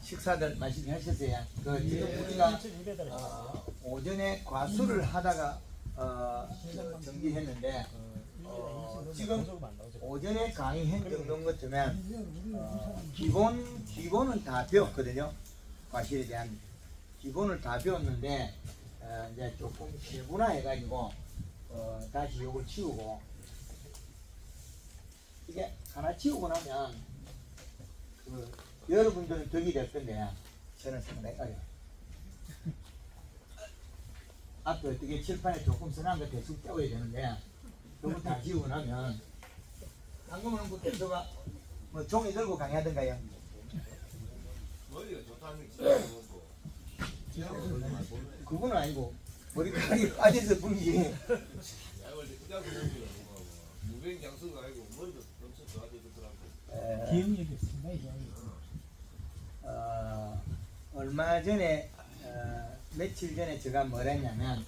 식사들 맛있게 하셨어요. 지금 우리가 오전에 과수를 하다가 정지했는데 지금 오전에 강의한 정도인 것처럼 기본은 다 배웠거든요. 과실에 대한 기본을 다 배웠는데 이제 조금 세분화해가지고 다시 요걸 치우고, 이게 하나 치우고 나면 여러분들은 덕이 될 건데 저는 상당히 어려워요. 앞에 어떻게 칠판에 조금 써놓은 거 대충 떼어야 되는데 그거 다 지우고 나면 방금은 그 교수가 뭐 종이 들고 강의하던가요? 머리가 좋다는 그건 아니고 머리카락이 빠져서 뿐이지. 무뱅 양수가 아니고 머리도 엄청 좋아지더라고. 기억력이 없습니다. 이게. 얼마 전에 며칠 전에 제가 뭘 했냐면,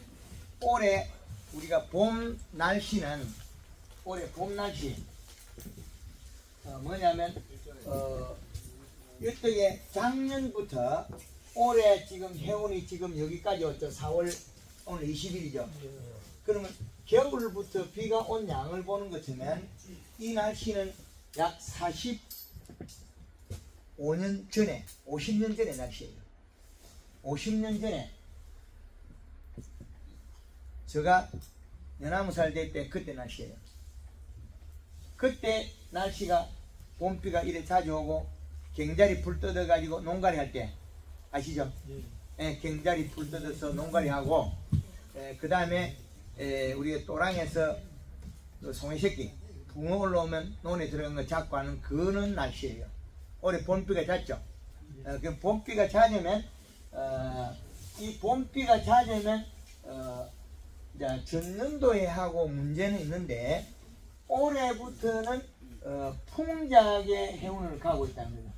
올해 우리가 봄 날씨는 올해 봄 날씨 뭐냐면 이쪽에 작년부터 올해 지금 해운이 지금 여기까지 왔죠. 4월 오늘 20일이죠. 그러면 겨울부터 비가 온 양을 보는 것처럼 이 날씨는 약 45년 전에 50년 전의 날씨예요. 50년 전에 제가 연나무 살될 때 그때 날씨예요. 그때 날씨가 봄비가 이래 자주 오고 갱자리 불 뜯어 가지고 농가리 할 때 아시죠? 예, 갱자리 불 뜯어서 농가리 하고, 그 다음에 우리가 또랑에서 송이 새끼 붕어 올라오면 논에 들어간 거 잡고 하는 그런 날씨예요. 올해 봄비가 잦죠. 그 봄비가 잦으면 이 봄비가 잦으면 이제 전년도에 하고 문제는 있는데, 올해부터는 풍작의 해운을 가고 있답니다.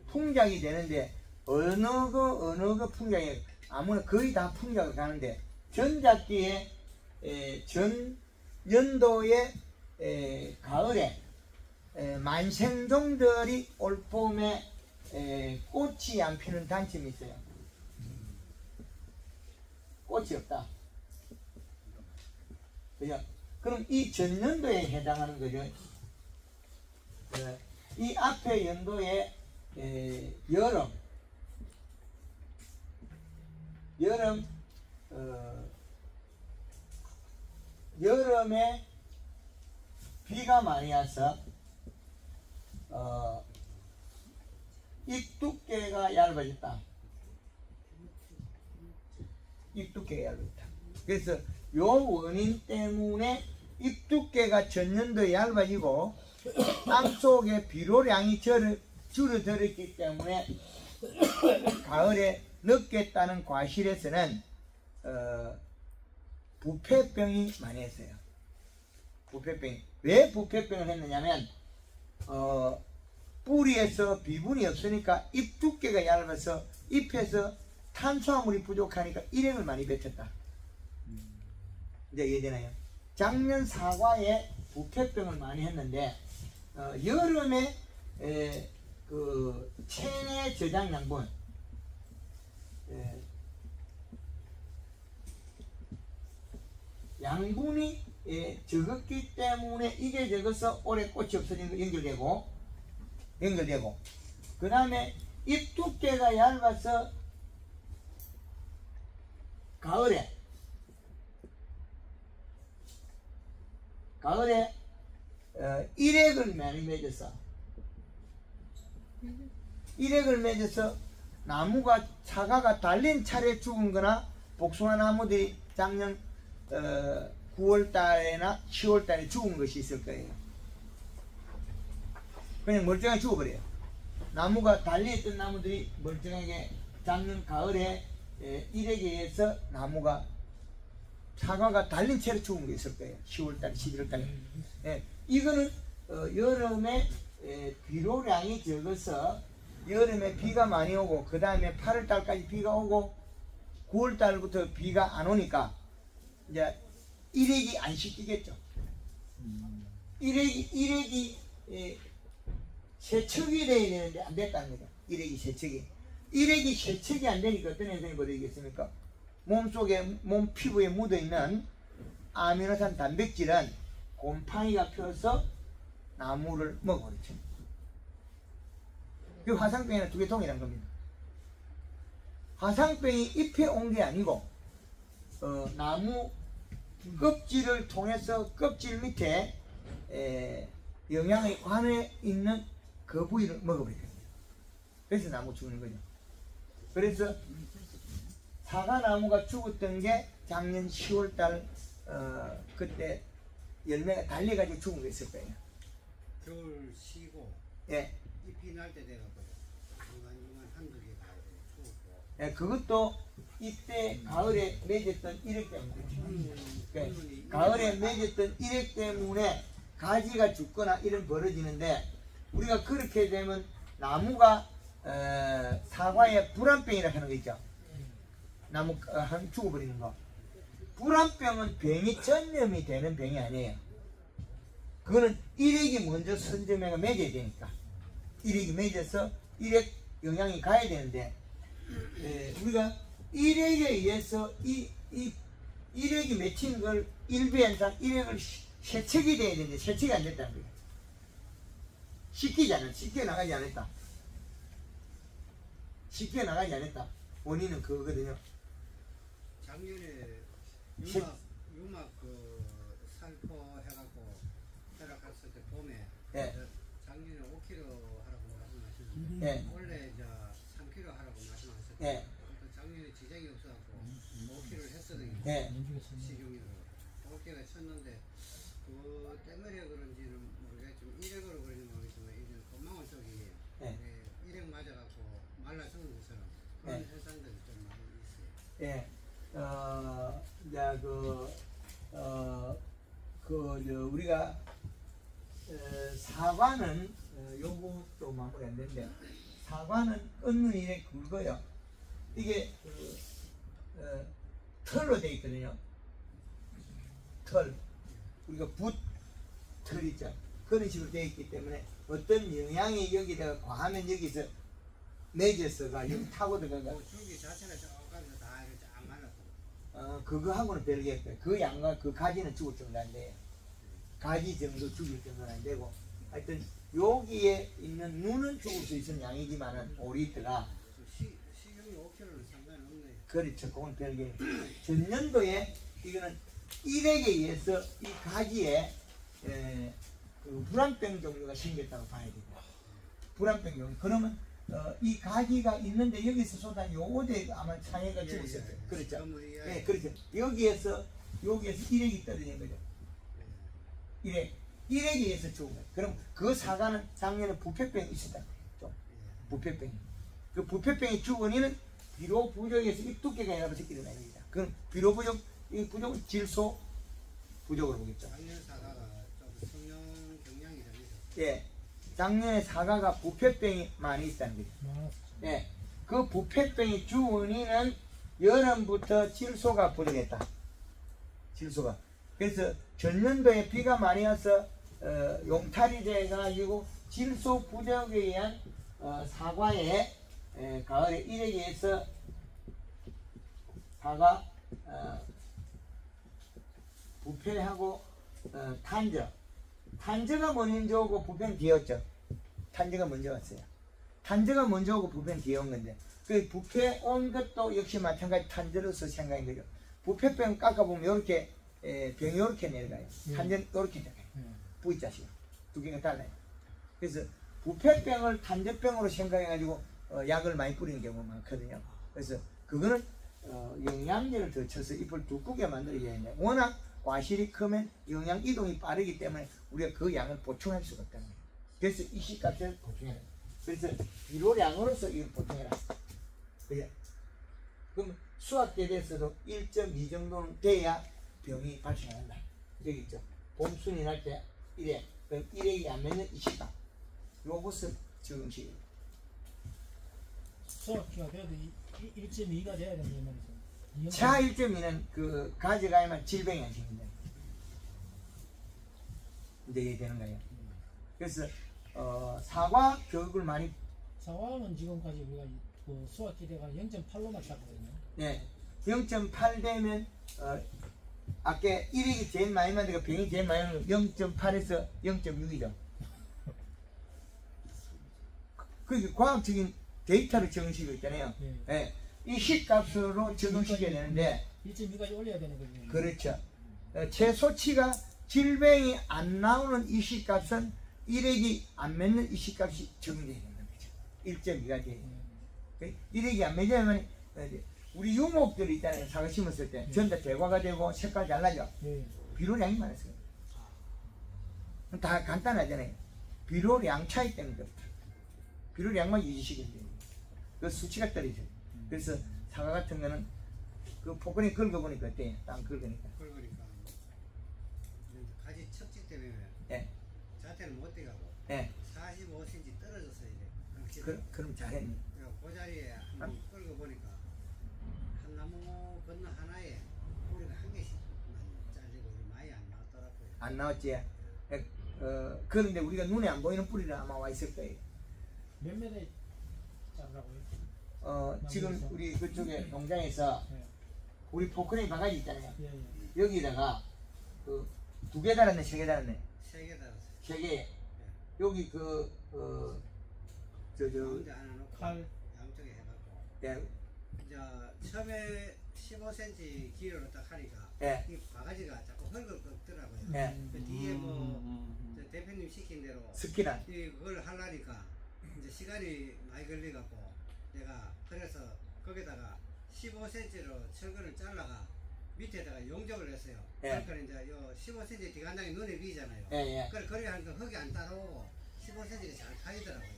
풍작이 되는데 어느 거 풍작이 아무나 거의 다 풍작을 가는데, 전작기에 전년도에 가을에 만생종들이 올 봄에 꽃이 안 피는 단점이 있어요. 꽃이 없다. 그죠? 그럼 이 전년도에 해당하는 거죠. 이 앞에 연도에 여름에 비가 많이 와서 잎 두께가 얇아졌다. 잎 두께가 얇아졌다. 그래서 요 원인 때문에 잎 두께가 전년도에 얇아지고 땅속에 비료량이 줄어들었기 때문에 가을에 늦겠다는 과실에서는 부패병이 많이 했어요. 부패병. 왜 부패병을 했느냐면 뿌리에서 비분이 없으니까 잎 두께가 얇아서 잎에서 탄수화물이 부족하니까 일행을 많이 뱉었다. 이제 이해되나요? 작년 사과에 부패병을 많이 했는데 여름에 그 체내 저장 양분 양분이 적었기 때문에 이게 적어서 올해 꽃이 없어진 거 연결되고 그 다음에 잎 두께가 얇아서 가을에 일액을 많이 맺었어. 일액을 맺어서 나무가 사과가 달린 차례 죽은 거나 복숭아 나무들이 작년 9월달이나 10월달에 죽은 것이 있을 거예요. 그냥 멀쩡하게 죽어버려요. 나무가 달려있던 나무들이 멀쩡하게 작년 가을에 일액에 의해서 나무가 사과가 달린 채로 죽은 게 있을 거예요. 10월달, 11월달에. 이거는 여름에 비료량이 적어서 여름에 비가 많이 오고 그 다음에 8월달까지 비가 오고 9월달부터 비가 안 오니까 이제 일액이 안 씻기겠죠. 일액이 세척이 돼야 되는데 안 됐다는 거죠. 일액이 세척이 안 되니까 어떤 현상이 벌어지겠습니까? 몸속에 몸 피부에 묻어있는 아미노산 단백질은 곰팡이가 펴서 나무를 먹어버리죠. 그 화상병이랑 두 개 동일한 겁니다. 화상병이 잎에 온 게 아니고 나무 껍질을 통해서 껍질 밑에 영양의 관에 있는 그 부위를 먹어버리거든요. 그래서 나무 죽는 거죠. 그래서 사과나무가 죽었던 게 작년 10월달 그때 열매가 달려가지고 죽은 게 있을 거예요. 겨울 쉬고 예. 잎이 날 때 돼갖고 중간중간 한두 개 다 죽었고. 예, 그것도 이때 가을에 맺었던 일액 때문에 그러니까 가을에 맺었던 일액 때문에 가지가 죽거나 이런 벌어지는데 우리가 그렇게 되면 나무가 사과에 불안병이라 하는 거 있죠. 나무 한 죽어버리는 거. 불안병은 병이 전염이 되는 병이 아니에요. 그거는 일액이 먼저 선점해가 맺어야 되니까 일액이 맺어서 일액 영향이 가야 되는데 우리가 일액에 의해서 이 일액이 맺힌 걸 일부현상 일액을 세척이 돼야 되는데 세척이 안 됐다는 거예요. 씻기지 않았다. 씻겨 나가지 않았다. 원인은 그거거든요. 작년에 유막 그 살포 해갖고 들어갔을 때 봄에 예. 작년에 5kg 하라고 말씀하셨는데 예. 원래 이제 3kg 하라고 말씀하셨어요. 예. 작년에 지장이 없어갖고 5kg를 했거든요. 예. 식용유로 5kg 쳤는데 그 때문에 그런지는 모르겠지만 일액으로 그런지 모르겠지만 이제 건망원 쪽이 예. 일액 맞아갖고 말라 죽는 것처럼 그런 예. 현상들이 좀 많이 있어요. 예. 이제 우리가 사과는 요것도 마무리 안 되는데 사과는 끊는 일에 굵어요. 이게 털로 되어 있거든요. 털. 우리가 붓털 있죠. 그런 식으로 되어 있기 때문에 어떤 영양이 여기다가 과하면 여기서 맺어서가 여기 타고 들어가가. 줄기 자체가 저까지 다 이렇게 안 말랐고. 그거하고는 별개였어요. 그 양과 그 가지는 죽을 정도 안 돼요. 가지 정도 죽을 정도는 안 되고, 하여튼 여기에 있는 눈은 죽을 수 있는 양이지만은 5리터가 식용유 5kg는 상관이 없네요. 그렇죠. 그건 별개. 전년도에 이거는 일액에 의해서 이 가지에 그 불안병 종류가 생겼다고 봐야 됩니다. 불안병 종류. 그러면 이 가지가 있는데 여기서 쏟아 요거대 아마 상해가 죽었을 거예요. 그렇죠. 네, 그렇죠. 여기에서 일액이 떨어진 거죠. 일액에 의해서 죽은 거예요. 그럼 그 사과는 작년에 부패병이 있었다. 좀 부패병이. 그 부패병이 죽은 이는 비료 부족에서 이 두께가 여러 번 일어나야 됩니다. 그럼 비료 부족, 이 부족은 질소 부족으로 보겠죠. 작년 사과가 좀 성령 경향이 좀 있었어요. 예. 작년에 사과가 부패병이 많이 있다는 거죠. 예. 그 부패병이 죽은 이는 여름부터 질소가 부족했다. 질소가. 그래서 전년도에 비가 많이 와서 용탈이 돼가지고 질소 부족에 의한 사과의 가을에 일액에 의해서 사과 부패하고 탄저가 먼저 오고 부패는 뒤에 왔죠. 탄저가 먼저 왔어요. 탄저가 먼저 오고 부패는 뒤에 온 건데 그 부패 온 것도 역시 마찬가지 탄저로서 생각인 거죠. 부패병 깎아보면 이렇게 병이 이렇게 내려가요. 탄저는 이렇게 내려가요. V자식 두 개가 달라요. 그래서 부패병을 탄저병으로 생각해가지고 약을 많이 뿌리는 경우가 많거든요. 그래서 그거는 영양제를 더 쳐서 잎을 두껍게 만들어야 되는데 워낙 과실이 크면 영양 이동이 빠르기 때문에 우리가 그 양을 보충할 수가 없다는 거예요. 그래서 이식값을 보충해라. 그래서 비료량으로서 이걸 보충해라. 그래. 그럼 수확때 돼서도 1.2 정도는 돼야 병이 발생한다. 여기 있죠. 봄순이 날 때 1액, 그럼 1액이 안 맺는 이식값. 요것을 적응시켜요. 수확기가 돼도 1.2가 돼야 된다는 말이죠. 차 1.2는 그 가져가야만 질병이 안 생긴다. 이제 되는 거예요. 그래서 사과 교육을 많이 사과는 지금까지 우리가 그 수학 기대가 0.8로만 찼거든요. 네, 0.8 되면 아까 1이 제일 많이 만들고 병이 제일 많이 만들고 0.8에서 0.6이죠. 그게 과학적인 데이터를 적응시키고 있잖아요. 네. 네. 이 식값으로 적응시켜야 되는데 1.2까지 올려야 되는 거죠. 그렇죠. 최소치가 질병이 안 나오는 이 식값은 일액이 안 맺는 이 식값이 적용되어야 되는 거죠. 1.2가 돼요. 일액이 안 맺으면 우리 유목들이 있잖아요. 사과 심었을 때 전부 다 대과가 되고 색깔 잘 나죠. 비료량이 많았어요. 다 간단하잖아요. 비료량 차이 때문에 그렇다. 비료량만 유지시키면 돼요. 그 수치가 떨어져요. 그래서 사과 같은 거는 그 포근이 긁어보니까 어때요? 땅 긁으니까. 그러니까 가지 척지 때문에 예. 자태는 못 돼가고 예. 45cm 떨어졌어요 이제. 그럼 잘했네. 그 자리에 한번 긁어보니까 한 나무 건너 하나에 뿌리가 한 개씩만 잘리고 많이 안 나왔더라고요. 안 나왔지? 그런데 우리가 눈에 안 보이는 뿌리는 아마 와 있을 거예요. 몇 메대 자르라고요? 지금 우리 그쪽에 농장에서 예. 우리 포크레인 바가지 있잖아요. 예, 예. 여기다가 그 2개 달았네, 3개 달았네. 3개 달았어요. 3개. 여기 가운데 하나 놓고 칼. 양쪽에 해갖고 예, 이제 처음에 15cm 길이로 딱 하니까 예. 이 바가지가 자꾸 헐거먹더라고요. 예. 그 뒤에 저 대표님 시킨 대로 스키나. 이걸 하려니까 이제 시간이 많이 걸려갖고 내가 그래서 거기다가 15cm로 철근을 잘라가 밑에다가 용접을 했어요. 예. 그러니까 이제 요 15cm 뒤간당이 눈에 비잖아요. 예, 예. 그래 그렇게 하니까 흙이 안 따라오고 15cm가 잘 파이더라고요.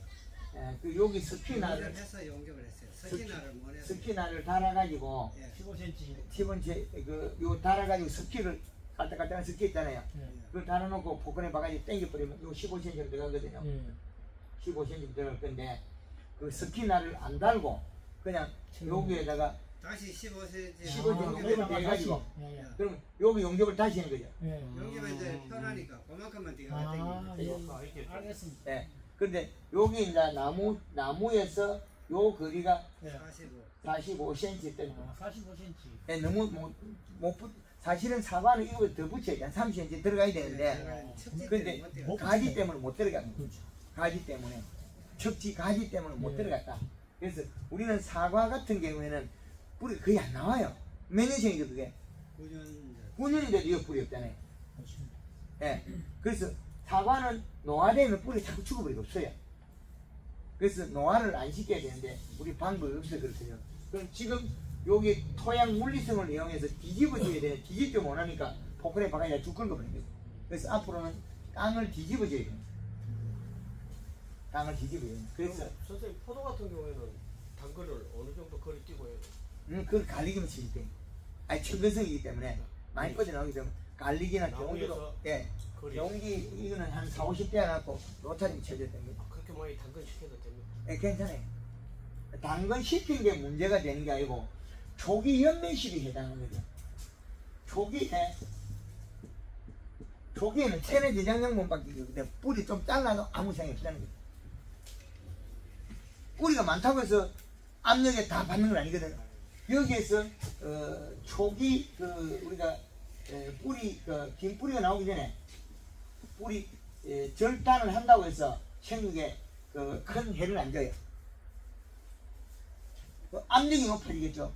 예, 그 여기 스키나를 해서 용접을 했어요. 스키나를 못해서. 스키나를 달아가지고 예. 15cm. 10원째 요 달아가지고 스키를 깔딱깔딱한 스키 있잖아요. 예. 그걸 달아놓고 포근에 바가지 당겨버리면 요 15cm로 들어가거든요. 예. 15cm 들어갈 건데 그 스키나를 안 달고 그냥 여기에다가 다시 15cm 15cm 용접을 해가지고 예, 예. 그러면 여기 용접을 다시 하는 거죠. 예. 용접은 이제 편하니까 그만큼만 뒤가 아, 땡기면 예. 알겠습니다. 예. 근데 여기 이제 나무에서 요 거리가 예. 45. 45cm 때 아, 45cm. 예, 너무 사실은 사과는 이거보다 더 붙여야 돼. 30cm 들어가야 되는데 근데 가지 때문에 못 들어가는 거죠. 그렇죠. 가지 때문에 척지 가지 때문에 못 예. 들어갔다. 그래서 우리는 사과 같은 경우에는 뿌리 거의 안 나와요. 몇 년생이죠 그게? 9년인데도 이거 뿌리 없잖아요. 그렇습니다. 예. 그래서 사과는 노화되면 뿌리 자꾸 죽어버리고 없어요. 그래서 노화를 안 시켜야 되는데 우리 방법이 없어요. 그렇거든요. 그럼 지금 여기 토양 물리성을 이용해서 뒤집어줘야 되는데 뒤집지 못하니까 포크레인 바가지가 쭉 긁어버린 거예요. 그래서 앞으로는 땅을 뒤집어줘야 돼요. 땅을 뒤집어야 돼요. 그래서 선생님 포도 같은 경우에는 당근을 어느 정도 거리 뛰고 해요? 그걸 갈리기만 치기 때문에 아니 천근성이기 때문에 많이 빠져나오기 때문에 갈리기나 경운기로 나무에서 예. 거리 경운기 이거는 한 4, 50대 해갖고 로타리 쳐줘야 됩니다. 그렇게 많이 당근 시켜도 됩니까? 예, 괜찮아요. 당근 씹힌 게 문제가 되는 게 아니고 초기 연면식이 해당하는 거죠. 초기에는 체내 지장량분밖에 없는데 뿌리 좀 잘라도 아무 상관이 없다는 거죠. 뿌리가 많다고 해서 압력에 다 받는 건 아니거든요. 여기에서 초기 우리가 뿌리 긴 뿌리가 나오기 전에 뿌리 절단을 한다고 해서 생육에 큰 해를 안 줘요. 압력이 높아지겠죠.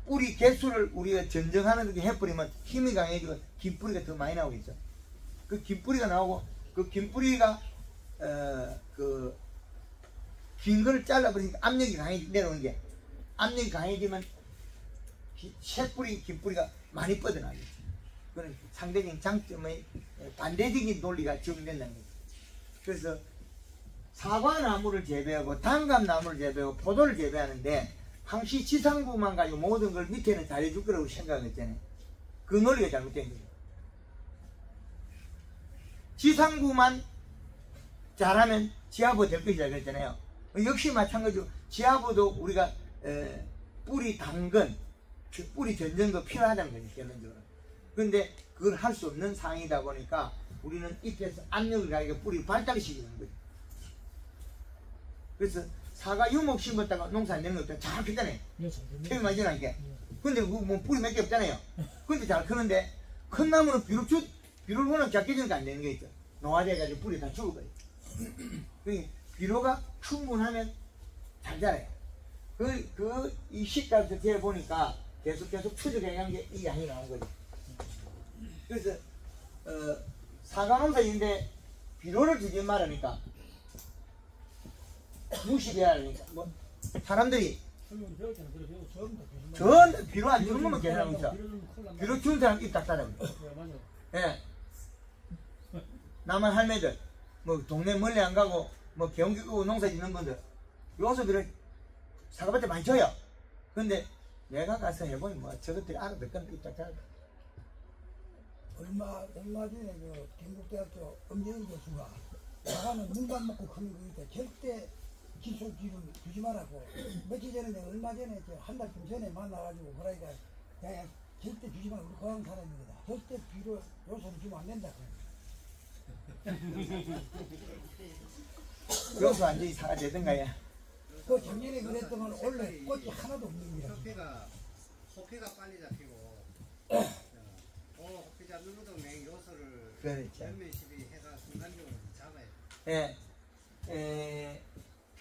뿌리 개수를 우리가 전정하는 게 해버리면 힘이 강해지고 긴 뿌리가 더 많이 나오겠죠. 그 긴 뿌리가 나오고 그 긴 뿌리가 긴 거를 잘라버리니까 압력이 강해지 내려오는 게 압력이 강해지면 새뿌리 긴 뿌리가 많이 뻗어나가겠죠. 그건 상대적인 장점의 반대적인 논리가 적용된다는 거죠. 그래서 사과나무를 재배하고 단감나무를 재배하고 포도를 재배하는데 항시 지상부만 가지고 모든 걸 밑에는 잘해줄 거라고 생각했잖아요. 그 논리가 잘못된 거죠. 지상부만 잘하면 지하부 될 것이라 그랬잖아요. 역시 마찬가지로 지하부도 우리가 뿌리 당근, 뿌리 전정도 필요하다는 거죠. 결론적으로. 그런데 그걸 할 수 없는 상황이다 보니까 우리는 잎에서 압력을 가하게 뿌리 발달시키는 거예요. 그래서 사과 유목 심었다가 농사 안 되는 것도 잘 크잖아요. 태비 많이 지나니까. 근데 뭐 뿌리 몇 개 없잖아요. 근데 잘 크는데 큰 나무는 비료를 워낙 작게 주니까 안 되는 게 있죠. 노화돼가지고 뿌리 다 죽어버려요. 그러니까 비료가 충분하면 잘 자라요. 이 시가에서 재보니까 계속 추적해간 게 이 양이 나온 거죠. 그래서 사과 농사인데 비료를 주지 말으니까 무시해야 하니까 뭐 사람들이 전 비료 안 주는 거면 괜찮은 거죠. 비료 주는 사람 입 닥달하고. 예. 남한 할매들 뭐 동네 멀리 안 가고 뭐 경기 끄고 농사 짓는 분들 요새 비료 사과밭에 많이 줘요. 근데 내가 가서 해보니 뭐 저것들이 알아듣건 입 닥달하고. 얼마 전에 그 경북대학교 엄정희 교수가 사과는 눈만 먹고 크는 거니까 절대 기술 기름 주지 말라고 며칠 전에 내가 얼마 전에 한 달쯤 전에 만나가지고 그러니까 내가 절대 주지 말고 우리 고향 사람입니다. 절대 비료 요소를 주면 안 된다. 교수 완전히 사과 되던가요? 그 작년에 그랬더만 원래 꽃이 하나도 없는 거야. 호피가 빨리 잡히고 호피 잡는 것도 맹 요소를 그렇죠. 몇몇십이 해가 순간적으로 잡아야 예.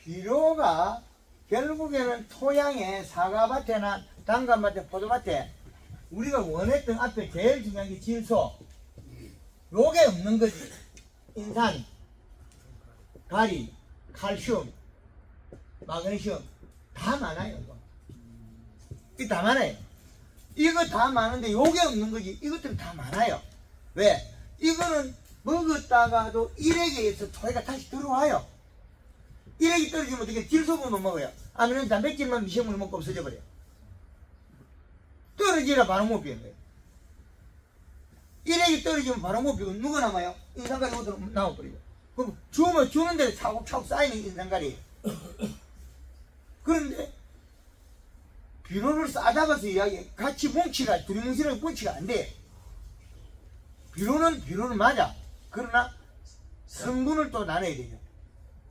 비료가 결국에는 토양에 사과밭에나 단감밭에 포도밭에 우리가 원했던 앞에 제일 중요한 게 질소 요게 없는 거지. 인산, 가리, 칼슘, 마그네슘 다 많아요. 이거 다 많아요. 이거 다 많은데 요게 없는 거지. 이것들은 다 많아요. 왜? 이거는 먹었다가도 일액에 의해서 토해가 다시 들어와요. 일액이 떨어지면 어떻게 질소분 못 먹어요. 아니면 단백질만 미생물을 먹고 없어져 버려요. 떨어지라 바로 못 피는 거예요. 일액이 떨어지면 바로 못 피고 누가 남아요? 인산가리 옷으로 나와버리죠. 그럼 주면 주는 대로 차곡차곡 쌓이는 인산가리. 그런데 비료를 싸잡아서 이야기해. 같이 뭉치가 두리뭉실하게 뭉치가 안 돼. 비료는 맞아. 그러나 성분을 또 나눠야 되죠.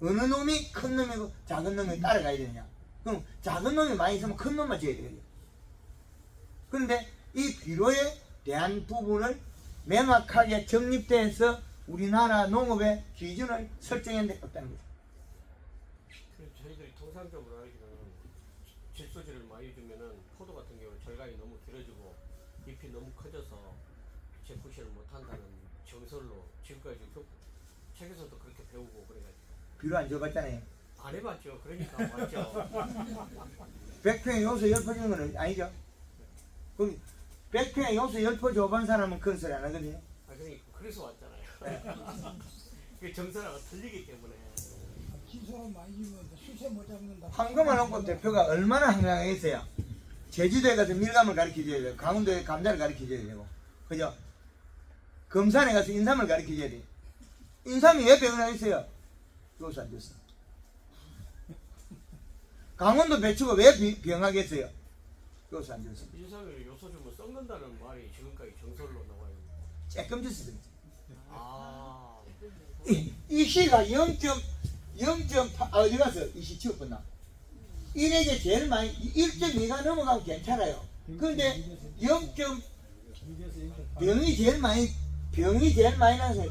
어느 놈이 큰 놈이고 작은 놈이 따라가야 되느냐. 그럼 작은 놈이 많이 있으면 큰 놈만 줘야 되거든요. 그런데 이 비료에 대한 부분을 명확하게 정립돼서 우리나라 농업의 기준을 설정한 데 없다는 거죠. 저희들이 통상적으로 알기로는 질소질을 많이 주면은 포도 같은 경우는 절간이 너무 길어지고 잎이 너무 커져서 재푸시를 못한다는 정설로 지금까지 책에서도 그렇게 배우고 그래가지고 비료 안 줘봤잖아요. 안 해봤죠. 그러니까 맞죠. 백평에 요소 10% 주는 건 아니죠. 그럼 백평에 요소 10% 줘본 사람은 그런 소리 안 하거든요. 그러니까 그래서 왔잖아요. 그 정설하고 틀리기 때문에. 기술은 많이 주면 수세 못 잡는다. 황금한 농법 대표가 얼마나 한강했어요. 제주도에 가서 밀감을 가르쳐줘야 되고 강원도에 감자를 가르쳐줘야 되고 그죠? 금산에 가서 인삼을 가르쳐줘야 돼요. 인삼이 왜 병나있어요? 요소 안 줬어. 강원도 배추가 왜 병하겠어요? 요소 안 줬어. 인삼을 요소 주면 썩는다는 말이 지금까지 정설로 나와 있는. 조금 줬어. 아. 이 시가 0.8 어디 가서 이 시 치웠구나. 일액에 제일 많이 1.2가 넘어가면 괜찮아요. 그런데 0. 병이 제일 많이 나서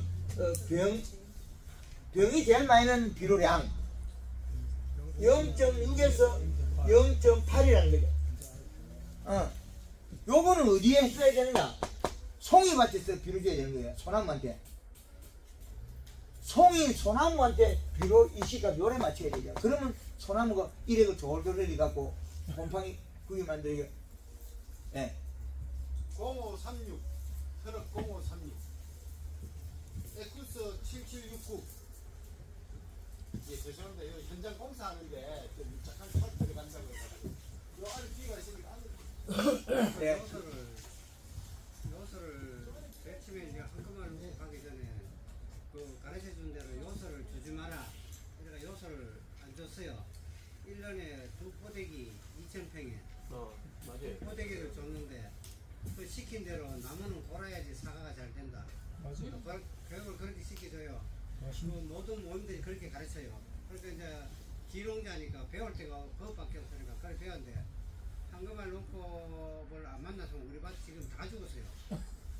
병이 제일 많이 나는 비료량 0.6에서 0.8이라는 거죠. 요거는 어디에 써야 되느냐? 송이밭에서 비료 줘야 되는 거예요. 소나무한테. 소나무한테 비료 이 시가 요래 맞춰야 되죠. 그러면 소나무가 일액을 졸졸 흘려갖고 곰팡이 구이 만들게. 예. 0536 트럭 0536 에쿠스 7769. 예, 죄송합니다. 이 현장 공사하는데 좀 밀착한 털 들어간다고 해서 요 안에 비가 있으니까 안 돼. 네. 요소를 배치면 이제 한꺼번에 누고 가기 전에 그 가르쳐 준 대로 요소를 주지 마라. 그러니까 요소를 안 줬어요. 1년에 두 포대기 2,000평에 맞아요. 포대기를 줬는데 그 시킨 대로 나무는 골아야지 사과가 잘 된다. 맞아요. 교육을 그렇게 시켜줘요. 그 모든 모임들이 그렇게 가르쳐요. 그러니까 이제 기농자니까 배울 때가 그것밖에 없으니까 그걸 배웠는데 한금알 농법을 안 만나서 우리 밭 지금 다 죽었어요.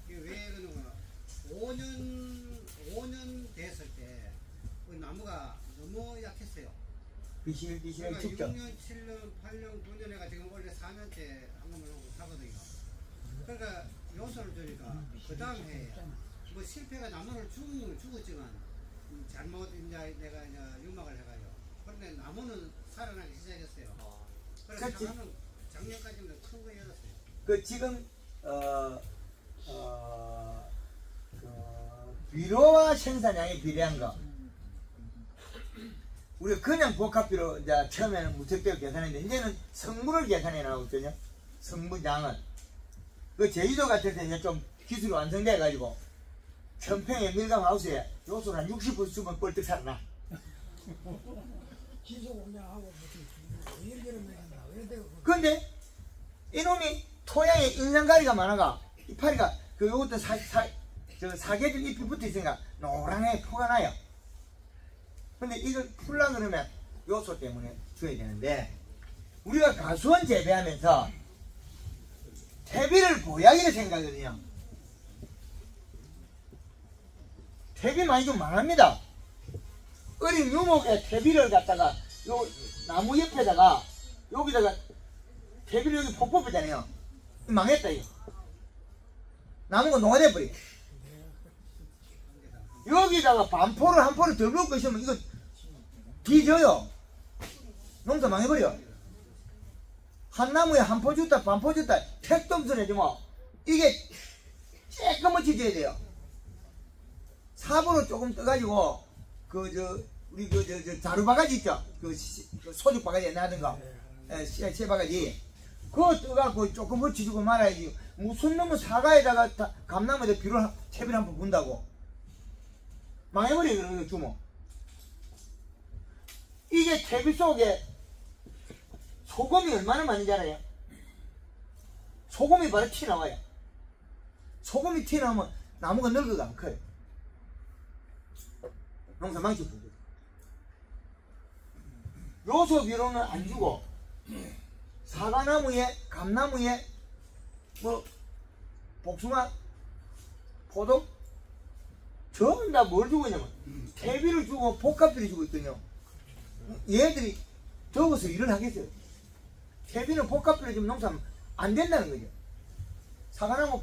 이게 왜 그러는가? 5년 됐을 때 그 나무가 너무 약했어요. 비실비실 그러니까 죽죠. 6년, 7년, 8년, 9년에가 지금 원래 4년째 한금을 농법 하거든요. 그러니까 요소를 주니까 그 다음 해에 뭐 실패가 나무를 죽었지만 잘못 이제 내가 이제 유막을 해가요. 그런데 나무는 살아나기 시작했어요. 그래서 그렇지. 나무는 작년까지는 큰 거 열었어요. 그 지금 비료와 생산량이 비례한 거. 우리가 그냥 복합비로 이제 처음에는 무척대로 계산했는데 이제는 성분을 계산해 나오거든요. 성분량은. 그 제주도 같을 때 이제 좀 기술이 완성돼 가지고 천평의 밀감 하우스에 요소를 한 60% 쓰면 뻘떡 살아나. 기소 공장하고 무슨 이런저런 얘기나 왜 되고 근데 이놈이 토양에 인상가리가 많아가 이파리가 그 요것도 사계절 잎이 붙어 있으니까 노랗게 포가 나요. 근데 이걸 풀라 그러면 요소 때문에 줘야 되는데 우리가 가수원 재배하면서 퇴비를 보약이라 생각하거든요. 퇴비 많이 좀 많합니다. 어린 유목에 퇴비를 갖다가 요 나무 옆에다가 여기다가 퇴비를 여기 폭포했잖아요. 망했다 이거. 나무가 농화돼 버려. 여기다가 반포를 한 포를 덜 넣고 있으면 이거 뒤져요. 농사 망해버려. 한 나무에 한 포 줬다 반포 줬다 택도 없어야지 뭐. 이게 쬐끄맣게 줘야 돼요. 삽으로 조금 떠가지고 우리 자루 바가지 있죠. 그 소죽 바가지 옛날 하던 거. 쇠 바가지. 그거 떠갖고 조금 묻혀주고 말아야지. 무슨 놈은 사과에다가 감나무에다 채비를 한번 분다고. 망해버려 그런 거 주모. 이게 퇴비 속에 소금이 얼마나 많은지 알아요? 소금이 바로 튀어나와요. 소금이 튀어나오면 나무가 늙어가 안 커요. 농사 망치고. 요소 비료는 안 주고 사과나무에 감나무에 뭐 복숭아 포도 전부 다 뭘 주고 있냐면 퇴비를 주고 복합비를 주고 있거든요. 얘들이 적어서 일을 하겠어요. 퇴비는 복합비를 주면 농사 안 된다는 거죠. 사과나무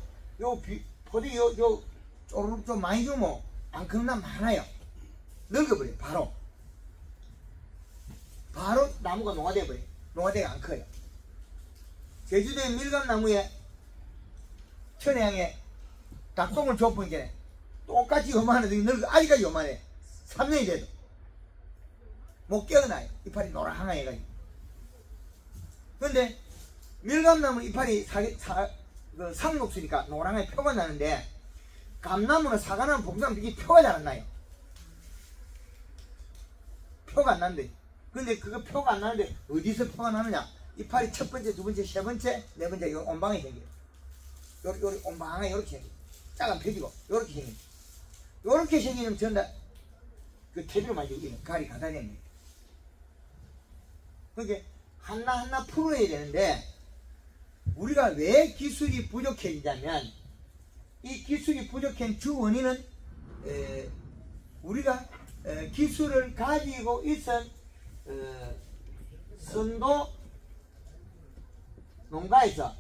포도 요 쪼르륵 좀 많이 주면 안 크는 날 많아요. 늙어버려요. 바로 나무가 농화돼버려요. 농화돼가 안 커요. 제주도의 밀감나무에 천혜향에 닭똥을 줘보니까 똑같이 요만하더니 늙어 아직까지 요만해. 3년이 돼도 못 깨어나요. 이파리 노랑하게 해가지고. 근데 밀감나무 이파리 상록수니까 노랑하게 표가 나는데 감나무는 사과나무 복숭아는 이게 표가 잘 안 나요. 표가 안 나는데 근데 그거 표가 안 나는데 어디서 표가 나느냐? 이파리 첫 번째, 두 번째, 세 번째, 네 번째 요 온방이 생겨요. 요리 온방에 요렇게 생겨요. 작은 펴지고 요렇게 생겨요. 요렇게 생기면 전부 다 그 퇴비로 많이 여기는 가리 가다 되는 거예요. 그러니까 하나하나 풀어야 되는데 우리가 왜 기술이 부족해지냐면 이 기술이 부족한 주 원인은 우리가 기술을 가지고 있은 선도 농가에서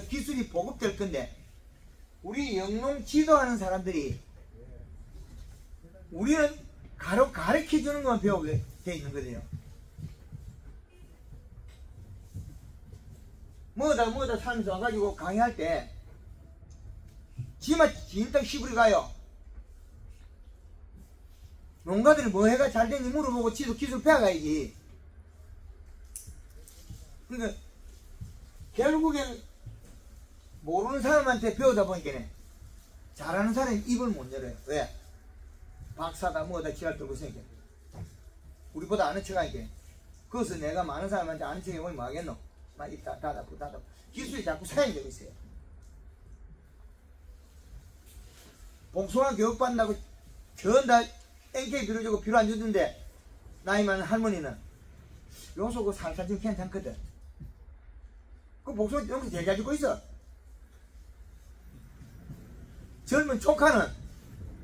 기술이 보급될 건데 우리 영농 지도하는 사람들이 우리는 가르쳐 주는 것만 배우게 돼 있는 거예요. 뭐다 살면서 와가지고 강의할 때 지만 진딱 시부리 가요. 농가들이 뭐 해가 잘 되는지 물어보고 지도 기술 배워가야지. 그러니까 결국엔 모르는 사람한테 배우다 보니까 잘하는 사람이 입을 못 열어요. 왜? 박사다 뭐다 지랄 떨고 있으니까 우리보다 아는 척하니까. 그것을 내가 많은 사람한테 아는 척 해보면 뭐 하겠노? 막 입 닫아 기술이 자꾸 사용되고 있어요. 복숭아 교육받는다고 전다 NK 비료 주고 비료 안 주던데 나이 많은 할머니는 요소 그 살살 좀 괜찮거든. 그 복숭아 여기서 제일 잘 주고 있어. 젊은 조카는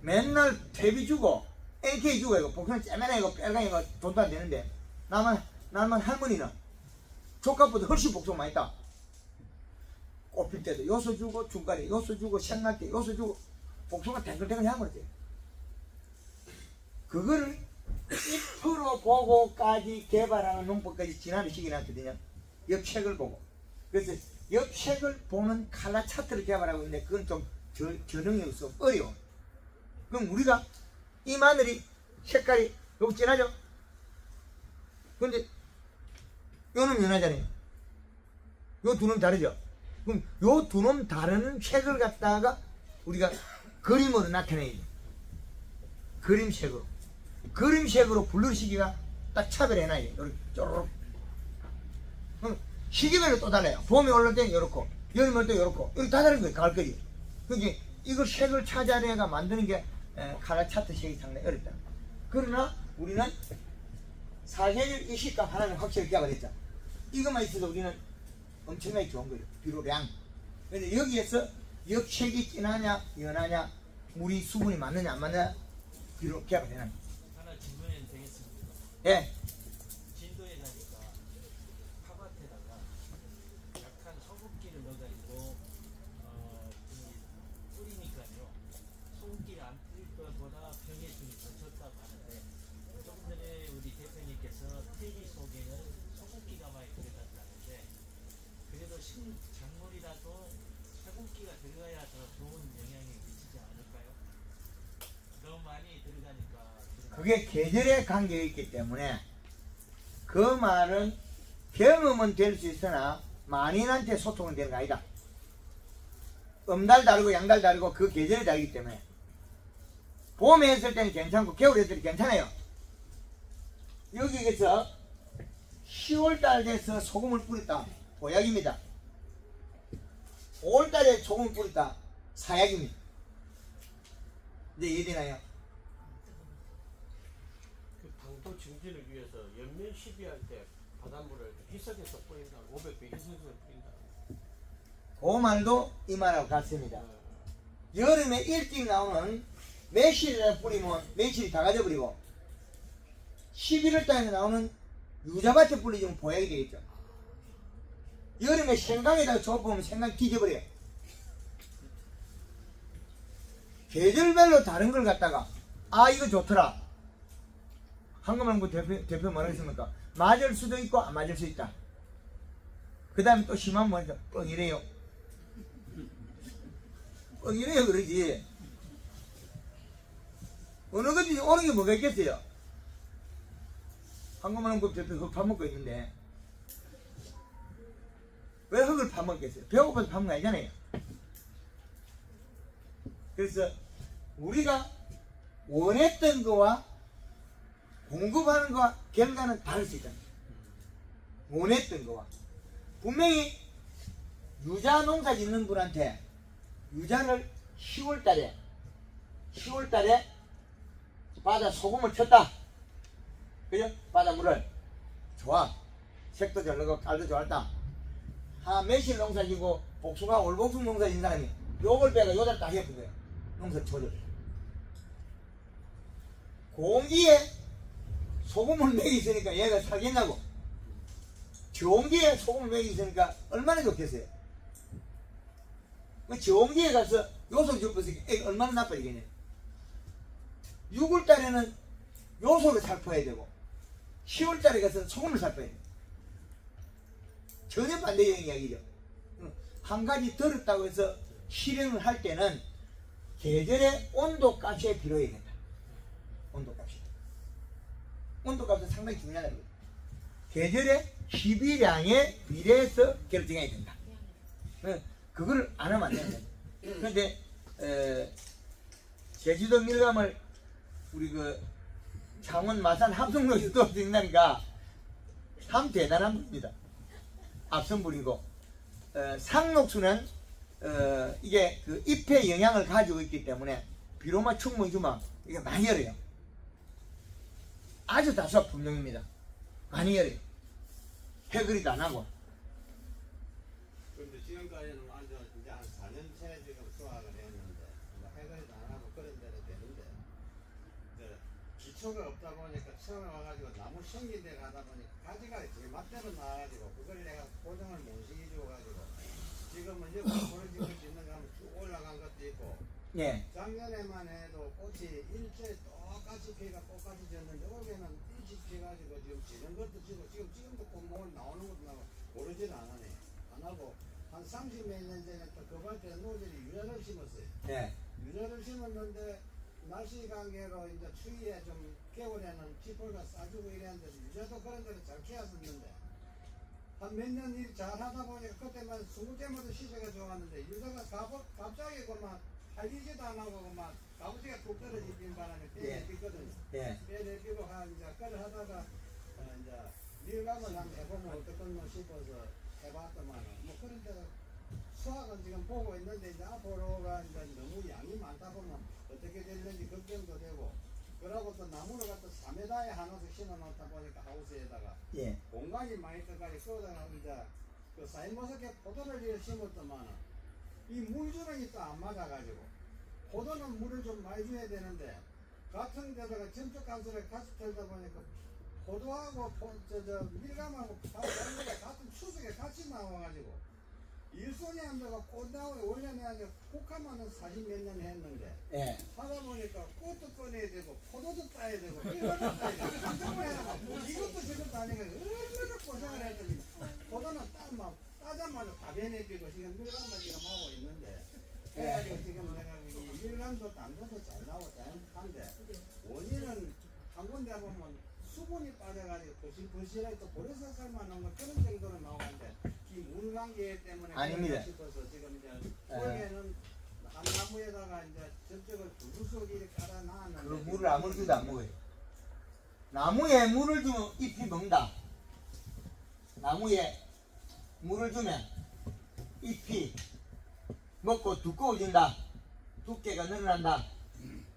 맨날 퇴비 주고 NK 주고 이거 복숭아 째매나 이거 빨강이 이거 돈도 안 되는데 나만 할머니는 조카보다 훨씬 복숭아 많이 따. 꽃필 때도 요소 주고 중간에 요소 주고 생날 때 요소 주고 복숭아 탱글탱글 해버렸지. 그거를 잎으로 보고까지 개발하는 농법까지 지나는 시기 났거든요. 엽책을 보고. 그래서 엽책을 보는 칼라 차트를 개발하고 있는데 그건 좀 저능이 없어 어려워. 그럼 우리가 이 마늘이 색깔이 너무 진하죠? 근데 요놈 연하잖아요. 요 두 놈 다르죠? 그럼 요 두 놈 다른 색을 갖다가 우리가 그림으로 나타내야 돼. 그림색으로. 그림색으로 블루 시기가 딱 차별해놔야 돼. 이렇게 쪼르륵. 그럼 시기별로 또 달라요. 봄에 올라올 때는 요렇고, 여름에 올 때 요렇고, 이렇게 다 다른 거예요. 가을까지. 그게 이거 색을 찾아내가 만드는 게 칼라 차트 색이 상당히 어렵다. 그러나 우리는 사계절 이식값 하나는 확실히 개발했죠. 이것만 있어도 우리는 엄청나게 좋은 거예요. 비료량. 근데 여기에서 역색이 진하냐, 연하냐, 물이 수분이 맞느냐, 안 맞느냐, 비료 개발해놔. 하나 질문해도 되겠습니까? 예. 진도에 가니까 팥밭에다가 약한 소금기를 넣어가지고 뿌리니까요. 소금기를 안 뿌릴 것보다 병해충이 더 좋다고 하는데 조금 전에 우리 대표님께서 퇴비 속에는 소금기가 많이 들어갔다는데 그래도 작물이라도 소금기가 들어가야 더 좋은 영향이 미치지 않을까요? 너무 많이 들어가니까 그게 계절에 관계가 있기 때문에 그 말은 경험은 될 수 있으나 만인한테 소통은 되는 거 아니다. 음달 다르고 양달 다르고 그 계절이 다르기 때문에 봄에 했을 때는 괜찮고 겨울에 했을 때 괜찮아요. 여기에서 10월달 돼서 소금을 뿌렸다 보약입니다. 5월달에 소금을 뿌렸다 사약입니다. 이제 이해되나요? 그 당도 증진을 위해서 연면 시비할 때 바닷물을 희석해서 뿌린다. 500배 희석해서 뿌린다. 그 말도 이 말하고 같습니다. 여름에 일찍 나오는 매실에 뿌리면 매실이 다 가져버리고 11월 달에 나오는 유자밭에 뿌리면 보약이 되겠죠. 여름에 생강에다가 줘보면 생강 뒤져버려요. 계절별로 다른 걸 갖다가 아 이거 좋더라. 한국만구 대표 뭐라 했습니까? 맞을 수도 있고 안 맞을 수 있다. 그 다음에 또 심한 뭐니까 뻥이래요. 뻥이래요 그러지. 어느 것인지 오는 게 뭐가 있겠어요? 한국만구 대표 흙 파먹고 있는데 왜 흙을 파먹겠어요? 배고파서 파먹는 거 아니잖아요. 그래서 우리가 원했던 거와 공급하는 거와 결과는 다를 수 있잖아요. 원했던 거와 분명히 유자 농사 짓는 분한테 유자를 10월달에 바다 소금을 쳤다. 그죠? 바닷물을 좋아. 색도 잘 나고 깔도 좋았다. 매실 농사 지고 복숭아 올복숭 농사 짓는 사람이 요걸 빼가 요달 딱 해본 거예요. 농사 조절. 공기에 소금을 매기 있으니까 얘가 살겠냐고. 좋은기에 소금을 매기 있으니까 얼마나 좋겠어요. 좋은기에 가서 요소 주면서 얼마나 나빠지겠냐. 6월달에는 요소를 살포해야 되고 10월달에 가서 소금을 살포해야 돼. 전혀 반대적인 이야기죠. 한 가지 들었다고 해서 실행을 할 때는 계절의 온도값이 필요해야 된다. 온도값이. 온도값은 상당히 중요하다는 거예요. 계절의 희비량에 비례해서 결정해야 된다. 그걸 안 하면 안 된다. 그런데 제주도 밀감을 우리 그 창원 마산 함성로에도 된다니까 참 대단한 분입니다. 앞선 분이고 상록수는 이게 그 잎의 영향을 가지고 있기 때문에 비료만 충분히 주면 이게 많이 열어요. 아주 다수화 품종입니다. 많이 열어요. 해그리도 안 하고. 근데 지금까지는 아주 이제 한 4년째 지금 수확을 했는데 뭐 해결도 안 하고 그런 대로 되는데 이제 기초가 없다 보니까 처음에 와가지고 나무 생긴 데 가다 보니까 가지가 제 맛대로 나와가지고 그걸 내가 고정을 못 시켜줘가지고 지금은 여기 고르지고 짓는 거 하면 쭉 올라간 것도 있고 예. 작년에만 해도 꽃이 일제 똑같이 피가 꽃같이 졌는데 올해는 일찍 피가지고 지금 지는 것도 지고 지금도 꽃목을 나오는 것도 나고 고르지는 않으네. 안 하고 한 30몇 년 전에 또 그 밭에 노들이 유자를 심었어요. 예. 유자를 심었는데 날씨 관계로 이제 추위에 좀 겨울에는 지풀가 싸주고 이랬는데 유자도 그런 데로 잘 키웠었는데 한 몇 년 일 잘 하다 보니까 그때만 20개마다 시세가 좋았는데 유자가 갑자기 그만 팔리지도 안 하고 그만 가부지가 툭 떨어지는 바람에 뼈에 삐거든요. 예. 뼈에 삐고 한 이제 그걸 하다가 이제 밀감을 한번 해보면 어떻겠노 싶어서 해봤더만 뭐 그런 데가 수확은 지금 보고 있는데 이제 앞으로가 이제 너무 양이 많다 보면 어떻게 될는지 걱정도 되고 그러고 또 나무를 갖다 3m에 하나씩 심어 놓다 보니까 하우스에다가 예. 공간이 많이 들어가니 그러다가 이제 그 사이버섯에 포도를 심었더만 이 물주름이 또 안 맞아가지고 포도는 물을 좀 많이 줘야 되는데 같은 데다가 전적 간수를 같이 들다 보니까 포도하고 밀감하고 같은 추석에 같이 나와가지고 일손이 안 들어가 꽃 나오고 원래 내가 국화만은 40몇 년 했는데 예. 하다 보니까 꽃도 꺼내야 되고 포도도 따야 되고 밀감도 따야 되고 한꺼번에 해서 이것도 저것도 아니고 얼마나 고생을 했더니 포도는 따자마자 다 베내비고 지금 밀감만 지금 하고 있는데 그래가지고 지금 내가 이 밀감도 단도도 잘 나오고 한데 원인은 한 군데 보면 수분이 빠져가지고 거실거실하게 또 버려서 삶아놓은 거 그런 정도로 나오는데 이 물관계 때문에 아닙니다. 싶어서 지금 이제 올해는 한 나무에다가 이제 저쪽을 두루석이 깔아놨는데 그 물을 아무리 줘도 안 먹어요. 나무에 물을 주면 잎이 먹는다. 나무에 물을 주면 잎이 먹고 두꺼워진다. 두께가 늘어난다.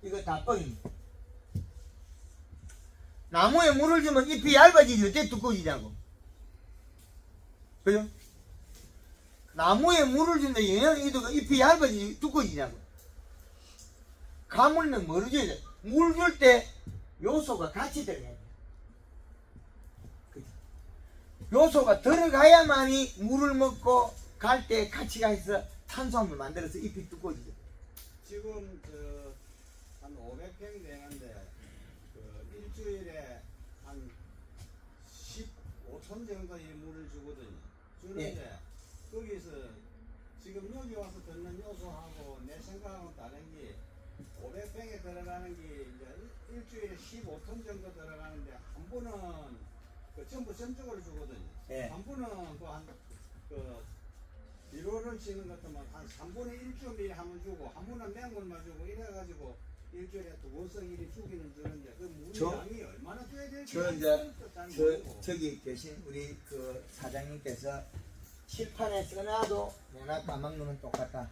이거 다 뻥입니다. 나무에 물을 주면 잎이 얇아지지 어째 두꺼워지냐고. 그죠? 나무에 물을 준다 영양이 있어도 잎이 얇아지지 두꺼워지냐고. 가물면 뭐를 줘야 돼? 물 줄 때 요소가 같이 들어가야 돼. 그죠? 요소가 들어가야만이 물을 먹고 갈 때 같이 가서 탄수화물 만들어서 잎이 두꺼워지죠. 지금 한 500평 되는데 일주일에 한 15톤 정도의 물을 주거든요. 주는데 예. 거기서 지금 여기 와서 듣는 요소하고 내 생각하고는 다른 게 500평에 들어가는 게 이제 일주일에 15톤 정도 들어가는데 한 분은 전부 전적으로 주거든요. 예. 한 분은 비료를 치는 것도만 한 3분의 1쯤 미리 한번 주고 한 분은 맹물만 주고 이래가지고 일주일에 또 원석 일이 주기는 주는데 그 물의 양이 얼마나 줘야 될지 저기 계신 우리 그 사장님께서 칠판에 써놔도 내나 까막눈은 똑같다.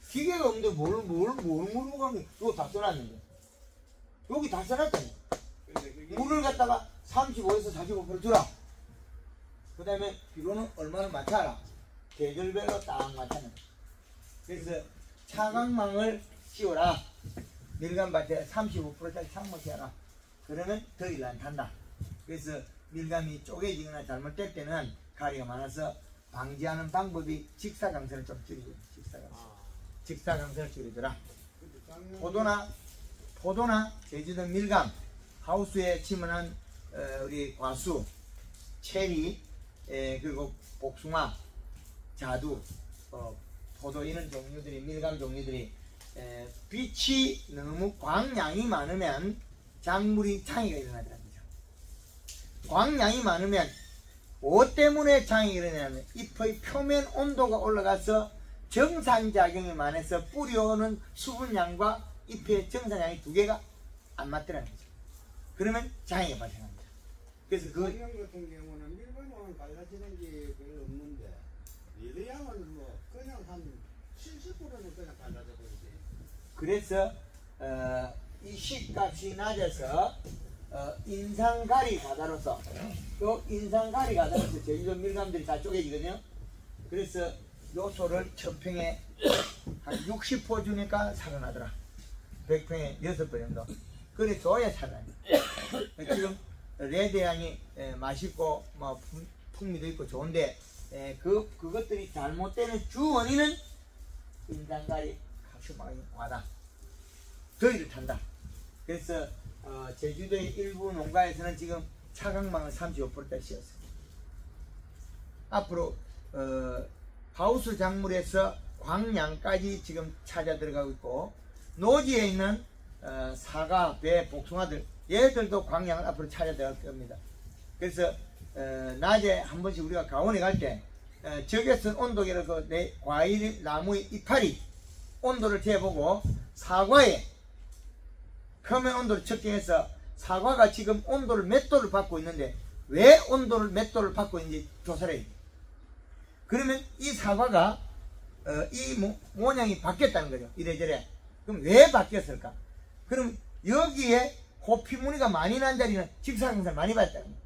기계가 없는데 뭘 물어가면 이거 다 써놨는데 여기 다 써놨다니. 물을 갖다가 35에서 45% 주라. 그 다음에 비료는 얼마나 맞춰라. 계절별로 딱 맞춰놔. 그래서 차광망을 씌워라. 밀감밭에 35%짜리 창문 씌워라. 그러면 더위를 안 탄다. 그래서 밀감이 쪼개지거나 잘못될 때는 가리가 많아서 방지하는 방법이 직사광선을 좀 줄이고 직사광선을 줄이더라. 포도나 제주도 밀감 하우스에 심어놓은 우리 과수, 체리, 그리고 복숭아, 자두, 포도 이런 종류들이 밀감 종류들이 빛이 너무 광량이 많으면 작물이 장애가 일어나더랍니다. 광량이 많으면 뭐 때문에 장애가 일어나냐면 잎의 표면 온도가 올라가서 정상작용이 많아서 뿌려오는 수분량과 잎의 정상량이 두 개가 안 맞더라는 거죠. 그러면 장애가 발생합니다. 그래서 작년 같은 경우는 밀감은 갈라지는 게 별로 없는데 리드양은 뭐 그냥 한 70%는 그냥 갈라져 버리지. 그래서 이 식값이 낮아서 인상가리 가다로서 요 인상가리 가다로서 제주도 밀감들이 다 쪼개지거든요. 그래서 요 소를 1000평에 한 60호 주니까 살아나더라. 100평에 6번 정도. 그래 줘야 살아나요. 지금 레드향이 맛있고 뭐 풍미도 있고 좋은데 그것들이 잘못되는 주 원인은 인상가리 가시막이 와다. 더위를 탄다. 그래서 제주도의 일부 농가에서는 지금 차강망을 35%를 씌웠어요. 앞으로 하우스 작물에서 광양까지 지금 찾아 들어가고 있고 노지에 있는 사과, 배, 복숭아들 얘들도 광양을 앞으로 찾아 들어갈 겁니다. 그래서 낮에 한 번씩 우리가 강원에 갈 때 적외선 온도계로 내 과일 나무의 이파리 온도를 재보고 사과의 표면 온도를 측정해서 사과가 지금 온도를 몇 도를 받고 있는데 왜 온도를 몇 도를 받고 있는지 조사를 해야 돼. 그러면 이 사과가 이 모양이 바뀌었다는 거죠. 이래저래. 그럼 왜 바뀌었을까? 그럼 여기에 호피무늬가 많이 난 자리는 직사광선을 많이 받았다는 거예요.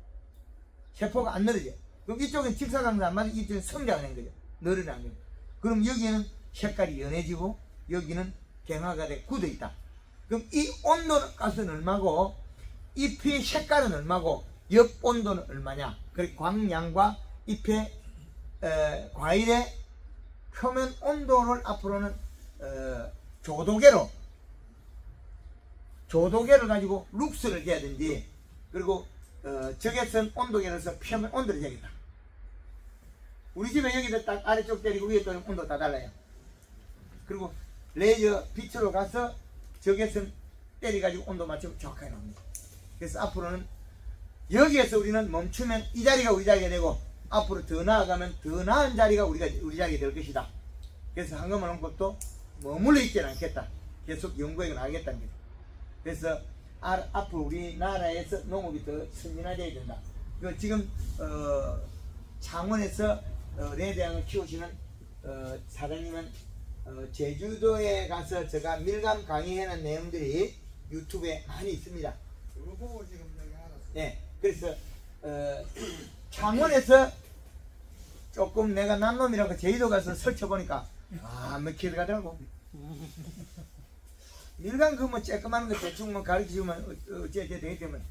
세포가 안 늘어져. 그럼 이쪽은 직사광선 안 받으면 이쪽은 성장하는 거죠. 늘어나는 거죠. 그럼 여기는 색깔이 연해지고 여기는 갱화가 돼 굳어 있다. 그럼 이 온도값은 얼마고 잎의 색깔은 얼마고 옆 온도는 얼마냐. 그리고 광량과 잎의 과일의 표면 온도를 앞으로는 조도계를 가지고 룩스를 재야든지 그리고 적외선 온도계로서 표면 온도를 재야겠다. 우리 집에 여기도 딱 아래쪽 때리고 위에 때리면 온도 다 달라요. 그리고 레이저 빛으로 가서 적외선 때려가지고 온도 맞추면 정확하게 나옵니다. 그래서 앞으로는 여기에서 우리는 멈추면 이 자리가 우리 자리가 되고 앞으로 더 나아가면 더 나은 자리가 우리 자리가 될 것이다. 그래서 한꺼번에 것도 머물러 있지는 않겠다. 계속 연구해 나가겠다는 거죠. 그래서 앞으로 우리나라에서 농업이 더 선진화되어야 된다. 지금 창원에서 레드향을 키우시는 사장님은 제주도에 가서 제가 밀감 강의하는 내용들이 유튜브에 많이 있습니다. 그거 보고 지금 여기 알았어요. 네, 그래서 창원에서 조금 내가 난 놈이라고 제주도 가서 설쳐보니까 먹히게 가더라고. 밀감 그 뭐 쬐끄만 거 대충 뭐 가르치면 어째 되기 때문에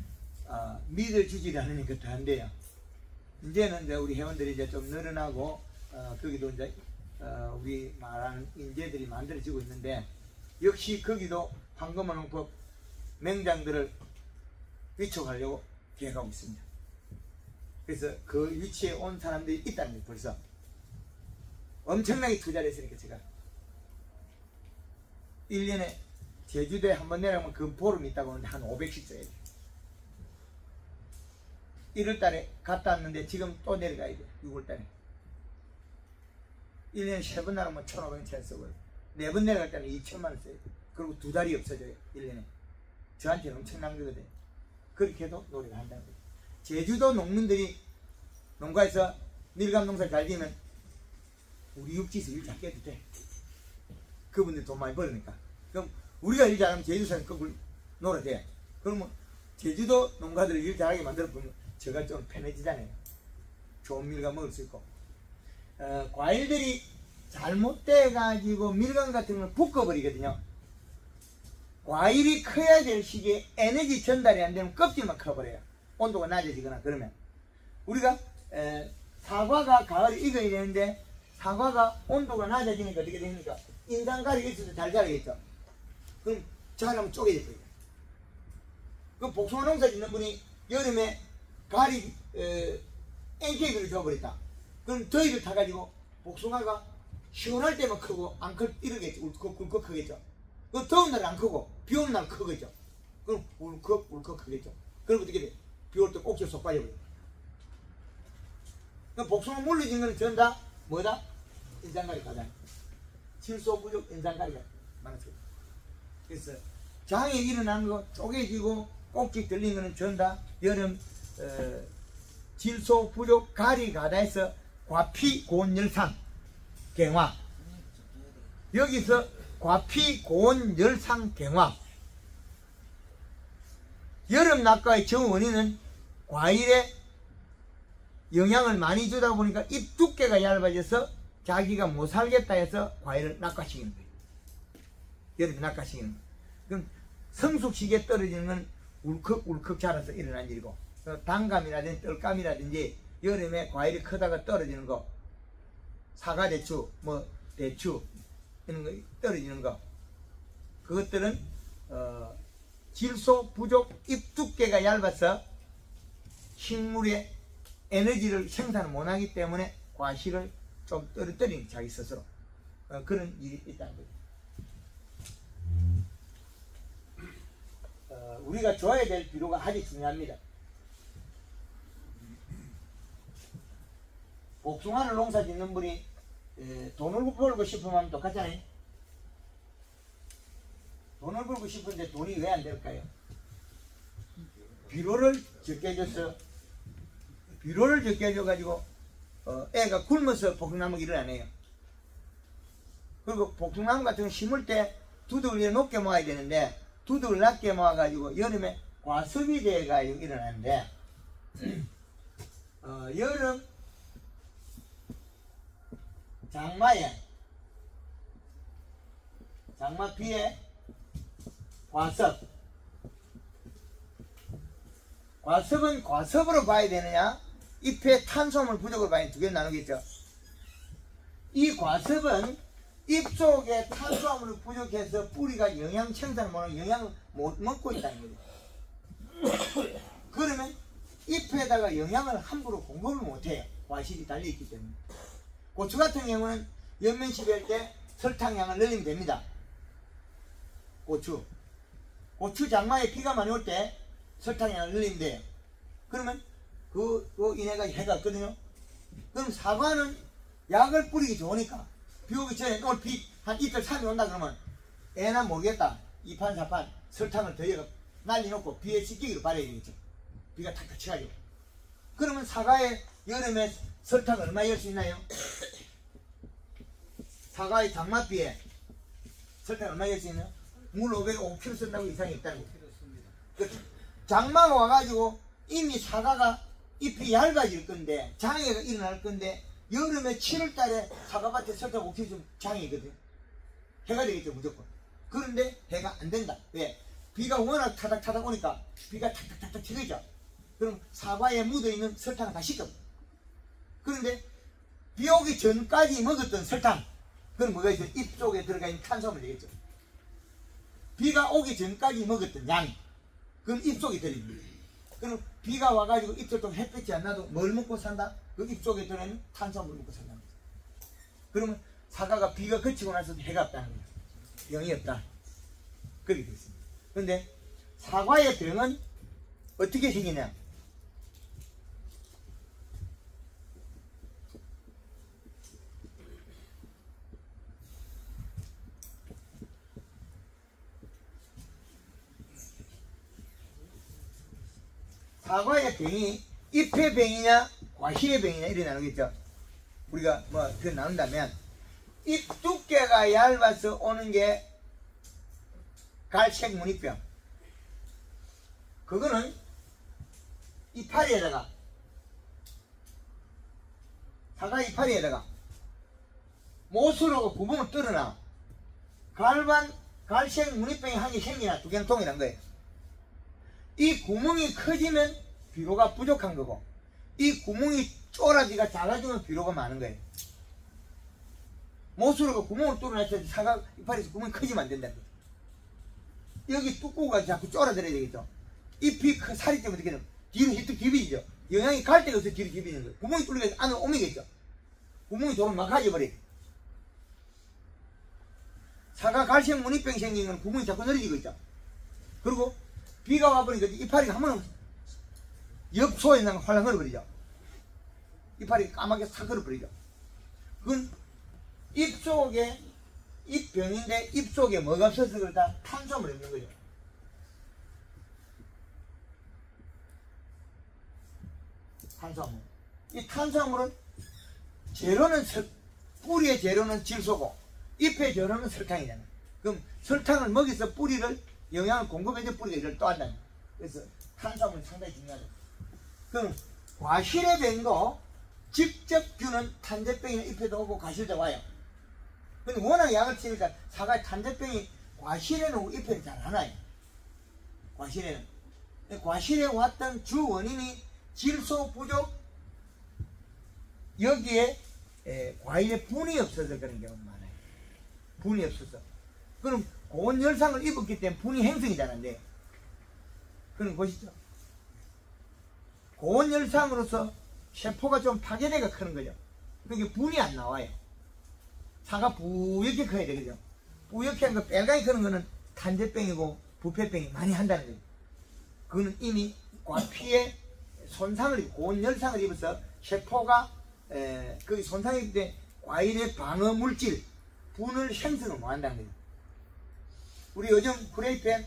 믿어주지 않으니까 더 안 돼요. 이제는 이제 우리 회원들이 이제 좀 늘어나고 거기도 이제 우리 말하는 인재들이 만들어지고 있는데 역시 거기도 황금어농법 맹장들을 위촉하려고 계획하고 있습니다. 그래서 그 위치에 온 사람들이 있다는 거예요. 벌써 엄청나게 투자를 했으니까 제가 1년에 제주도에 한번 내려가면 그 보름이 있다고 하는데 한 500씩 써야 돼요. 1월달에 갔다 왔는데 지금 또 내려가야 돼. 6월달에 1년에 3번 나가면 1,500원 쓰고요. 4번 내려갈 때는 2,000만 원 써요. 그리고 2달이 없어져요. 1년에. 저한테는 엄청난 거거든요. 그렇게 해도 노력을 한다는 거예요. 제주도 농민들이 농가에서 밀감 농사를 잘 지으면 우리 육지에서 일 작게 해도 돼. 그분들 돈 많이 벌으니까. 그럼 우리가 일 잘하면 제주도 사람 거꾸로 놀아야 돼. 그러면 제주도 농가들을 일 잘하게 만들어 보면 저가 좀 편해지잖아요. 좋은 밀감 먹을 수 있고. 과일들이 잘못돼 가지고 밀감 같은 걸 볶아버리거든요. 과일이 커야 될 시기에 에너지 전달이 안 되면 껍질만 커버려요. 온도가 낮아지거나 그러면 우리가 사과가 가을에 익어야 되는데 사과가 온도가 낮아지니까 어떻게 됩니까? 인상가리가 있어서 잘 자라겠죠. 그럼 자라면 쪼개질 거예요. 그 복숭아 농사 짓는 분이 여름에 가리 엔케이크를 줘버렸다. 그럼 더위를 타가지고 복숭아가 시원할 때만 크고 안 클 이러겠죠. 울컥 크겠죠. 그 더운 날은 안 크고 비 오는 날 크겠죠. 그럼 울컥 크겠죠. 그럼 어떻게 돼? 비 올 때 꼭지 쏙 빠져버려. 그럼 복숭아 물러진 거는 전부 다 뭐다? 인상가리 가장. 질소 부족 인상가리가 많았어요. 그래서 장에 일어난 거 쪼개지고 꼭지 들린 거는 전부 다 여름 질소 부족 가리 가다에서 과피 고온열상 갱화 여기서 과피 고온 열상 경화. 여름 낙과의 정 원인은 과일에 영양을 많이 주다 보니까 잎 두께가 얇아져서 자기가 못 살겠다 해서 과일을 낙과시키는 거예요. 여름에 낙과시키는 거예요. 그럼 성숙 시기에 떨어지는 건 울컥울컥 자라서 일어난 일이고, 단감이라든지 떨감이라든지 여름에 과일이 크다가 떨어지는 거, 사과대추, 뭐 대추 이런 거 떨어지는 거, 그것들은 질소 부족, 잎 두께가 얇아서 식물의 에너지를 생산을 못하기 때문에 과실을 좀 떨어뜨리는 자기 스스로 그런 일이 있다는 거죠. 우리가 줘야 될 비료가 아주 중요합니다. 복숭아를 농사 짓는 분이 돈을 벌고 싶으면 똑같잖아요. 돈을 벌고 싶은데 돈이 왜 안 될까요? 비료를 적게 줘서, 비료를 적게 줘가지고 애가 굶어서 복숭나무가 일어나네요. 그리고 복숭나무 같은 거 심을 때 두둑을 높게 모아야 되는데 두둑을 낮게 모아가지고 여름에 과습이 돼가지고 일어나는데 여름 장마에, 장마 비에 과습. 과습은 과습으로 봐야 되느냐, 잎의 탄수화물 부족으로 봐야 되느냐, 두 개 나누겠죠. 이 과습은 잎 속에 탄수화물이 부족해서 뿌리가 영양 생산을 못하고 영양을 못 먹고 있다는 거죠. 그러면 잎에다가 영양을 함부로 공급을 못해요. 과실이 달려있기 때문에. 고추 같은 경우는 연면 시비할 때 설탕량을 늘리면 됩니다. 고추 장마에 비가 많이 올 때 설탕량을 늘리면 돼요. 그러면 그 이내가 해가 없거든요. 그럼 사과는 약을 뿌리기 좋으니까 비 오기 전에 오늘 비 한 이틀 3일 온다 그러면 애나 모르겠다 2판 4판 설탕을 더 날려놓고 비에 씻기기로 바라야 되겠죠. 비가 탁탁 치가지고. 그러면 사과에 여름에 설탕 얼마 열 수 있나요? 사과의 장맛비에 설탕 얼마 열 수 있나요? 물 500kg 쓴다고 이상이 있다고. 장마가 와가지고 이미 사과가 잎이 얇아질 건데 장애가 일어날 건데 여름에 7월달에 사과밭에 설탕 5kg 좀 장애거든. 해가 되겠죠 무조건. 그런데 해가 안 된다. 왜? 비가 워낙 타닥타닥 오니까 비가 탁탁탁탁 치겠죠. 그럼 사과에 묻어있는 설탕을 다 식혀. 그런데 비 오기 전까지 먹었던 설탕, 그건 뭐가 있죠? 잎 속에 들어가 있는 탄수화물 되겠죠. 비가 오기 전까지 먹었던 양, 그건 잎 속에 들어있는. 그럼 비가 와가지고 잎속에 햇볕이 안 나도 뭘 먹고 산다? 그 잎 속에 들어있는 탄수화물 먹고 산다는 거죠. 그러면 사과가 비가 그치고 나서도 해가 없다는 거예요. 병이 없다. 그렇게 되어 있습니다. 그런데 사과의 병은 어떻게 생기냐? 사과의 병이 잎의 병이냐 과실의 병이냐 이렇게 나누겠죠. 우리가 뭐 그 나눈다면 잎 두께가 얇아서 오는 게 갈색 무늬병. 그거는 이파리에다가, 사과 이파리에다가 못으로 구멍을 뚫어놔 갈색 무늬병이 한 개 생기나 두 개는 동일한 거예요. 이 구멍이 커지면 비료가 부족한 거고 이 구멍이 쪼라지가 작아지면 비료가 많은 거예요. 못으로 구멍을 뚫어놨을 때 사과 이파리에서 구멍이 커지면 안 된다는 거죠. 여기 뚜꾸가 자꾸 쪼라들어야 되겠죠. 잎이 살이 때문에 어떻게 되면 뒤로 히뜩 기비죠. 영양이 갈 데가 없어서 뒤로 기비는 거예요. 구멍이 뚫리면 안으로 오미겠죠. 구멍이 돌을 막 가져버려요. 사과 갈색 무늬병 생긴 건 구멍이 자꾸 늘어지고 있죠. 그리고 비가 와버리니까 이파리가 한 번은 엽소에 있는 거 활랑 걸어버리죠. 이파리가 까맣게 싹 걸어버리죠. 그건 잎 속에, 잎병인데 잎 속에 뭐가 없어서 그렇다? 탄수화물이 없는 거죠. 탄수화물. 이 탄수화물은 재료는 뿌리의 재료는 질소고 잎의 재료는 설탕이잖아요. 그럼 설탕을 먹여서 뿌리를 영양을 공급해서 뿌리가 일을 또 한다. 그래서 탄수화물이 상당히 중요하다. 그럼 과실의 병도 직접 주는 탄저병이나 잎에도 오고 과실도 와요. 근데 워낙 약을 치니까 사과의 탄저병이 과실에는 오고 잎에는 잘 안 와요. 과실에는. 과실에 왔던 주 원인이 질소 부족, 여기에 과일에 분이 없어서 그런 경우가 많아요. 분이 없어서. 그럼 고온 열상을 입었기 때문에 분이 행성이 잘 안 돼요. 그럼 보시죠. 고온 열상으로서 세포가 좀 파괴되가 크는 거죠. 그러니까 분이 안 나와요. 사과 뿌옇게 커야 되거든요. 뿌옇게 한 거 빨갛게 크는 거는 탄저병이고 부패병이 많이 한다는 거예요. 그거는 이미 피에 손상을 입고 고온 열상을 입어서 세포가 거기 손상했을 때 과일의 방어 물질 분을 생성을 못 한다는 거예요. 우리 요즘 프라이팬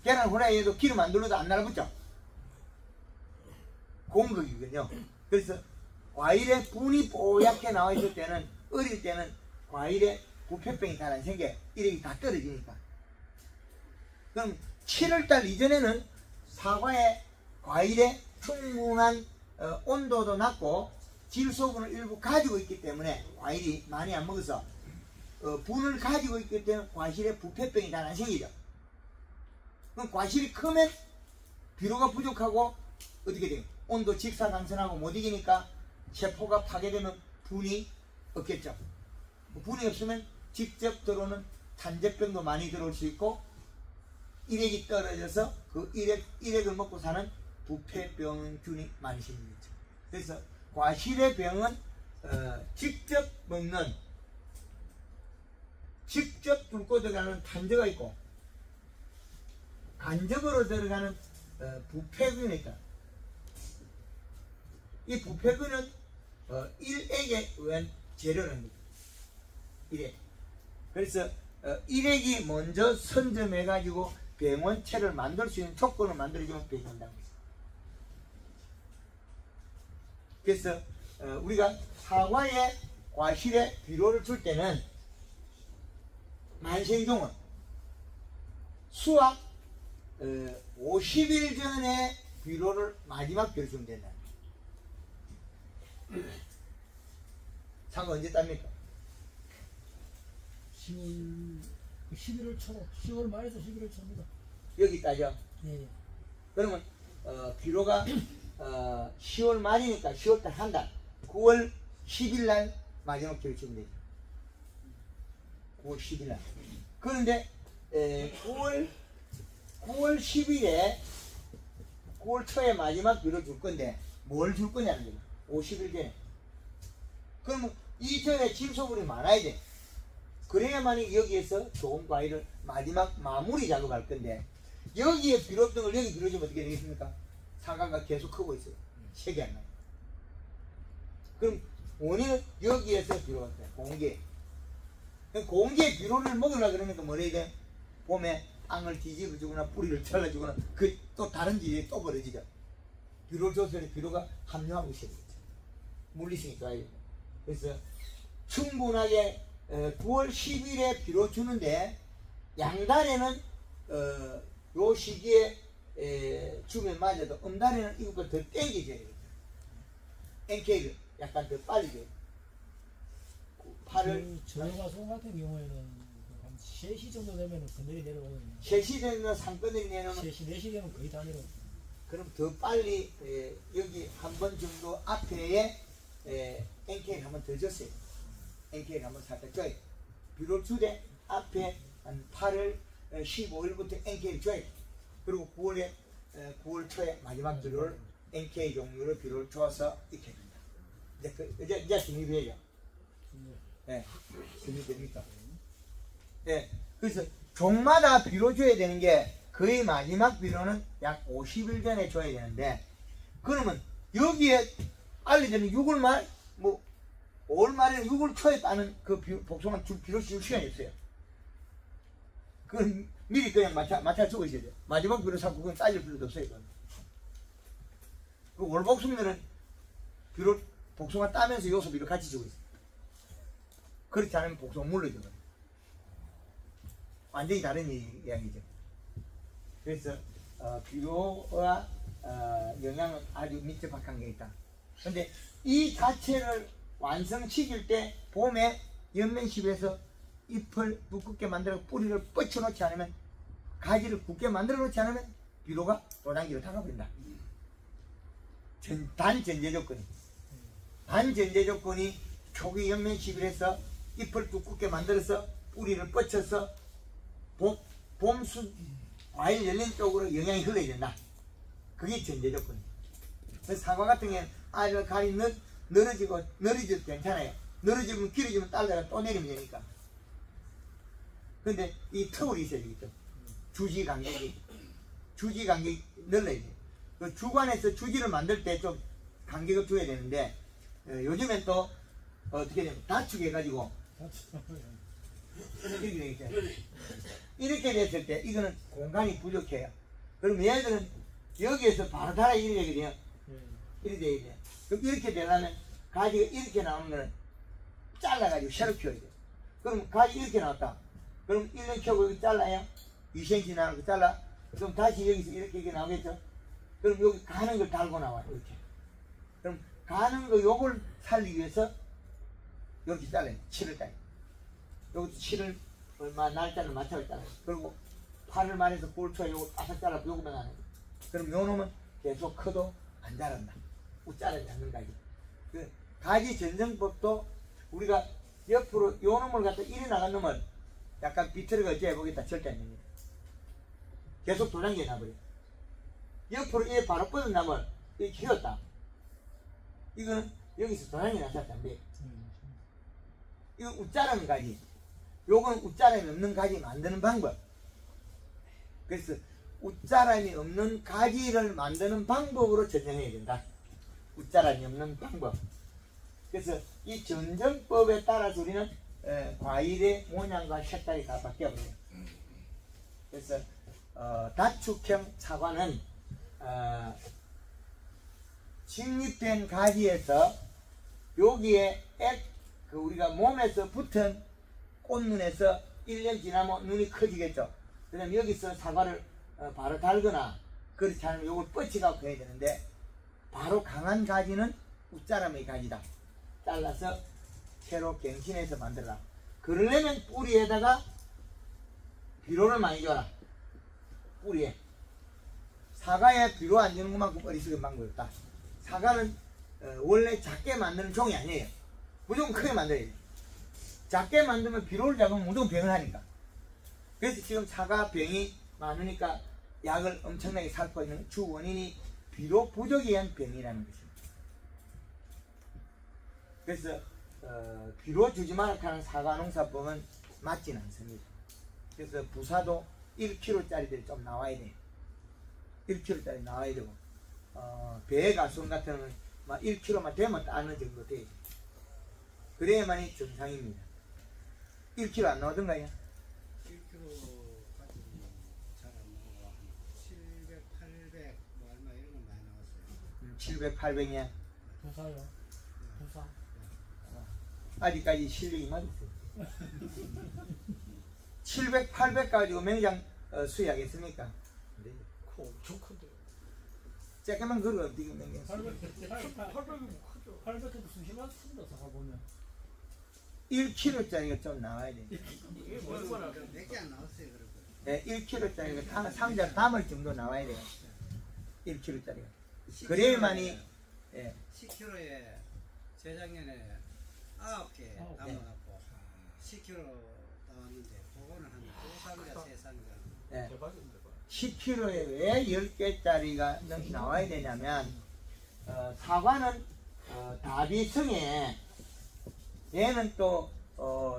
계란 후라이에도 기름 안 둘러도 안 날아붙죠? 공극이거든요. 그래서 과일에 분이 뽀얗게 나와 있을 때는, 어릴 때는 과일에 부패병이 잘 안 생겨요. 이력이 다 떨어지니까. 그럼 7월달 이전에는 사과에 과일에 충분한 온도도 낮고 질소분을 일부 가지고 있기 때문에 과일이 많이 안 먹어서 분을 가지고 있기 때문에 과실에 부패병이 잘 안 생기죠. 그럼 과실이 크면 비료가 부족하고 어떻게 돼요? 온도 직사광선하고 못 이기니까 세포가 파괴되면 분이 없겠죠. 분이 없으면 직접 들어오는 탄저병도 많이 들어올 수 있고 일액이 떨어져서 그 일액을 먹고 사는 부패병균이 많이 생기죠. 그래서 과실의 병은 직접 먹는, 직접 뚫고 들어가는 탄저가 있고 간접으로 들어가는 부패균이 있다. 이 부패균은 일액에 의한 재료는 겁니다. 일액. 그래서 일액이 먼저 선점해 가지고 병원체를 만들 수 있는 조건을 만들어주면 병이 온다는 거죠. 그래서 우리가 사과에 과실에 비료를 줄 때는 만생종은 수확 50일 전에 비료를 마지막 비료 주면 된다. 사과 언제 땁니까? 11월 초, 10월 말에서 11월 초입니다. 여기 따죠? 네. 그러면 비료가 10월 말이니까 10월달 한 달, 9월 10일 날 마지막 비료 주면 되죠. 9월 10일 날. 그런데 9월 10일에 9월 초에 마지막 비료 줄 건데 뭘 줄 거냐는 거죠. 50일 전에. 그러면 이전에 질소분이 많아야 돼. 그래야만이 여기에서 좋은 과일을 마지막 마무리 작업할 건데 여기에 비료 없던 걸 여기 비료 주면 어떻게 되겠습니까? 사과가 계속 크고 있어요. 색이 안 나요. 그럼 원인은 여기에서 비료가 돼요. 공기. 공기에 비료를 먹으려고 그러니까 뭘 해야 돼? 봄에 앙을 뒤집어 주거나 뿌리를 잘라주거나 그 또 다른 일이 또 벌어지죠. 비료를 줬더니 비료가 함유하고 있어야 되겠죠. 물리성이 좋아야 돼요. 그래서 충분하게 9월 10일에 비료 주는데 양달에는 요 시기에 주면 맞아도 음달에는 이걸 더 땡겨줘야 되겠죠. NK를 약간 더 빨리 줘요. 8월 저희 가송 같은 경우에는 한 3시 정도 되면 그늘이 내려오거든요. 3시 되면 상권들이 내놓으면 3시, 4시 되면 거의 다 내려오고. 그럼 더 빨리 여기 한 번 정도 앞에에 NK를 한번 더 줬어요. NK를 한번 살짝 줘요. 비료 주되 앞에 한 8월 15일부터 NK를 줘요. 그리고 9월 초에 마지막 비료를 NK 종류로 비료를 줘서 익혀야 된다. 이제 정리돼요. 네, 정리됩니까? 네, 그래서 종마다 비료 줘야 되는 게 거의 마지막 비료는 약 50일 전에 줘야 되는데 그러면 여기에 알려드리는 6월 말, 5월 말에는 6월 초에 따는 그 복숭아 비료 줄 시간이 없어요. 그건 미리 그냥 맞춰 주고 있어야 돼요. 마지막 비료 사고 그건 따질 필요도 없어요. 그 월복숭아는 비료 복숭아 따면서 요소 비료 같이 주고 있어요. 그렇지 않으면 복숭아 물러져요. 완전히 다른 이야기죠. 그래서 비료와 영양은 아주 밀접한 게 있다. 근데 이 자체를 완성시킬 때 봄에 연면십에서 잎을 두껍게 만들어 뿌리를 뻗쳐놓지 않으면, 가지를 굳게 만들어 놓지 않으면 비료가 도단기로 다가버린다. 단전제 조건이 초기 연면십에서 잎을 두껍게 만들어서 뿌리를 뻗쳐서 봄수 과일 열린 쪽으로 영양이 흘러야 된다. 그게 전제 조건. 사과 같은 경우는 알을 가리 늘어져도 괜찮아요. 늘어지면 길어지면 딸다가 또 내리면 되니까. 근데 이 터울이 있어야 되겠죠. 주지 간격이 늘러야 돼요. 그 주관에서 주지를 만들 때 좀 간격을 줘야 되는데, 요즘엔 또 어떻게 되면 다축 해가지고 이렇게 되겠죠. 이렇게 됐을 때 이거는 공간이 부족해요. 그럼 얘들은 여기에서 바로 달아 이렇게 돼요. 이렇게 돼요. 그럼 이렇게 되려면 가지가 이렇게 나오는 거는 잘라가지고 새로 키워야 돼요. 그럼 가지 이렇게 나왔다. 그럼 1년 키우고 여기 잘라요. 2cm 나오는 거 잘라. 그럼 다시 여기서 이렇게 나오겠죠. 그럼 여기 가는 걸 달고 나와요. 이렇게. 그럼 가는 거 요걸 살리기 위해서 이렇게 잘라요. 7을 따요. 여기도 7을 얼마 날짜를 맞춰서 잘라요. 그리고 8을 말해서 볼초에 요거 바삭 잘라서 요거만 하는 거예요. 그럼 요 놈은 계속 커도 안 자란다. 자라지 않는 가지. 그 가지 전정법도 우리가 옆으로 요 놈을 갖다 이리 나간 놈을 약간 비틀어가 어찌해보겠다. 절대 안 됩니다. 계속 도장기에 나버려. 옆으로 얘 바로 뻗은 놈을 이렇게 키웠다. 이거는 여기서 도장이 나서도 안 돼. 이거 웃자라는 가지. 요건 웃자람이 없는 가지 만드는 방법. 그래서 웃자람이 없는 가지를 만드는 방법으로 전정해야 된다. 웃자람이 없는 방법. 그래서 이 전정법에 따라서 우리는 과일의 모양과 색깔이 다 바뀌어버려요. 그래서 다축형 사과는 직립된 가지에서 여기에 우리가 몸에서 붙은 꽃눈에서 1년 지나면 눈이 커지겠죠. 그 다음에 여기서 사과를 바로 달거나 그렇지 않으면 이걸 뻗치갖고 해야 되는데, 바로 강한 가지는 웃자람의 가지다. 잘라서 새로 갱신해서 만들어라. 그러려면 뿌리에다가 비료를 많이 줘라. 뿌리에. 사과에 비료 안 주는 것만큼 어리석은 방법이 없다. 사과는 원래 작게 만드는 종이 아니에요. 무조건 크게 만들어야 돼요. 작게 만들면 비료를 잡으면 무조건 병을 하니까. 그래서 지금 사과 병이 많으니까 약을 엄청나게 살고 있는 주 원인이 비료 부족에 의한 병이라는 것입니다. 그래서 비료 주지 마라 하는 사과 농사법은 맞지는 않습니다. 그래서 부사도 1kg짜리들이 좀 나와야 돼요. 1kg짜리 나와야 되고, 배 가수원 같은 경우는 1kg만 되면 따는 정도 돼요. 그래야만이 정상입니다. 1kg 안 나오던가요? 1kg까지 잘 안 나오고 한 700, 800 뭐 얼마 이런 건 많이 나왔어요. 700, 800이야. 부사요. 부사. 아직까지 실력이 맞았어요. 700, 800 가지고 맹장 수리하겠습니까? 네. 엄청 큰데요. 조금만 걸어 어떻게 맹장 800이면 크죠. 800에도 수십만 씁니다. 사과 보면. 1kg짜리가 좀 나와야 돼. 이게 얼마나 몇 개 안 나왔어요. 그런 거. 네, 1kg짜리가 상자 담을 정도 나와야 돼요. 1kg짜리가. 그래야만이, 예. 10kg에 재작년에 9개 담아갖고 10kg 나왔는데 그거는 한 2상자, 3상자. 예. 대박인데. 10kg에 왜 10개짜리가 나와야 되냐면, 사과는 다비성에 얘는 또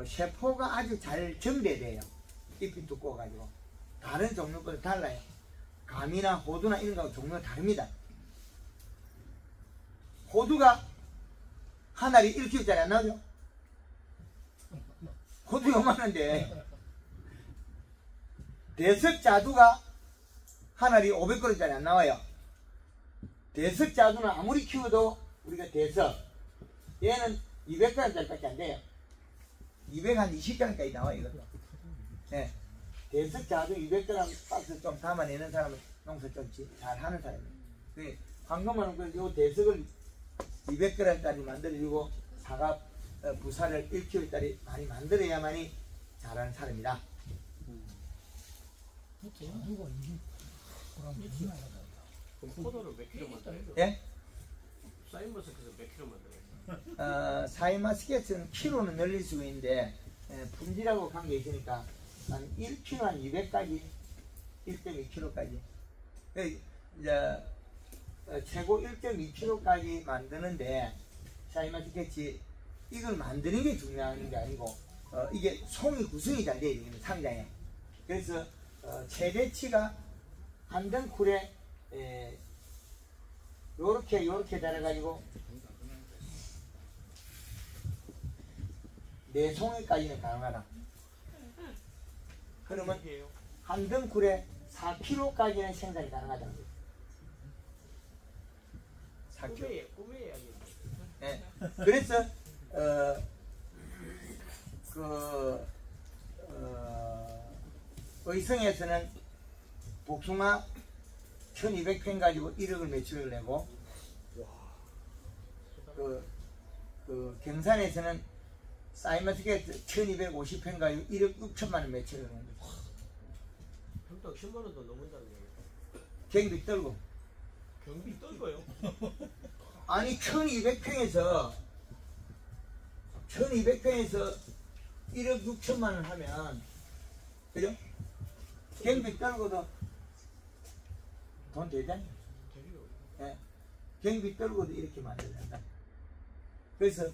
세포가 아주 잘 정배돼요. 잎이 두꺼워가지고. 다른 종류보다 달라요. 감이나 호두나 이런 거하고 종류가 다릅니다. 호두가 한 알이 1kg짜리 안 나오죠? 호두 요만한데 대석자두가 한 알이 500g짜리 안 나와요. 대석자두는 아무리 키워도 우리가 대석 얘는 200g짜리밖에 안 돼요. 220g까지 나와요. 이것도. 네. 대석 자두 200g 박스 좀 담아내는 사람은 농사 좀 잘하는 사람이에요. 황금은 요 대석을 200g짜리 만들어주고 사과 부사를 1kg짜리 많이 만들어야만이 잘하는 사람이다. 누가 그럼 포도를 몇 킬로 만들어요? 예? 사이머스켓에서 몇 킬로 만들어요? 사이마스켓은 키로는 늘릴 수 있는데 품질하고 관계 있으니까 한 1kg 한 200까지 1.2kg까지 이제 최고 1.2kg까지 만드는데 사이마스켓이 이걸 만드는 게 중요한 게 아니고 이게 송이 구성이 잘 되어 있는 상자에. 그래서 최대치가 한 덩쿨에 요렇게 달아가지고 4송이까지는 가능하다. 그러면 한 덩쿨에 4kg까지는 생산이 가능하다는 거예요. 4kg. 꿈의 이야기. 예. 그래서 의성에서는 복숭아 1200펜 가지고 1억을 매출을 내고 경산에서는 사이마스켓 1250펜 가지고 1억 6천만 원 매출을 내는 거죠. 평당 10만 원도 넘는다는 얘기예요. 경비 떨고. 경비 떨고요? 아니 1200평에서 1억 6천만 원 하면 그죠? 경비 떨고도 돈 되잖아요. 예. 경비 떨고도 이렇게 만들어야 한다. 그래서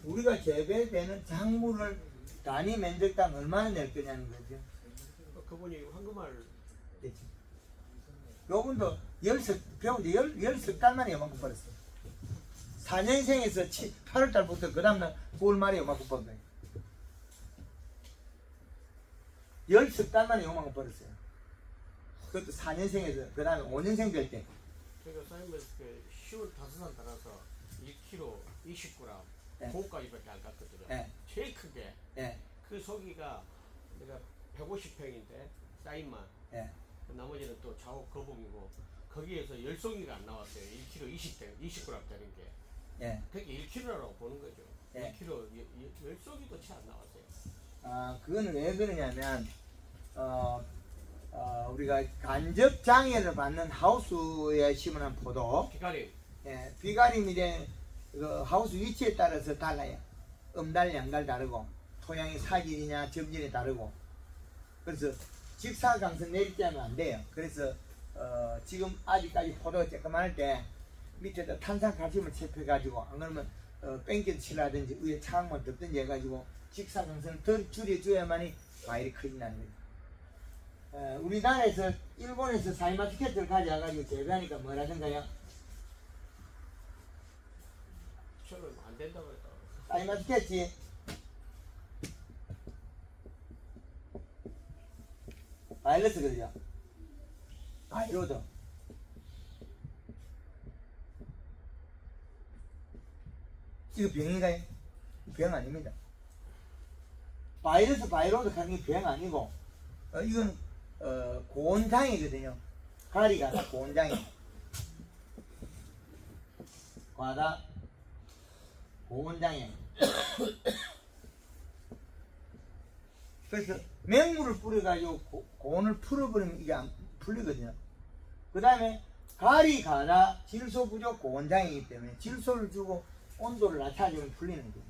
우리가 재배되는 작물을 단위 면적당 얼마나 낼 거냐는 거죠. 그분이 황금알 됐지. 요분도 10석 만에 요만큼 벌었어요. 4년생에서 8월달부터 그 다음날 9월 말에 요만큼 번 거예요. 10석 만에 요만큼 벌었어요. 그것도 4년생에서 그 다음에 5년생 될 때. 제가 사이먼스켓 10월 5살 따라서 1kg 20g 네. 그거까지밖에 안 갔거든요. 네. 제일 크게 예, 그 소기가 내가 150평인데 사인만 예. 나머지는 또 좌우 거봉이고 거기에서 10송이가 안 나왔어요. 1kg 20g짜리인 게. 예. 그게 1kg라고 보는 거죠. 예. 1kg 10송이도 채 안 나왔어요. 아, 그거는 왜 그러냐면 우리가 간접 장애를 받는 하우스에 심은 포도, 기가림 예, 비가림이 된 그 하우스 위치에 따라서 달라요. 음달, 양달 다르고 토양의 사질이냐 점진이 다르고. 그래서 직사광선 내릴 때 하면 안 돼요. 그래서 지금 아직까지 포도가 쬐끄만할 때 밑에다 탄산칼슘을 채펴가지고 안 그러면 뺑기를 칠라든지 위에 차광만 덮든지 해가지고 직사광선을 덜 줄여줘야만이 과일이 커진다는 거예요. 우리나라에서 일본에서 사이마스켓을 가져와가지고 재배하니까 뭐라든가요? 저는 안 된다고 그랬다. 사이마스켓이 바이러스 그러죠? 바이로드. 이거 병인가요? 병 아닙니다. 바이러스 바이로드 하는 게 병 아니고 이건 고온장애거든요. 가리가 고온장애. 과다 고온장애. 그래서 맹물을 뿌려가지고 고온을 풀어버리면 이게 안 풀리거든요. 그 다음에 가리 가다 질소 부족 고온장애이기 때문에 질소를 주고 온도를 낮춰주면 풀리는 거예요.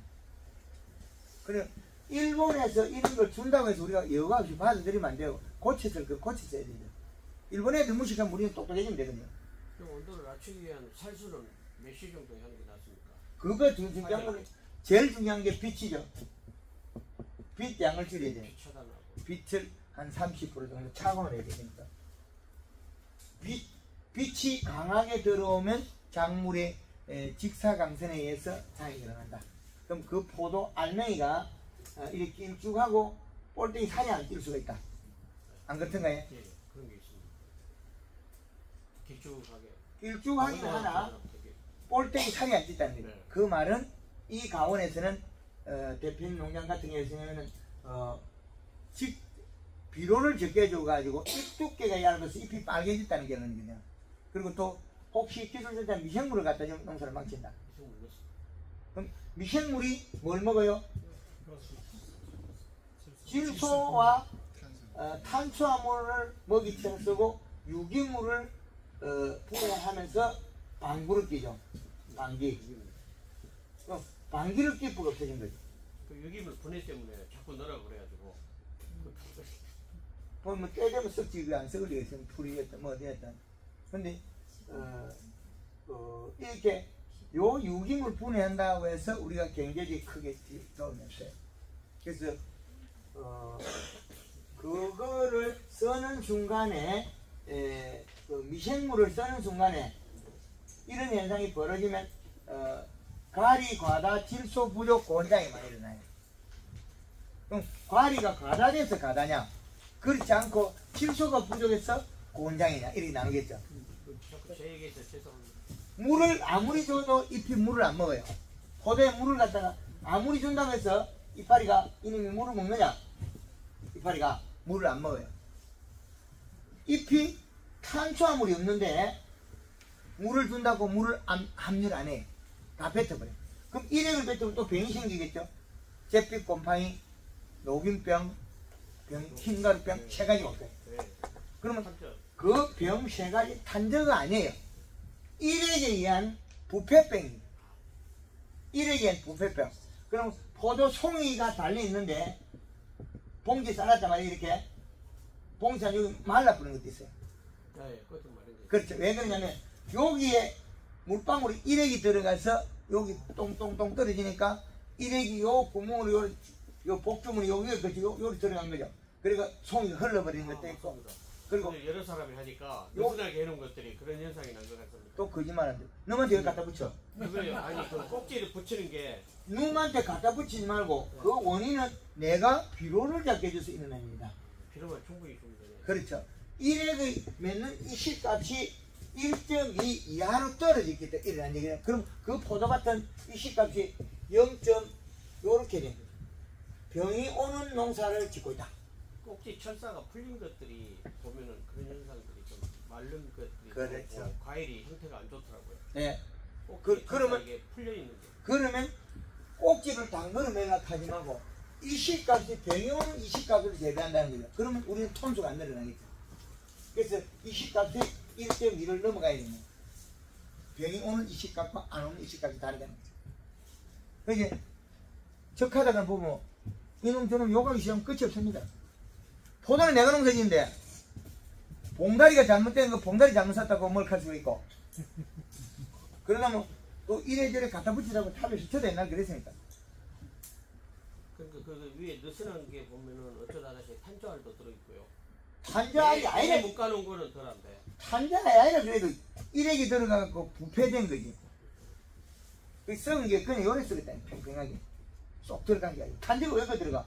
그래 일본에서 이런 걸 준다고 해서 우리가 여과 없이 받아들이면 안 되고 고쳐서 고쳐야 되죠. 일본 애들 무식하면 우리는 똑똑해지면 되거든요. 그럼 온도를 낮추기 위한 살수는 몇 시 정도 하는 게 낫습니까? 그거 중요한 건 제일 중요한 게 빛이죠. 빛 양을 줄여야 돼요. 빛 차단하고. 빛을 한 30% 정도 차광을 해야 되니까. 빛이 강하게 들어오면 작물의 직사광선에 의해서 장애가 일어난다. 그럼 그 포도 알맹이가 이렇게 일쭉하고 볼때기 살이 안 뛸 수가 있다. 안 그렇던가요? 예, 그런 게 있습니다. 길쭉하게. 일쭉하긴 하나 볼때기 살이 안 뛴다는 거예요. 네. 그 말은 이 가원에서는 대표님 농장 같은 경우에는 비료를 적게 줘가지고 잎 두께가 얇아서 잎이 빨개졌다는 게 거냐. 그리고 또 혹시 기술센터 미생물을 갖다 주면 농사를 망친다. 그럼 미생물이 뭘 먹어요? 질소와 탄수화물을 먹이처럼 쓰고 유기물을 분해하면서 방구를 끼죠. 방귀. 방귀를 끼부가 없어진 거죠. 그 유기물 분해 때문에 자꾸 넣으라고 그래가지고. 뭐 때 되면 썩지 그 안 썩을 리가 있으면 풀이였다 뭐 어디였다. 근데 이렇게 요 유기물 분해한다고 해서 우리가 굉장히 크게 도움이 없어요. 그래서 그거를 쓰는 순간에 그 미생물을 쓰는 순간에 이런 현상이 벌어지면 과리, 과다, 질소 부족, 곤장이 많이 일어나요. 그럼 과리가 과다돼서 과다냐? 그렇지 않고 질소가 부족해서 곤장이냐? 이렇게 나누겠죠. 자꾸 제 얘기해서 죄송합니다. 물을 아무리 줘도 잎이 물을 안 먹어요. 포도에 물을 갖다가 아무리 준다고 해서 이파리가 이놈이 물을 먹느냐? 이파리가 물을 안 먹어요. 잎이 탄수화물이 없는데 물을 준다고 물을 함유를 안 해. 다 뱉어버려. 그럼 일액을 뱉으면 또 병이 생기겠죠. 잿빛 곰팡이, 녹균병, 흰가루병 세 가지가 없어요. 그러면 그 병 세 가지 탄저가 아니에요. 일액에 의한 부패병입니다. 일액에 의한 부패병. 그럼 포도 송이가 달려있는데 봉지 싸놨단 말이에요. 이렇게 봉지가 여기 말라버린 것도 있어요. 그렇죠. 왜 그러냐면 여기에 물방울이 일액이 들어가서 여기 똥똥똥 떨어지니까 일액이 요 구멍으로 요 복주머니 여기에 여기 들어간 거죠. 그러니까 송이 흘러버리는 것도 있고. 그리고 여러 사람이 하니까 느슨하게 해놓은 것들이 그런 현상이 난 것 같습니다. 또 거짓말한데 누구한테 여기 갖다 붙여. 그거요. 아니 그 꼭지를 붙이는 게 누구한테 갖다 붙이지 말고 그 원인은 내가 비료를 잡게 해줘서 일어난 일이다. 비료만 충분히 주면 되네. 그렇죠. 일액의 맺는 이 시값이 1.2 이하로 떨어지기 때문에 일어난 얘기예요. 그럼 그 포도 같은 이 시값이 0. 요렇게 된 거예요. 병이 오는 농사를 짓고 있다. 꼭지 철사가 풀린 것들이 보면은 그런 현상들이 좀 마른 것들이 그렇죠. 있고 과일이 형태가 안 좋더라고요. 네. 그러면 이게 풀려 있는 거. 그러면 꼭지를 당근을 매각하지 말고 이 시값이 병이 오는 이 시값으로 재배한다는 거예요. 그러면 우리는 톤수가 안 늘어나겠죠. 그래서 이 시값이 1.2를 넘어가야 됩니다. 병이 오는 이 시값과 안 오는 이 시값이 다르다는 거죠. 그러니까 적하다가 보면 이놈 저놈 욕하기 시작하면 끝이 없습니다. 포도는 내가 농사 짓는데 봉다리가 잘못된 거 봉다리 잘못 샀다고 몰칼 수가 있고 그러다 뭐 또 이래저래 갖다 붙이라고 탑에서 저도 옛날 그랬으니까. 그러니까 그 위에 느슨한 게 보면은 어쩌다 다시 탄저알도 들어있고요. 탄저알이 아니라 못 가는 거는 덜한데. 탄저알이 아니라 그래도 일액이 들어가고 부패된 거지. 그 썩은 게 그냥 요래 썩었다. 팽팽하게 쏙 들어간 게 아니고 탄저가 왜 그 들어가?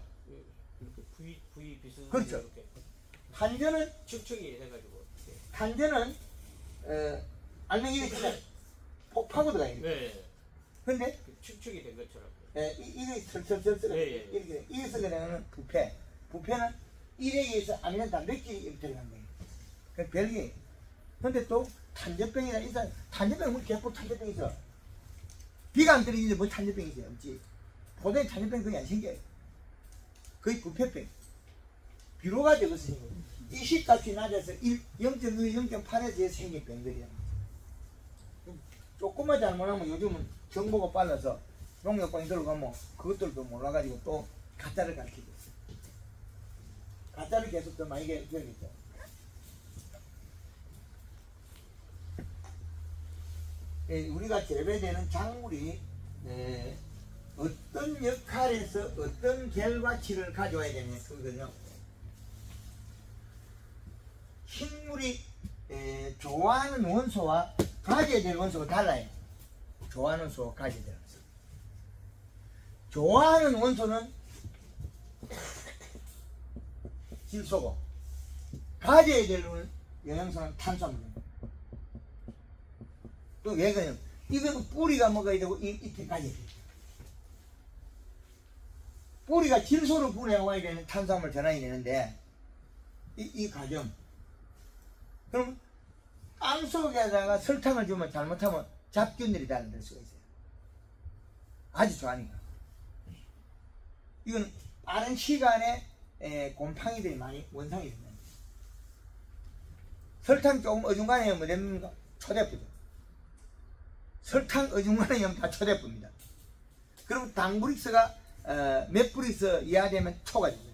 이렇게 부위 비슷하게. 그렇죠. 이렇게 탄저는 층층이 해가지고. 탄저는 알맹이 이렇게 폭파고 들어가야 돼. 네. 근데 층층이 된 것처럼. 이게 설설설 썩어. 이렇게 이게 썩어내는 부패. 부패는 일액에 의해서 아미노 단백질이 이렇게 들어간 거예요. 그 별개. 근데 또 탄저병이라 있어. 탄저병은 뭐 개뿔 탄저병이 있어. 비가 안 떨어지는데 뭐 탄저병이 있어요. 없지. 포도에 탄저병 거의 안 생겨요. 거의 부패병. 비료가 적어서 이 시값이 낮아서 0.2, 0.8에서 생긴 병들이야. 조금만 잘못하면 요즘은 정보가 빨라서 농약방에 들어가면 그것들도 몰라가지고 또 가짜를 가르치고 있어. 가짜를 계속 더 많이 배우겠죠. 우리가 재배되는 작물이 어떤 역할에서 어떤 결과치를 가져와야 되냐 그거거든요. 식물이 좋아하는 원소와 가져야 될 원소가 달라요. 좋아하는 원소와 가져야 될 원소. 좋아하는 원소는 질소고 가져야 될 영양소는 탄수화물입니다. 또 왜 그러냐면 이거는 뿌리가 먹어야 되고 잎이 가져야 돼요. 뿌리가 질소로 분해와야 되는 탄수화물 전환이 되는데 이 과정. 그럼 땅 속에다가 설탕을 주면 잘못하면 잡균들이 달릴 수가 있어요. 아주 좋아하니까. 이건 빠른 시간에 곰팡이들이 많이 원상이 됩니다. 설탕 조금 어중간하면 뭐 됩니까? 초대부죠. 설탕 어중간하면 다 초대부입니다. 그럼 당브릭스가 몇 브릭스 이하 되면 초가 됩니다.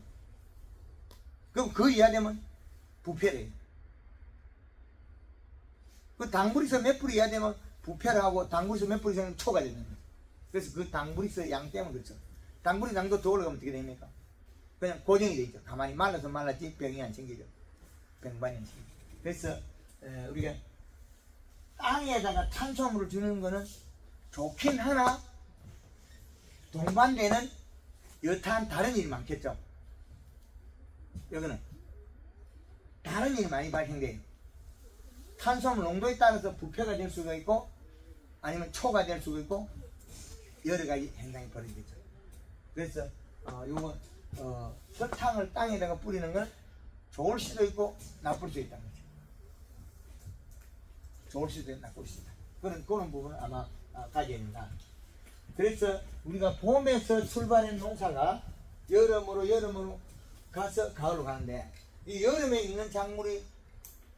그럼 그 이하 되면 부패래요. 그 당브릭스 몇 브릭스 이하 되면 부패를 하고 당브릭스 몇 브릭스 되면 초가 됩니다. 그래서 그 당브릭스 양 때문에 그렇죠. 당브릭스 양도 더 올라가면 어떻게 됩니까? 그냥 고정이 돼 있죠. 가만히 말라서 말랐지 병이 안 생기죠. 병반이 안 생기죠. 그래서 우리가 땅에다가 탄수화물을 주는 거는 좋긴 하나 동반되는 여타한 다른 일이 많겠죠. 여기는 다른 일이 많이 발생돼요. 탄수화물 농도에 따라서 부패가 될 수가 있고 아니면 초가 될 수가 있고 여러 가지 현상이 벌어지겠죠. 그래서 요거 설탕을 땅에다가 뿌리는 건 좋을 수도 있고 나쁠 수도 있다는 거죠. 좋을 수도 있고 나쁠 수도 있다. 그런 부분은 아마 가져야 된다. 그래서 우리가 봄에서 출발한 농사가 여름으로 가서 가을로 가는데 이 여름에 있는 작물이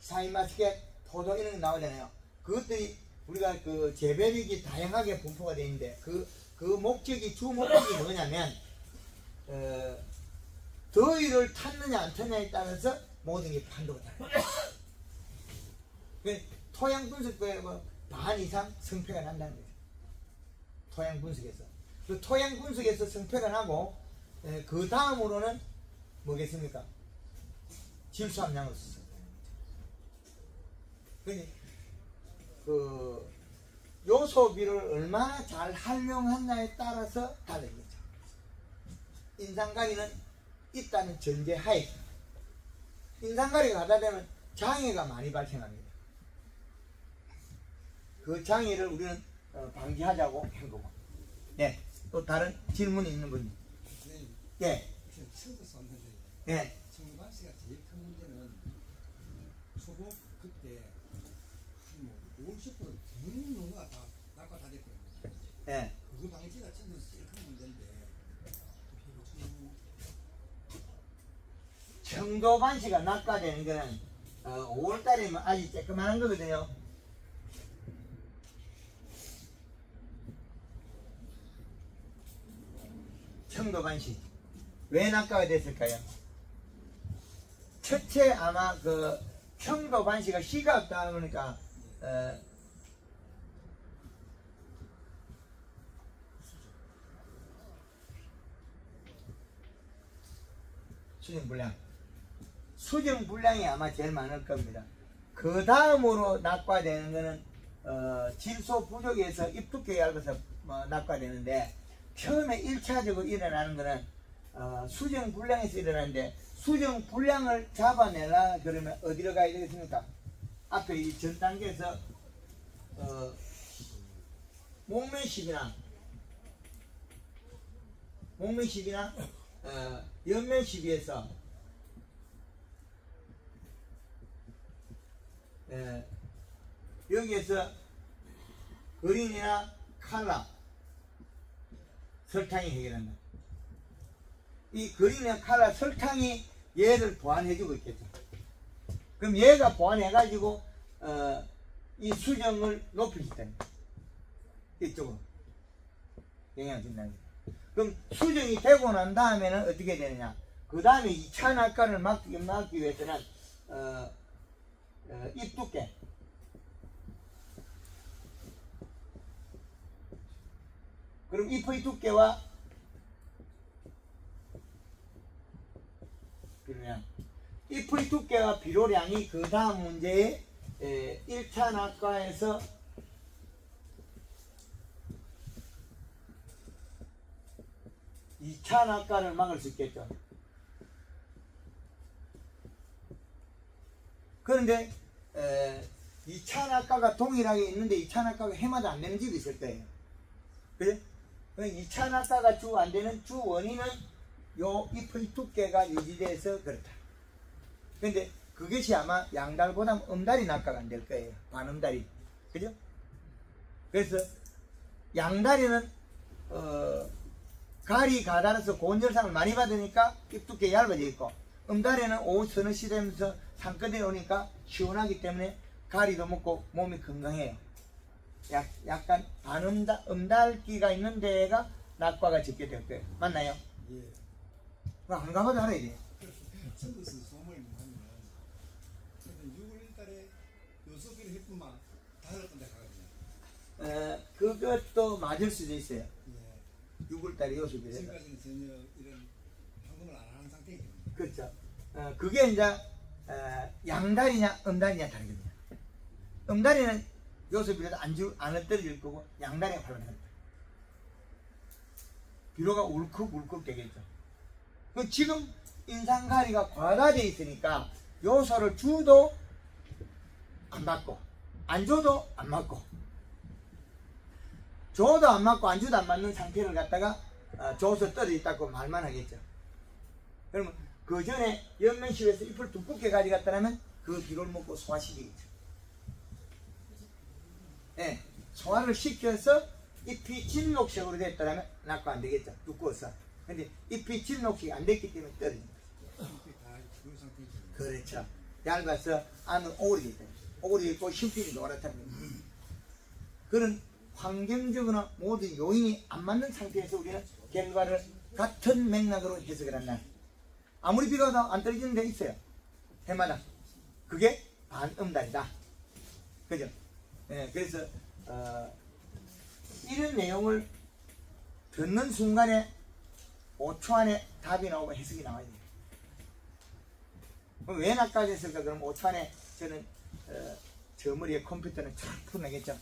샤인마스켓, 포도 이런 게 나오잖아요. 그것들이 우리가 그 재배력이 다양하게 분포가 되어 있는데 그 목적이 주 목적이 뭐냐면 더위를 탔느냐 안 탔느냐에 따라서 모든 게 판도가 달라요. 토양 분석에 반 이상 성패가 난다는 거죠. 토양 분석에서. 그 토양 분석에서 성패가 나고 그 다음으로는 뭐겠습니까? 질소 함량을 썼다는 거죠. 그 요소비를 얼마나 잘 활용하느냐에 따라서 다르겠죠. 인상가리는 있다는 전제하에 인상가리가 가다 되면 장애가 많이 발생합니다. 그 장애를 우리는 방지하자고 한 거고. 네, 또 다른 질문이 있는 분이. 예. 처음부터 썼는데 예. 정관 씨가 제일 큰 문제는 초복 그때 뭐 50% 전문 농가가 다 낙과 다 됐거든요. 예. 그 당시가 진짜 제일 큰 문제인데 청도반시가 낙과되는 거는 5월달이면 아직 쬐끄만한 거거든요. 청도반시 왜 낙과가 됐을까요? 첫째 아마 그 청도반시가 씨가 없다 보니까 수정불량이 아마 제일 많을 겁니다. 그 다음으로 낙과되는 거는 질소 부족에서 잎 두께가 얇아서 낙과되는데 처음에 1차적으로 일어나는 거는 수정불량에서 일어나는데 수정불량을 잡아내라 그러면 어디로 가야 되겠습니까? 앞에 이 전 단계에서 목면십이나 연면십에서 여기에서 그린이나 칼라 설탕이 해결한다. 이 그린이나 칼라 설탕이 얘를 보완해주고 있겠죠. 그럼 얘가 보완해가지고 이 수정을 높일 수 있다는 거예요. 이쪽으로 영향을 준다는 거예요. 그럼 수정이 되고 난 다음에는 어떻게 되느냐? 그 다음에 2차 낙과를 막기 위해서는 잎 두께, 그럼 잎의 두께와 비료량, 잎의 두께와 비료량이 그 다음 문제에 1차 낙과에서 이 차 낙과를 막을 수 있겠죠. 그런데 2차 낙과가 동일하게 있는데 2차 낙과가 해마다 안 되는 집이 있을 거예요. 그래? 2차 낙과가 주 안 되는 주 원인은 요 잎의 두께가 유지돼서 그렇다. 근데 그것이 아마 양달보다 음달이 낙과가 안 될 거예요. 반음달이. 그죠? 그래서 양다리는 가리 가다라서 고온 열상을 많이 받으니까 잎 두께 얇아져 있고, 음다리는 오후 서너 시 되면서 산끝에 오니까 시원하기 때문에 가리도 먹고 몸이 건강해요. 약간 음달기가 있는 데가 낙과가 적게 될 거예요. 맞나요? 예. 그럼 안 가봐도 알아야 돼. 천도스 소모임 하면 6월 1일달에 요소기를 해뿐만 다 흘렀던 데 가거든요. 그것도 맞을 수도 있어요. 예. 6월달에 요소비를. 지금까지는 전혀 이런 현금을 안 하는 상태이기 때문에. 그렇죠. 그게 이제 양다리냐 음다리냐 다르거든요. 음다리는 요소비라도 안 떨어질 거고, 양다리가 활발합니다 비료가 울컥울컥 되겠죠. 지금 인상가리가 과다되어 있으니까 요소를 주도 안 받고 안 줘도 안 맞고, 줘도 안 맞고 안 줘도 안 맞는 상태를 갖다가 줘서 떨어져 있다고 말만 하겠죠. 그러면 그 전에 연면실에서 잎을 두껍게 가져갔다면 그 비료를 먹고 소화시키겠죠. 예, 소화를 시켜서 잎이 진녹색으로 됐다면 낙과 안 되겠죠. 두꺼워서. 근데 잎이 진녹색이 안 됐기 때문에 떨어집니다. 이게 다 그런 상태이기 때문에. 그렇죠. 얇아서 안은 오그리기 때문에. 오그리 있고 심줄이 노랗답니다. 그런 환경적으로 모든 요인이 안 맞는 상태에서 우리는 결과를 같은 맥락으로 해석을 한다. 아무리 비가 와도 안 떨어지는 데 있어요. 해마다. 그게 반음달이다. 그죠? 예, 그래서 이런 내용을 듣는 순간에 5초 안에 답이 나오고 해석이 나와야 돼요. 그럼 왜 낚아졌을까? 그럼 5초 안에 저는 저 머리에 컴퓨터는 쫙 풀어내겠죠.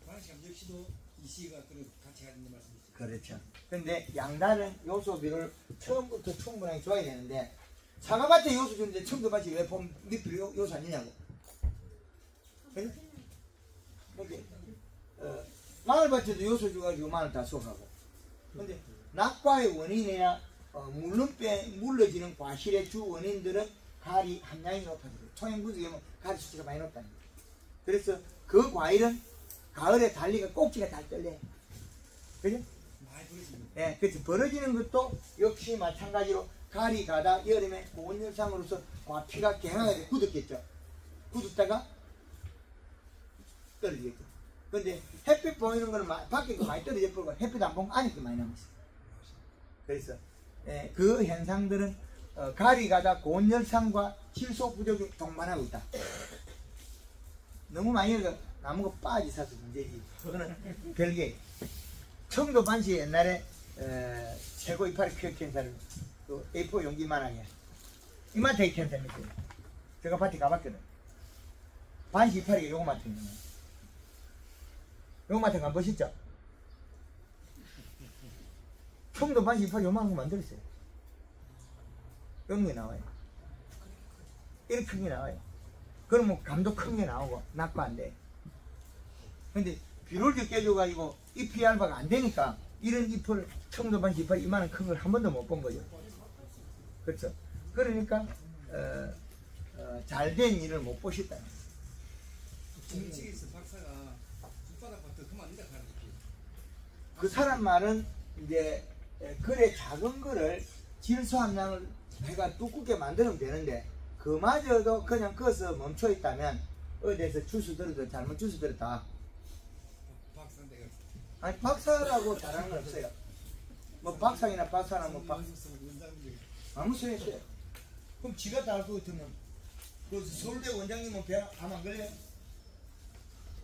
관시감 역시도 이 시가 그런 같이 가진다는 말씀이시죠. 그렇죠. 근데 양다른 요소비를 처음부터 충분하게 줘야 되는데, 사과밭에 요소 주는데 청도밭이 왜 밑비로 요소 아니냐고. 그래? 근데 마늘밭에도 요소 줘가지고 마늘 다 쏘가고. 근데 낙과의 원인이나 물러지는 과실의 주 원인들은 가리 함량이 높아져요. 토양 분석에는 가리 수치가 많이 높다는 거예요. 그래서 그 과일은 가을에 달리가 꼭지가 잘 떨려요. 그죠? 많이 부러집니다. 예, 그래서 벌어지는 것도 역시 마찬가지로 가리 가다 여름에 고온열상으로서 과피가 갱하게 굳었겠죠. 굳었다가 떨어지겠죠. 근데 햇빛 보이는 거는 밖에 거 많이 떨어져 버리고 햇빛 안 보면 안에 거 많이 남았어요. 그래서 그 현상들은 가리 가다 고온열상과 질소 부족이 동반하고 있다. 너무 많이 해서 나무가 빠지 사서 문제지. 그거는 별개. 청도 반시 옛날에 최고 이파리 피어 캔사를 그 A4 용기만하게 이마트에 캔사 밑에 제가 밭에 가봤거든. 반시 이파리가 요거마트인 거예요. 요거마트 가보셨죠? 청도 반시 이파리 요만한 거 만들었어요. 이런 게 나와요. 이렇게 큰 게 나와요. 그러면 감도 큰 게 나오고 낙과 안 돼. 근데 비료를 적게 줘가지고 잎이 얇아가 안 되니까 이런 잎을 청도반 잎을 이만한 큰 걸 한 번도 못 본 거죠. 그렇죠. 그러니까 잘된 일을 못 보셨다. 정치에서 박사가 뒷바닥부터 그만 안다 가는 그 사람 말은 이제 그래 작은 거를 질소 함량을 해가 두껍게 만들면 되는데 그마저도 그냥 거기서 멈춰 있다면 어디에서 주스 들어도 잘못 주스 들었다. 박사인데 아니 박사라고 잘하는 건 없어요. 뭐 박사나 박사나 뭐 아무 소리 없어요. 그럼 지가 다 알 것 같으면 그 서울대 원장님은 배암 안 걸려요?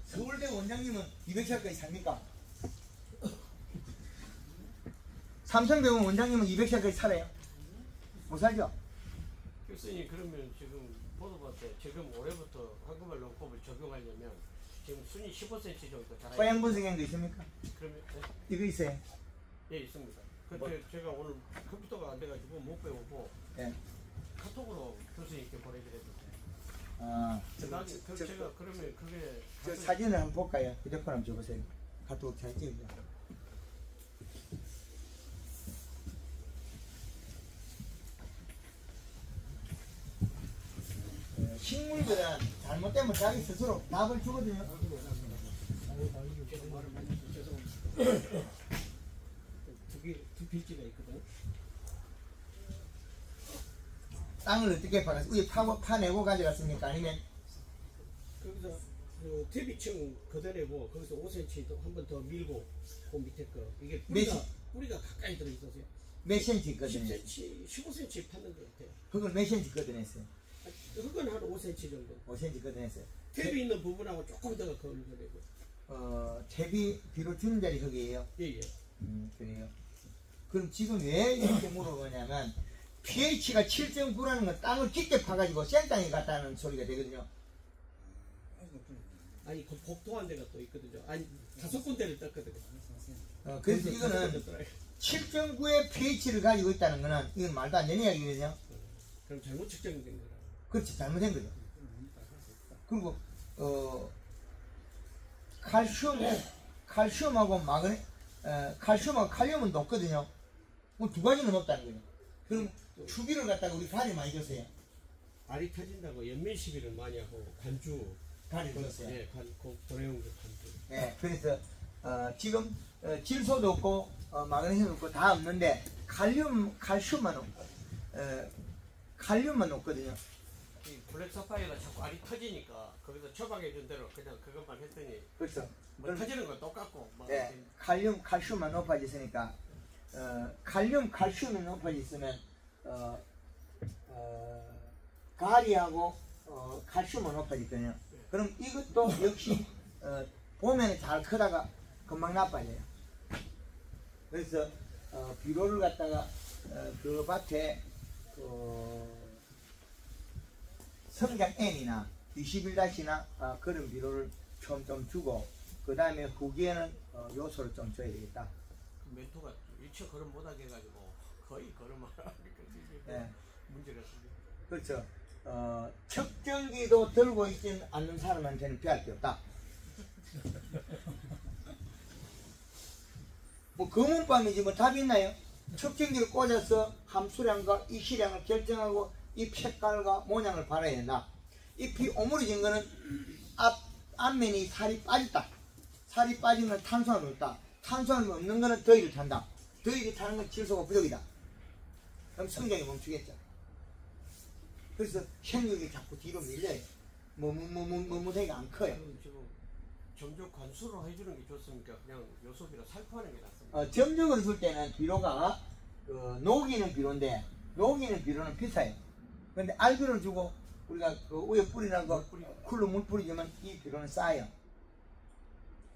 서울대 원장님은 200살까지 삽니까? 삼성병원 원장님은 200살까지 살아요? 못 살죠? 교수님 그러면 지금 포도밭에 지금 올해부터 한국말 농법을 적용하려면 지금 순위 15cm 정도 자라야 토양 분석한 거 있습니까? 그러면 이거 있어요. 예 있습니다. 근데 뭐? 제가 오늘 컴퓨터가 안 돼가지고 못 배우고 예. 카톡으로 교수님께 보내드렸는데 아, 제가 그러면 그게 저 사진을 한번 볼까요? 휴대폰 한번 줘보세요. 카톡 잘 찍어줘. 식물들은 잘못되면 자기 스스로 답을 주거든요. 두 필지가 있거든. 땅을 어떻게 파갔어요? 위에 파내고 가져갔습니까? 아니면 거기서 그 대비층 걷어내고 거기서 5cm 한 번 더 밀고 그 밑에 거 이게 뿌리가 가까이 들어 있어서요. 몇 cm 걷어냈어요? 10cm, 15cm 팠는 것 같아요. 그걸 몇 cm 걷어냈어요? 그건 한 5cm 정도. 5cm 걷어냈어요. 탭이 있는 부분하고 조금 더 걸어내고. 탭이 뒤로 주는 자리 거기에요? 예예. 그래요. 그럼 지금 왜 이렇게 물어보냐면 pH가 7.9라는 건 땅을 깊게 파가지고 센땅에 갔다는 소리가 되거든요. 아니 그 복도한 데가 또 있거든요. 아니 5군데를 떴거든요. 그래서 이거는 7.9의 pH를 가지고 있다는 거는 이건 말도 안 되는 이야기거든요. 그럼 잘못 측정된 거라. 그렇지, 잘못된 거죠. 그리고 칼슘하고 칼슘하고 칼륨은 높거든요. 뭐 두 가지는 높다는 거예요. 그럼 추비를 갖다가 우리 가리 많이 줬어요. 알이 터진다고 연밀 시비를 많이 하고 간주 가리 줬어요. 예, 보내온 거 간주. 예, 그래서 지금 질소도 없고 마그네슘도 없고 다 없는데 칼슘만 없고 칼륨만 없거든요. 이 블랙 사파이어가 자꾸 알이 터지니까 거기서 처방해 준 대로 그냥 그것만 했더니 그렇죠. 뭐 터지는 건 똑같고 막 예, 칼슘만 높아졌으니까 칼슘이 높아졌으면 가리하고 칼슘은 높아졌거든요. 그럼 이것도 역시 봄에는 잘 크다가 금방 나빠져요. 그래서 비료를 갖다가 그 밭에 성장 N이나 21-나 그런 비료를 좀 주고 그 다음에 후기에는 요소를 좀 줘야 되겠다. 그 멘토가 일체 걸음 못하게 해가지고 거의 걸음을 네. 문제가 있습니다. 그렇죠. 측정기도 들고 있지는 않는 사람한테는 피할 게 없다. 뭐 검은밤이지 뭐 답이 있나요? 측정기를 꽂아서 함수량과 이시량을 결정하고 잎 색깔과 모양을 발라야 된다. 잎이 오므려진 거는 앞면이 살이 빠졌다. 살이 빠진 건 탄수화물이 없다. 탄수화물이 없는 거는 더위를 탄다. 더위를 타는 건 질소가 부족이다. 그럼 성장이 멈추겠죠. 그래서 생육이 자꾸 뒤로 밀려요. 뭐무대가 안 커요. 지금 점적 관수로 해주는 게 좋습니까? 그냥 요소비로 살포하는 게 낫습니다. 점적을 줄 때는 비료가 녹이는 비료인데 녹이는 비료는 비싸요. 근데 알비료를 주고 우리가 그 위에 뿌리는 거 쿨로 물 뿌리지만 이 비료는 싸요.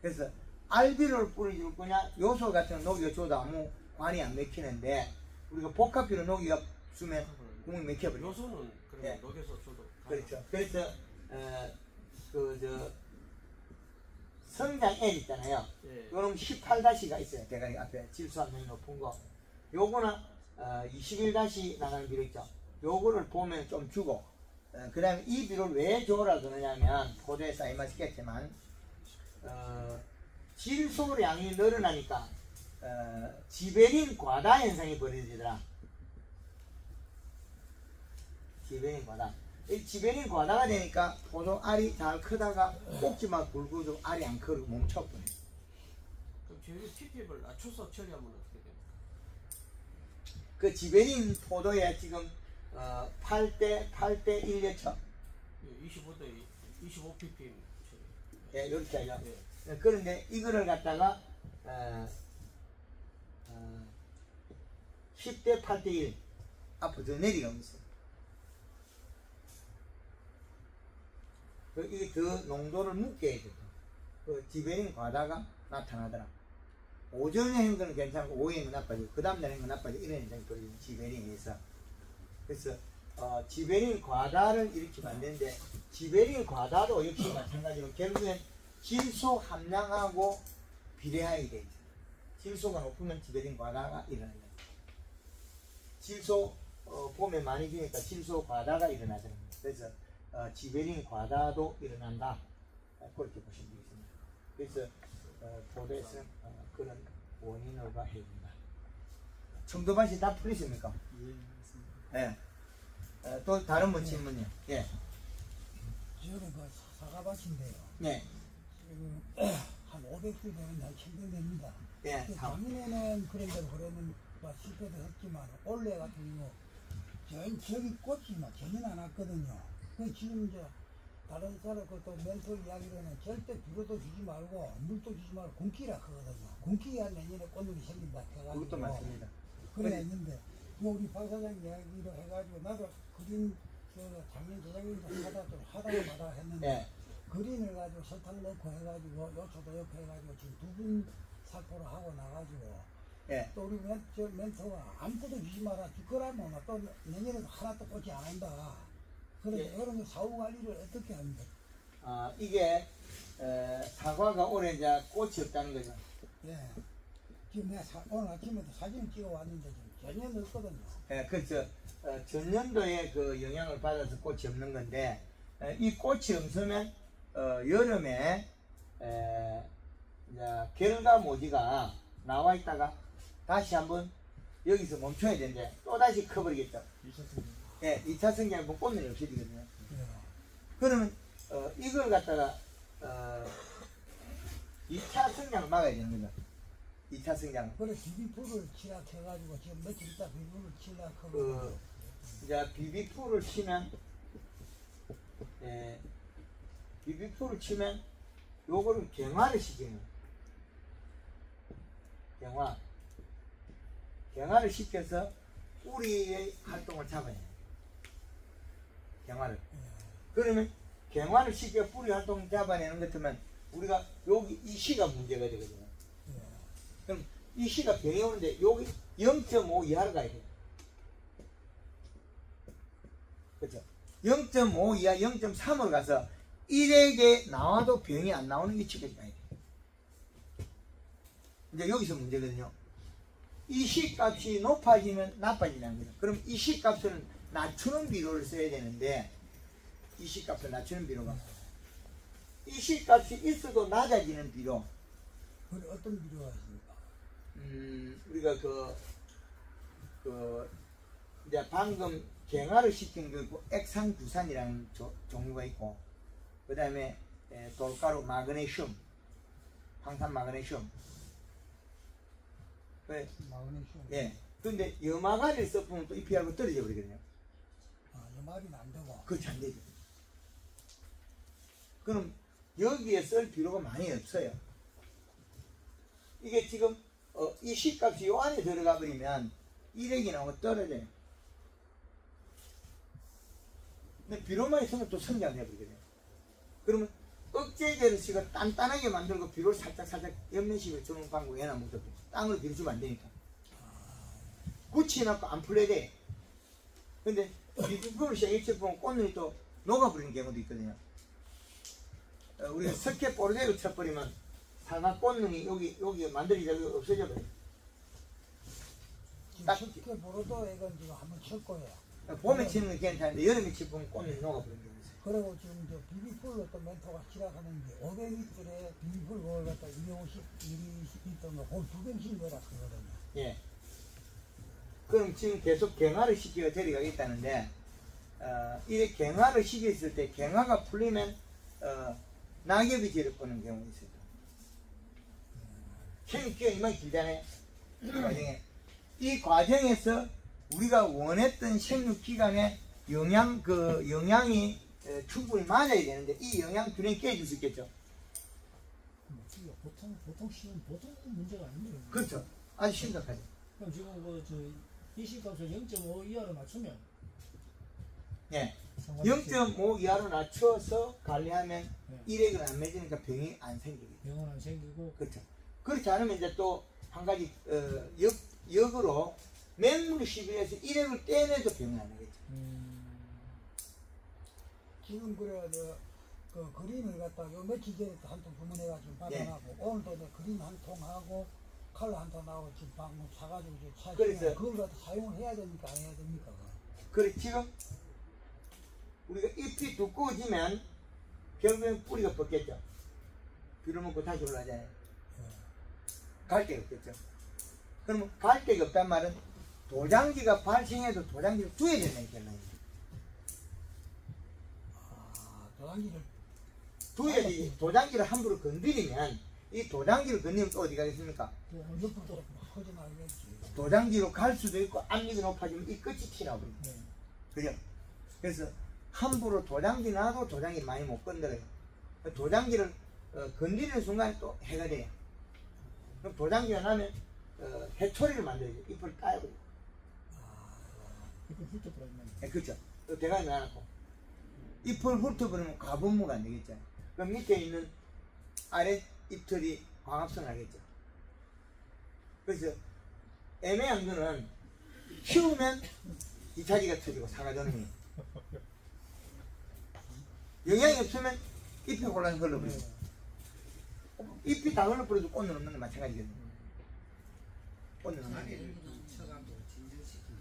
그래서 알비료를 뿌려줄 거냐 요소 같은 거 녹이가 줘도 아무 관이 안 맥히는데 우리가 복합비료 녹이가 주면 구멍이 맥혀버려요. 요소는 그러면 예. 녹여서 줘도 그렇죠. 그래서 성장 N 있잖아요. 예. 이거는 18-가 있어요. 대가리 앞에 질소함량이 높은 거. 요거는 21- 나가는 비료 있죠. 요거를 보면 좀 주고 그 다음에 이 비료를 왜 줘라 그러냐면 포도에 쌓이마시겠지만 질소량이 늘어나니까 지베린 과다 현상이 벌어지더라. 지베린 과다. 이 지베린 과다가 되니까 포도 알이 잘 크다가 꼭지만 굵어도 알이 안 크고 멈춰버려요. 그럼 저희 ppm을 낮춰서 처리하면 어떻게 됩니까? 그 지베린 포도에 지금 8대 1려쳐. 25 ppm 처리. 예, 이렇게 하죠. 예. 그런데 이거를 갖다가 10대 8대 1 앞으로 더 내려가고 있어요. 이게 더 농도를 묻게 해줘요. 그 지베린 과다가 나타나더라. 오전에 한 거는 괜찮고 오후에 한 건 나빠지고 그 다음날 한 건 나빠지고 이런 현상이 벌어지는 지베린에서. 그래서 지베린 과다를 일으키면 안 되는데 지베린 과다도 역시 마찬가지로 결국엔 질소 함량하고 비례하게 돼 있어요. 질소가 높으면 지베린 과다가 일어난다. 질소 봄에 많이 주니까 질소 과다가 일어나더라고요. 그래서 지베린 과다도 일어난다. 그렇게 보시면 되겠습니다. 그래서 포도에서는 그런 원인으로가 해줍니다. 청도밭이 다 풀리십니까? 예. 또 다른 분 질문이요. 예. 저는 그 사과밭인데요. 네. 지금 한 500주 되는 날 청정됩니다. 예. 작년에는 그런 대로 그러는 실패도 했지만 올해 같은 경우 저기 꽃이 막 전혀 안 왔거든요. 그 지금 이제 다른 사람 그또 멘토 이야기로는 절대 비료도 주지 말고 물도 주지 말고 굶기라 하거든요. 굶기야 내년에 꽃눈이 생긴다 해가지고. 그것도 맞습니다. 그래 했는데 뭐 우리 박 사장 이야기로 해가지고 나도 그린 그 작년 재작년도 하다마다 했는데 예. 그린을 가지고 설탕 넣고 해가지고 요초도 넣고 해가지고 지금 2분 살포를 하고 나가지고 예. 또 우리 멘토가 아무것도 주지 마라 주거라면 또 내년에도 하나 또 꽃이 안 한다. 그래서 예. 이런 사후 관리를 어떻게 합니까? 아, 이게 사과가 올해 이제 꽃이 없다는 거죠. 예. 지금 내가 오늘 아침에도 사진을 찍어 왔는데 지금 전혀 없거든요. 예, 그렇죠. 전년도에 그 영향을 받아서 꽃이 없는 건데 이 꽃이 없으면 여름에 이제 결과 모지가 나와 있다가 다시 한번 여기서 멈춰야 되는데 또 다시 커버리겠죠. 2차 성장. 예, 2차 성장은 꽃눈이 없어지거든요. 예. 그러면 이걸 갖다가 2차 성장을 막아야 되는 거죠. 2차 성장. 그래 비비풀을 치락해가지고 지금 며칠 있다 비비풀을 치락하고 그 이제 비비풀을 치면 비비풀을 치면 요거를 경화를 시키는 경화를 시켜서 뿌리의 활동을 잡아야 돼요. 경화를. 그러면 경화를 시켜 뿌리 활동을 잡아내는 것 같으면 우리가 여기 이 시가 문제가 되거든요. 그럼 이 시가 병이 오는데 여기 0.5 이하로 가야 돼요. 그렇죠? 0.5 이하 0.3으로 가서 1에게 나와도 병이 안 나오는 위치까지 가야 돼요. 이제 여기서 문제거든요. 이 시값이 높아지면 나빠진다는 거죠. 그럼 이 시값을 낮추는 비료를 써야 되는데 이 시값을 낮추는 비료가 이 시값이 있어도 낮아지는 비료. 그래 어떤 비료가 있습니까? 우리가 이제 방금 경화를 시킨 그 액상구산이라는 종류가 있고, 그 다음에 돌가루 마그네슘, 황산 마그네슘. 마그네슘. 예. 근데 염화가리를 섞으면 또 잎이하고 떨어져 버리거든요. 아, 염화리는 안 되고. 그렇지, 안 되죠. 그럼 여기에 쓸 필요가 많이 없어요. 이게 지금 이 시값이 요 안에 들어가 버리면 일액이 나오고 떨어져요. 근데 비료만 있으면 또 성장해 버리거든요. 그러면 억제제를 씨가 단단하게 만들고 비료를 살짝 옆면식으로 주는 방법이 해나 못해. 땅으로 비료 주면 안 되니까. 굳혀놓고 안 풀려야 돼. 근데 비료를 생일치 보면 꽃눈이 또 녹아버리는 경우도 있거든요. 우리가 석회 보르대로 쳐버리면 사과 꽃눈이 여기 만들어지다가 없어져 버려요. 지금 석회 보로도액은 지금 한번 쳤고요. 봄에 치는 건 괜찮은데 여름에 치면 꽃눈이 녹아버리는 경우가 있어요. 그리고 지금 저 비비풀로 또 멘토가 시작하는 게 500리터에 비비풀 그걸 갖다 250리터인가 그걸 2병씩 넣어라 그러거든요. 예. 그럼 지금 계속 경화를 시키고 저리가 있다는데 이렇게 경화를 시켰을 때 경화가 풀리면 낙엽이 저를 보는 경우가 있어요. 생기가 이만 길잖아요. 이 과정에서 우리가 원했던 생육 기간에 영양이 충분히 맞아야 되는데 이 영양 균형이 깨질 수 있겠죠. 보통 문제가 아니에요. 그렇죠. 아주 심각하죠. 그럼 지금 이시값을 0.5 이하로 낮추면 예. 0.5 이하로 낮춰서 관리하면 네. 일액은 안 맺으니까 병이 안 생기게. 병은 안 생기고. 그렇죠. 그렇지 않으면 이제 또 한 가지 역으로 맹물 시비에서 일액을 떼내도 병이 안 나겠죠. 지금 그래 그 그림을 갖다 요 며칠 전에 한 통 주문해가지고 받아나고 오늘도 이제 그림 한 통 하고 칼로 한 통 나오고 지금 방금 사가지고 이제 그래서 그걸 갖다 사용을 해야 됩니까 안 해야 됩니까? 그래 지금 우리가 잎이 두꺼워지면 결국엔 뿌리가 벗겠죠. 비를 먹고 다시 올라가잖아요. 갈 데가 없겠죠. 그러면 갈 데가 없단 말은 도장지가 발생해도 도장지를 두어야 된다는 결론입니다. 도랑기를 두야지. 도장기를 함부로 건드리면 이 도장기를 건드리면 또 어디 가겠습니까? 옆으로 퍼져나가겠지. 도장기로 갈 수도 있고 압력이 높아지면 이 끝이 튀나버려. 네. 그죠? 그래서 함부로 도장기 놔도 도장기 많이 못 건드려요. 도장기를 건드리는 순간에 또 해가 돼요. 그럼 도장기가 나면 해초리를 만들어야죠. 잎을 따버려. 이거 훑어버리면 네, 그렇죠. 대가리 놔놓고 잎을 훑어버리면 과분무가 안 되겠죠. 그럼 밑에 있는 아래 잎털이 광합성하겠죠. 그래서 애매한 거는 키우면 2차기가 터지고 사과전음이 영양이 없으면 잎이 혼란 흘러버리고 잎이 다 흘러버려도 꽃은 없는 건 마찬가지거든요. 꽃은 없는 거. 다리를 쳐가고 진정시키는.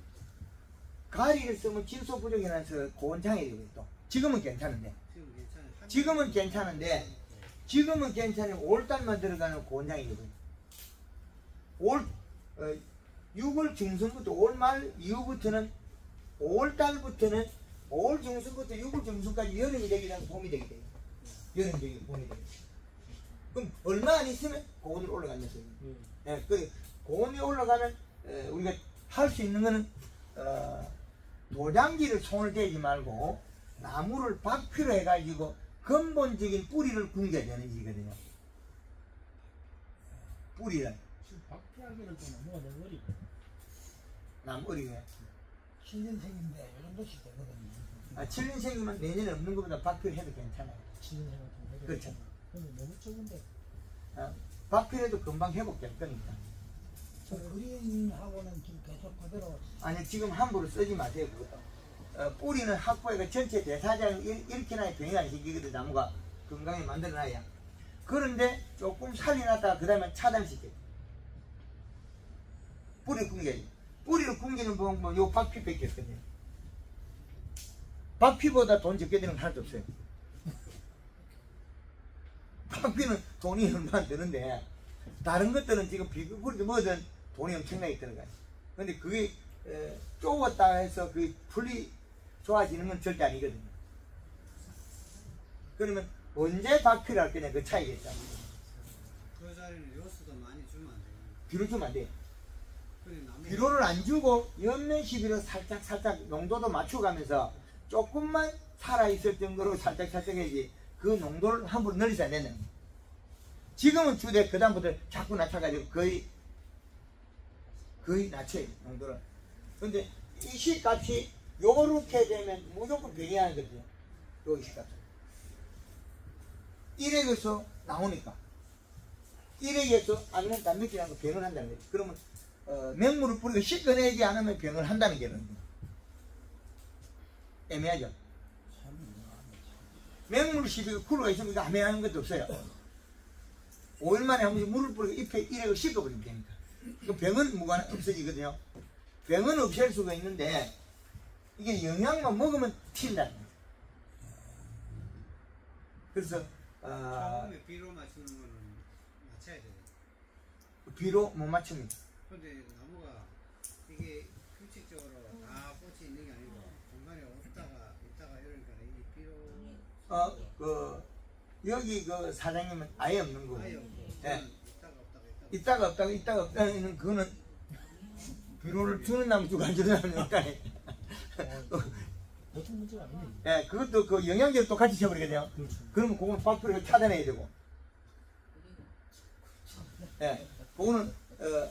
가리를 쓰면 질소 부족이 나서 고온장애 되고 또 지금은 괜찮은데 지금 괜찮아요. 지금은 괜찮은데 5월달만 들어가는 고온장애 되거든요. 6월 중순부터 5월 말 이후부터는 5월달부터는 5월 중순부터 6월 중순까지 여름이 되기 전에 봄이 되게 돼요. 여름이 되기 봄이 되게. 그럼 얼마 안 있으면 고온으로 올라간다는 소리예요. 예, 그 고온이 올라가면 우리가 할 수 있는 거는 도장기를 손을 대지 말고 나무를 박피로 해가지고 근본적인 뿌리를 굶겨야 되는 일이거든요. 뿌리를 지금 박피하기는 또 나무가 너무 어리고 나무 어리게. 7년생인데 이 정도씩 되거든요. 7년생이면 내년에 없는 것보다 박피를 해도 괜찮아요. 7년 같은 거 그렇죠. 근데 너무 적은데 박피를 해도 금방 회복될 겁니다. 저 그린하고는 지금 계속 그대로 아니 지금 함부로 쓰지 마세요. 그것도. 뿌리는 확보해가 전체 대사장을 이렇게 나야 병이 안 생기거든. 나무가 건강히 만들어놔야. 그런데 조금 살려놨다가 그 다음에 차단시켜요. 뿌리 굶겨요. 뿌리를 굶기는 방법은 요 박피밖에 없거든요. 박피보다 돈 적게 드는 건 하나도 없어요. 박피는 돈이 얼마 안 드는데 다른 것들은 지금 비그뿌리도 뭐든 돈이 엄청나게 들어가요. 근데 그게 쪼었다 해서 그 풀이 좋아지는 건 절대 아니거든요. 그러면 언제 박피를 할 거냐 그 차이겠죠. 그 자리는 요수도 많이 주면 안 돼요. 비료 주면 안 돼요. 그래 나무 비료를 안 주고 연면 시비로 살짝 농도도 맞춰가면서 조금만 살아있을 정도로 살짝 해야지 그 농도를 함부로 늘리지 않는 거예요. 지금은 주되 그 다음부터 자꾸 낮춰가지고 거의 낮춰요 농도를. 근데 이 시값이 요렇게 되면 무조건 병이하는 거죠. 요 시값 1액에서 나오니까 1액에서 아니면 단백질하고 병을 한다는 거죠. 그러면 맹물을 뿌리고 씻어내지 않으면 병을 한다는 게 애매하죠. 맹물 시비가 쿨러가 있으면 이거 애매한 것도 없어요. 5일 만에 한 번씩 물을 뿌리고 잎에 1액을 씻어버리면 됩니다. 그 병은 무관 없어지거든요. 병은 없앨 수가 있는데 이게 영양만 먹으면 튄다는 거예요. 그래서 처음에 비로 맞추는 거는 맞춰야 돼요. 비로 못 맞춥니다. 근데 나무가 이게 규칙적으로 다 꽃이 있는 게 아니고 중간에 없다가 있다가 이러니까 이 비로 여기 그 사장님은 아예 없는 거고. 아예 없고 예. 있다가 있다가 그거는 비료를 주는 나무 주고 안 주는 나무니까. 보통 문제가 아니네. 예, 그것도 그 영양제를 또 같이 쳐버리거든요. 그렇죠. 그러면 그건 박피를 차단해야 되고. 예, 그거는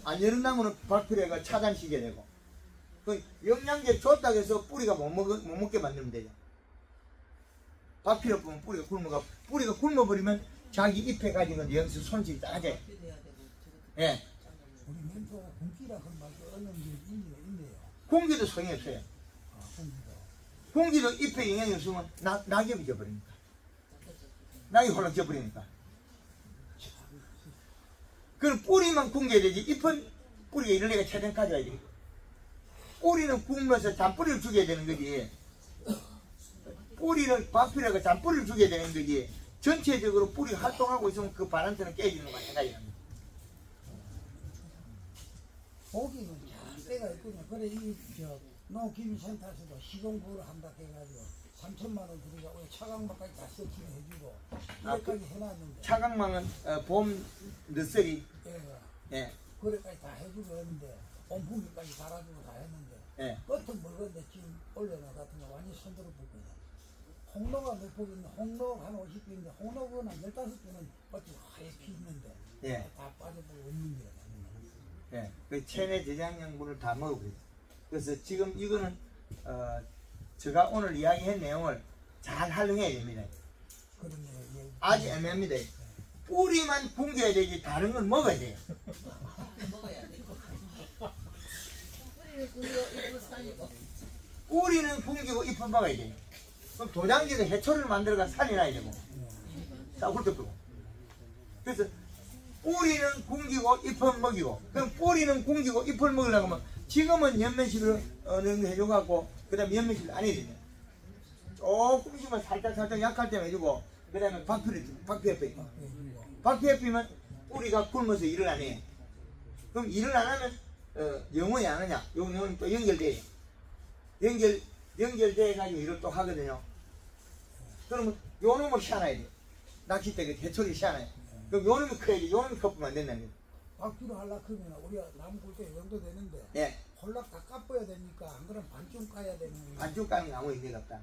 안 여는 나무는 박피를 차단시켜야 되고. 그 영양제 줬다고 해서 뿌리가 못 먹게 만들면 되죠. 박피를 보면 뿌리가 굶어버리면 자기 잎에 가진 건 영수 손질이 따져요. 예. 우리 멘토가 공기라 그런 말도 얻는 게 있네요. 공기도 소용이 없어요. 공기도. 공기도 잎에 영향이 없으면 낙엽이 져버리니까. 낙이 홀랑 져버리니까. 그럼 뿌리만 굶겨야 되지. 잎은 뿌리가 이럴래가 최대한 가져야 돼. 뿌리는 굶어서 잔뿌리를 죽여야 되는 거지. 뿌리를 박피라고 잔뿌리를 죽여야 되는 거지. 전체적으로 뿌리가 활동하고 있으면 그 바람처럼 깨지는 거 마찬가지야. 고기는 잘 때가 있거든요. 그래 이 농기술센터에서도 시공부를 한다 해가지고 3천만 원 들이고 차광막까지 다 설치를 해주고 이래까지 해놨는데 차광망은 봄 늦설이 예, 그래까지 다 해주고 했는데 온풍기까지 달아주고 다 했는데 예. 끝은 먹었는데 지금 올려놔 같은 거 완전 손들어 붙거든. 홍로가 몇 폭 있는데 홍로 한 50개 있는데 홍로는 15개는 어찌 하얘 피 있는데 예. 다 빠져보고 없는 거야. 예. 그 체내 제장량분을 다 먹고 있어요. 그래서 지금 이거는 제가 오늘 이야기한 내용을 잘 활용해야 됩니다. 그러네. 예. 아주 애매합니다. 뿌리만 굶겨야 되지 다른 건 먹어야 돼요. 뿌리는 굶기고 잎은 먹어야 돼요. 그럼 도장지도 해초를 만들어가 살이 나야 되고 싸울 때 끄고. 그래서 뿌리는 굶기고 잎은 먹이고. 그럼 뿌리는 굶기고 잎을 먹으려고 하면 지금은 연면실을 어느 정도 해줘갖고 그 다음에 연면실 안 해야 됩니다. 조금씩만 살짝 약할 때만 해주고 그 다음에 박피해피면 뿌리가 굶어서 일을 안 해요. 그럼 일을 안 하면 영원히 안 하냐? 영원히 또 연결돼요. 연결돼가지고 일을 또 하거든요. 그러면 요 놈을 시원해야 돼. 낚싯대 그 해초리 시원해요. 그럼 요 놈이 커야지. 요 놈이 커프면 안 된다는 거예요. 박주로 하려고 그러면 우리가 나무 굴 때 이 정도 되는데 예. 홀락 다 까봐야 되니까 안 그러면 반쯤 까야 되는 거야. 반죽 가는 아무 의미가 없다.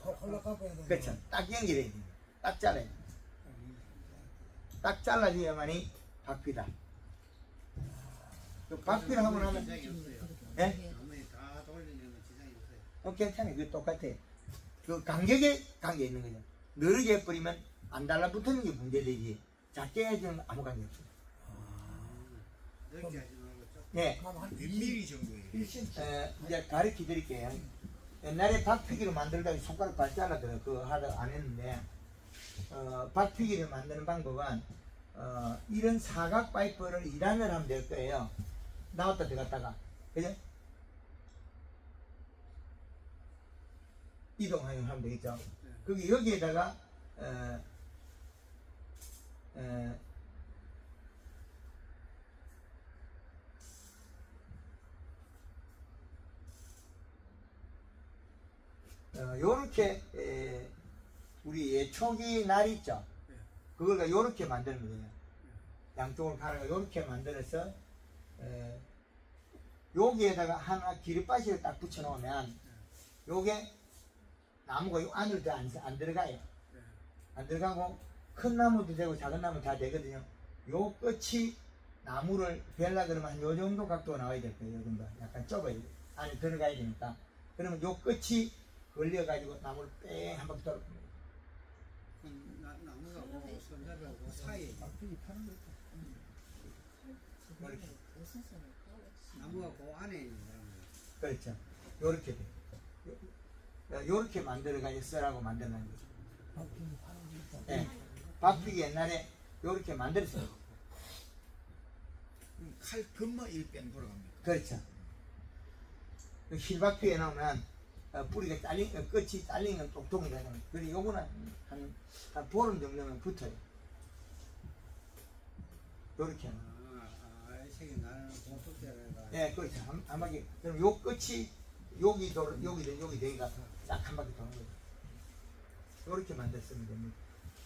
홀락 까봐야 되는 그렇죠. 거야. 딱 연결해야 돼. 딱 잘라야 돼. 딱 잘라줘야만이 박피다. 그 박피를 하면 지장이 없어요. 예? 나무에 다 돌리려면 지장이 없어요. 괜찮아요. 그거 똑같아요. 그 간격에 관계 있는 거죠. 느리게 해버리면 안 달라붙는 게 문제되지. 작게 해주면 아무 관계 없어요. 넓게 하지 말고 좀. 네. 그럼 한 몇 미리 정도예요? 1cm. 이제 가르쳐 드릴게요. 옛날에 박피기로 만들다가 손가락 발 잘라들어. 그거 하다 안 했는데, 박피기를 만드는 방법은, 이런 사각 파이프를 2단을 하면 될 거예요. 나왔다 들어갔다가. 그죠? 이동하면 되겠죠. 그게 여기에다가, 요렇게 우리 예초기 날 있죠. 그걸 요렇게 만들면 돼요. 양쪽을 갈아가 요렇게 만들어서 여기에다가 하나 기름바시를 딱 붙여 놓으면 요게 나무가 요 안으로 안 들어가요. 안 들어가고 큰 나무도 되고 작은 나무도 다 되거든요. 요 끝이 나무를 벨라 그러면 한 요 정도 각도가 나와야 될 거예요. 요 정도 약간 좁아야 돼. 안에 들어가야 되니까. 그러면 요 끝이 걸려가지고 나무를 뺑 한 바퀴 돌아봅니다. 나무하고 손잡이하고 사이에 이렇게. 나무가 그 안에 있는 거라는 그렇죠. 요렇게 돼. 요렇게 만들어가지고 쓰라고 만들어낸 거죠. 박주로 파는 게 있다. 예. 박피기 옛날에 요렇게 만들었어요. 칼 금마 1뺑 돌아갑니다. 그렇죠. 실박피에 나오면 뿌리가 잘린, 끝이 잘린 건 똑똑이 되는. 그리고 요거는 한 보름 정도면 붙어요. 요렇게. 색이 나는 고속대로가 예, 그렇죠. 한 바퀴. 그럼 요 끝이 여기 되니까 딱 한 바퀴 도는 거죠. 요렇게 만들었으면 됩니다.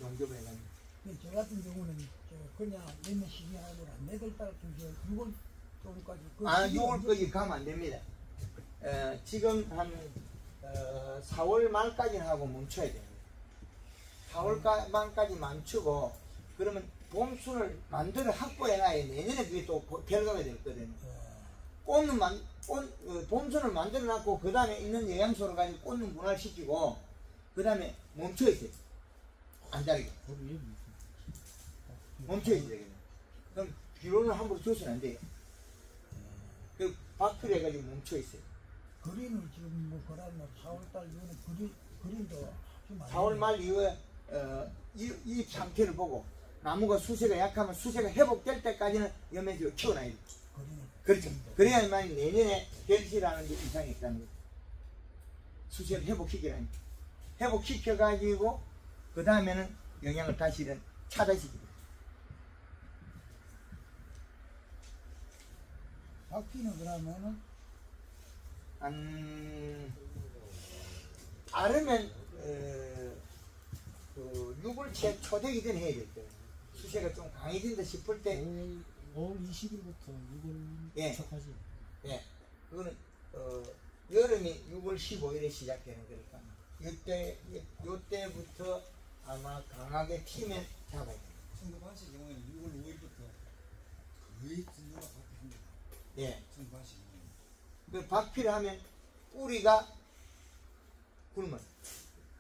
용접을 해가지고. 저 같은 경우는 그냥 몇몇 시기 하고 한 8달 중에 6월 정도까지 아, 6월까지 가면 안 됩니다. 지금 한 4월 말까지는 하고 멈춰야 돼요. 4월 말까지 멈추고 그러면 봄순을 만들어 확보해놔야 내년에 그게 또 결과가 되거든요. 봄순을 만들어놨고 그 다음에 있는 영양소를 가지고 꽃는 분할시키고 그 다음에 멈춰 있어요. 안 자르게. 멈춰 있어야 되거든요. 그럼 비료를 함부로 줘서는 안 돼요. 그 박피를 해가지고 멈춰 있어요. 그린을 지금 뭐 그러면 4월달 이후에 그린도 좀 4월 말 이후에 이 상태를 보고 나무가 수세가 약하면 수세가 회복될 때까지는 염면지를 키워놔야 돼요. 그렇죠. 그래야만 내년에 결실하는 게 이상이 있다는 거죠. 수세를 회복시키라는 거죠. 회복시켜가지고 그 다음에는 영양을 다시는 차단시키고. 박피는 그러면은 아르면 그 6월 초되기 전에 해야 될 거예요. 수세가 좀 강해진다 싶을 때 5월 20일부터 6월 예. 초까지. 예, 그거는 여름이 6월 15일에 시작되는 거니까 요때부터 아마 강하게 튀면 잡아야 돼요. 성급한시 경우에는 6월 5일부터 거의 진도가 박피합니다. 예, 성급한시 경우에는. 그 박피를 하면 뿌리가 굶어요.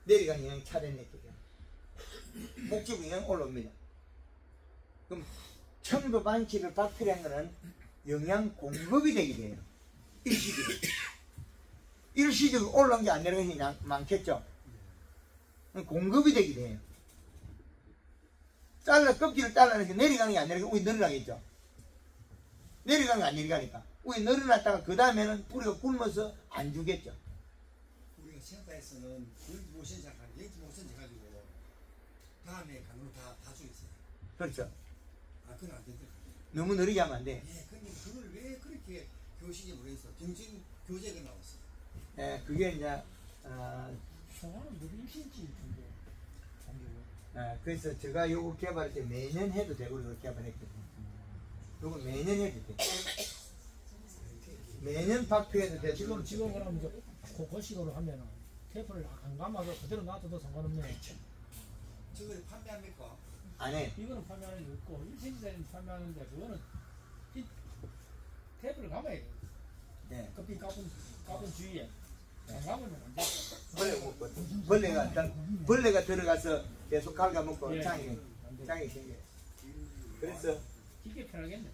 내려가는 영향이 차례내게 목집이 영향 올라옵니다. 그럼 청도 반치를 박피를 한 거는 영양 공급이 되게 돼요. 일시적으로 올라온 게 안 내려가는 게 많겠죠. 공급이 되게 돼요. 껍질을 잘라내서 내려가는 게 안 내려가고 우리 늘어나겠죠. 내려가는 게 안 내려가니까 우리 늘어났다가 그 다음에는 뿌리가 굶어서 안 주겠죠. 우리가 시험가에서는 0.5cm 가지고 다음에 강으로 다 주겠어요. 그렇죠. 아, 그건 안 된다. 너무 느리게 하면 안 돼. 예, 근데 그걸 왜 그렇게 교식이 모르겠어. 정신 교재가 나왔어. 예, 그게 이제 소화는 몇 인치인지 정도 간격을. 그래서 제가 요거 개발할 때 매년 해도 되고 이거 개발했거든요. 요거 매년 해도 돼. 매년 박피해도 돼. 지금 그러면 이제 고식으로 하면은 테이프를 안 감아서 그대로 놔둬도 상관없네. 저걸 판매합니까? 안 해. 이거는 판매하는 게 없고 1cm짜리 판매하는데 그거는 이 테이프를 감아야 돼. 네. 껍질 까본 주위에 안 감으면 안 돼. 벌레 먹거든. 벌레가 들어가서 계속 갉아먹고 예. 장이 생겨. 그래서 이게 편하겠네.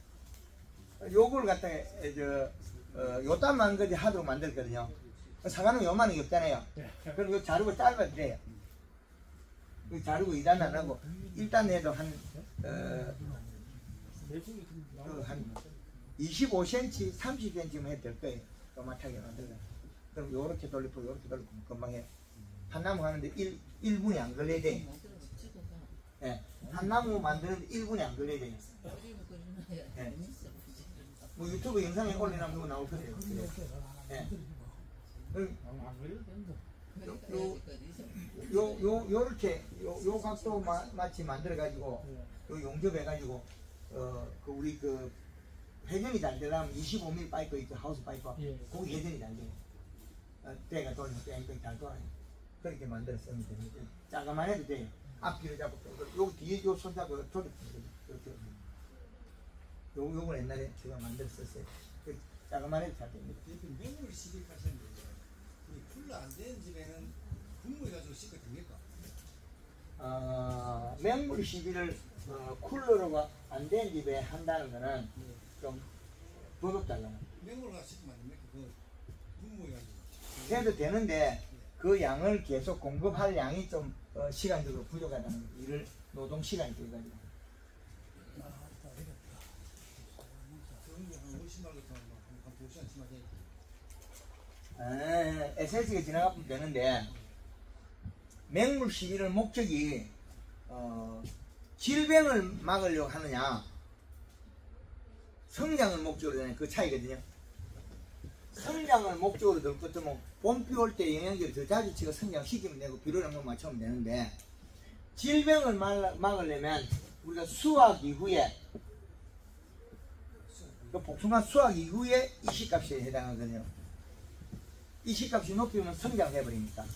요걸 갖다가 요딴만 거지 하도록 만들거든요. 사과는 요만한 게 없잖아요. 그럼 요 자르고 짧아도 돼요. 그 자르고 2단 안 하고 1단 해도 한 25cm, 30cm면 해도 될 거예요. 요만하게 만들면. 그럼 요렇게 돌리고 요렇게 돌리고 금방 해. 한 나무 하는데 1분이 안 걸려야 돼. 예. 한 나무 만드는데 1분이 안 걸려야 돼요. 예. 뭐 유튜브 영상에 올리면 누구 나올 거예요. 예. 안 그래도 된다. 요렇게 요 각도 마치 만들어 가지고 요 용접해 가지고 그 우리 그 회전이 잘 되려면 25mm 파이프 있죠. 하우스 파이프. 예. 거기 회전이 잘 돼요. 때가 돌리면 뺑뺑 잘 돌아요. 그렇게 만들어 쓰면 됩니다. 작아만 해도 돼요. 앞뒤로 잡고 요 뒤에 요 손 잡고 조립 이렇게. 요건 옛날에 제가 만들어 썼어요. 작아만 해도 잘 됩니다. 대표님 맹물 시길 하시는데 쿨러 안 되는 집에는 분무해 가지고 씻고 됩니까? 맹물 시비를 쿨러로가 안 된 집에 한다는 거는 좀 버겁잖아요. 맹물로 씻으면 안 됩니까? 그 분무해 가지고. 해도 되는데 그 양을 계속 공급할 양이 좀 시간적으로 부족하다는 일을 노동 시간이 들어가지고. 그런 게한 50만 원 같은 한 2시간 지나야 돼. SS가 지나가면 되는데 맹물 시비를 목적이 질병을 막으려고 하느냐 성장을 목적으로 하느냐 그 차이거든요. 성장을 목적으로 들 것도 뭐 봄비 올 때 영양제를 더 자주 치고 성장시키면 되고 비료를 한번 맞추면 되는데 질병을 막으려면 우리가 수확 이후에 그 복숭아 수확 이후에 이식값에 해당하거든요. 이식값이 높이면 성장해버리니까.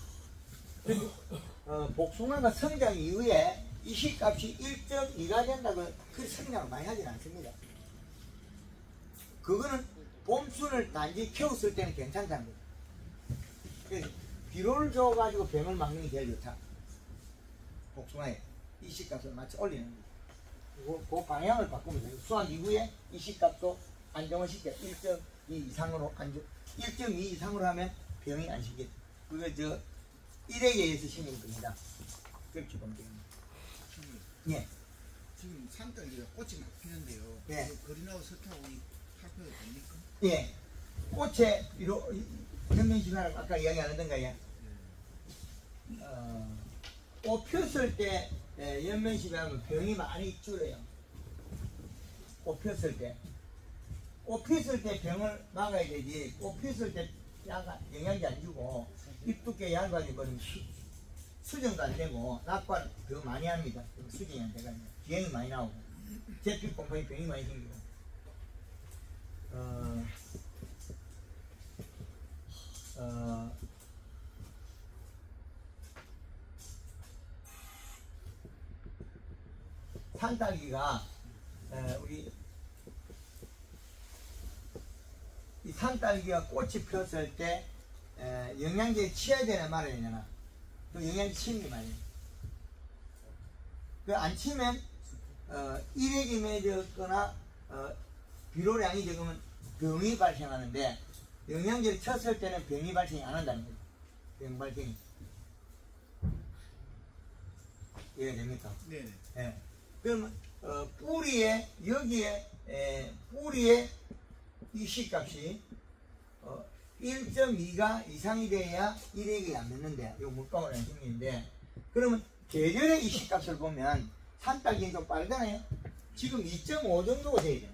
복숭아가 성장 이후에 이식값이 1.2가 된다고 그 성장을 많이 하진 않습니다. 그거는 봄순을 단지 키웠을 때는 괜찮다는 거예요. 그래서 비료를 줘가지고 병을 막는 게 제일 좋다. 복숭아에 이식값을 마치 올리는 거예요. 그 방향을 바꾸면 돼요. 수확 이후에 이식값도 안정을 시켜 1.2 이상으로 1.2 이상으로 하면 병이 안 생겨. 그게 1에 의해서 생긴 겁니다. 그렇게 보면 됩니다. 예. 지금 산딸기가 꽃이 막 피는데요. 예. 거리나고 설탕하고 살펴도 됩니까? 예. 꽃에 현명시간을 아까 이야기 안 하던가 예. 꽃 폈을 때 연면시간은 병이 많이 줄어요. 꽃 폈을 때. 꽃 폈을 때 병을 막아야 되지. 꽃 폈을 때 영양제 안 주고 잎 두께 얇아지고 그러면 수정도 안 되고 낙과를 더 많이 합니다. 수정이 안 돼가지고 비행이 많이 나오고 제피 곰팡이 병이 많이 생기고 산딸기가 우리 이 산딸기가 꽃이 폈을 때 영양제 치어야 되나 말아야 되나? 그 영양제 치는 게 말이에요. 그 안 치면 일액이 맺었거나 비료량이 적으면 병이 발생하는데 영양제를 쳤을 때는 병이 발생이 안 한다는 거예요. 병 발생이. 이해됩니까? 네네. 예. 그러면 뿌리에 여기에 뿌리에 이 C값이 1.2가 이상이 돼야 일액이 안 맺는데 요 물방울 안 생기는데 그러면 계절의 이 C값을 보면 산딸기는 좀 빠르잖아요. 지금 2.5 정도가 돼야 돼요.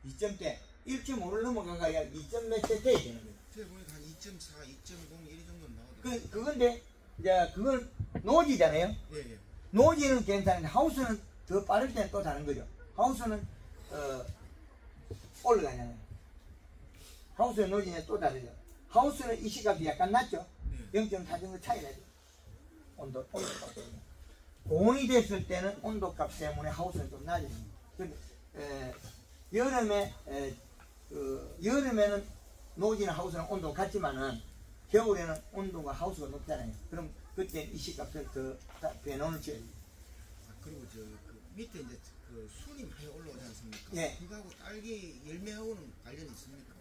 2점대 1.5를 넘어가야 2점 몇 대 돼야 되는 거예요. 제가 보니까 한 2.4, 2.0 이 정도는 나오더라고요. 그건데 이제 그건 노지잖아요. 예. 노지는 괜찮은데 하우스는 더 빠를 때는 또 다른 거죠. 하우스는 올라가잖아요. 하우스의 노지는 또 다르죠. 하우스는 이 시값이 약간 낮죠. 0.4 정도 차이 나죠. 온도값 때문에. 고온이 됐을 때는 온도값 때문에 하우스는 좀 낮아집니다. 여름에는 노지나 하우스는 온도가 같지만은 겨울에는 온도가 하우스가 높잖아요. 그럼 그때 이 시값을 더 배놓을 줘야 돼요. 그리고 그 밑에 이제 그 순이 많이 올라오지 않습니까? 예. 그거하고 딸기 열매하고는 관련이 있습니까?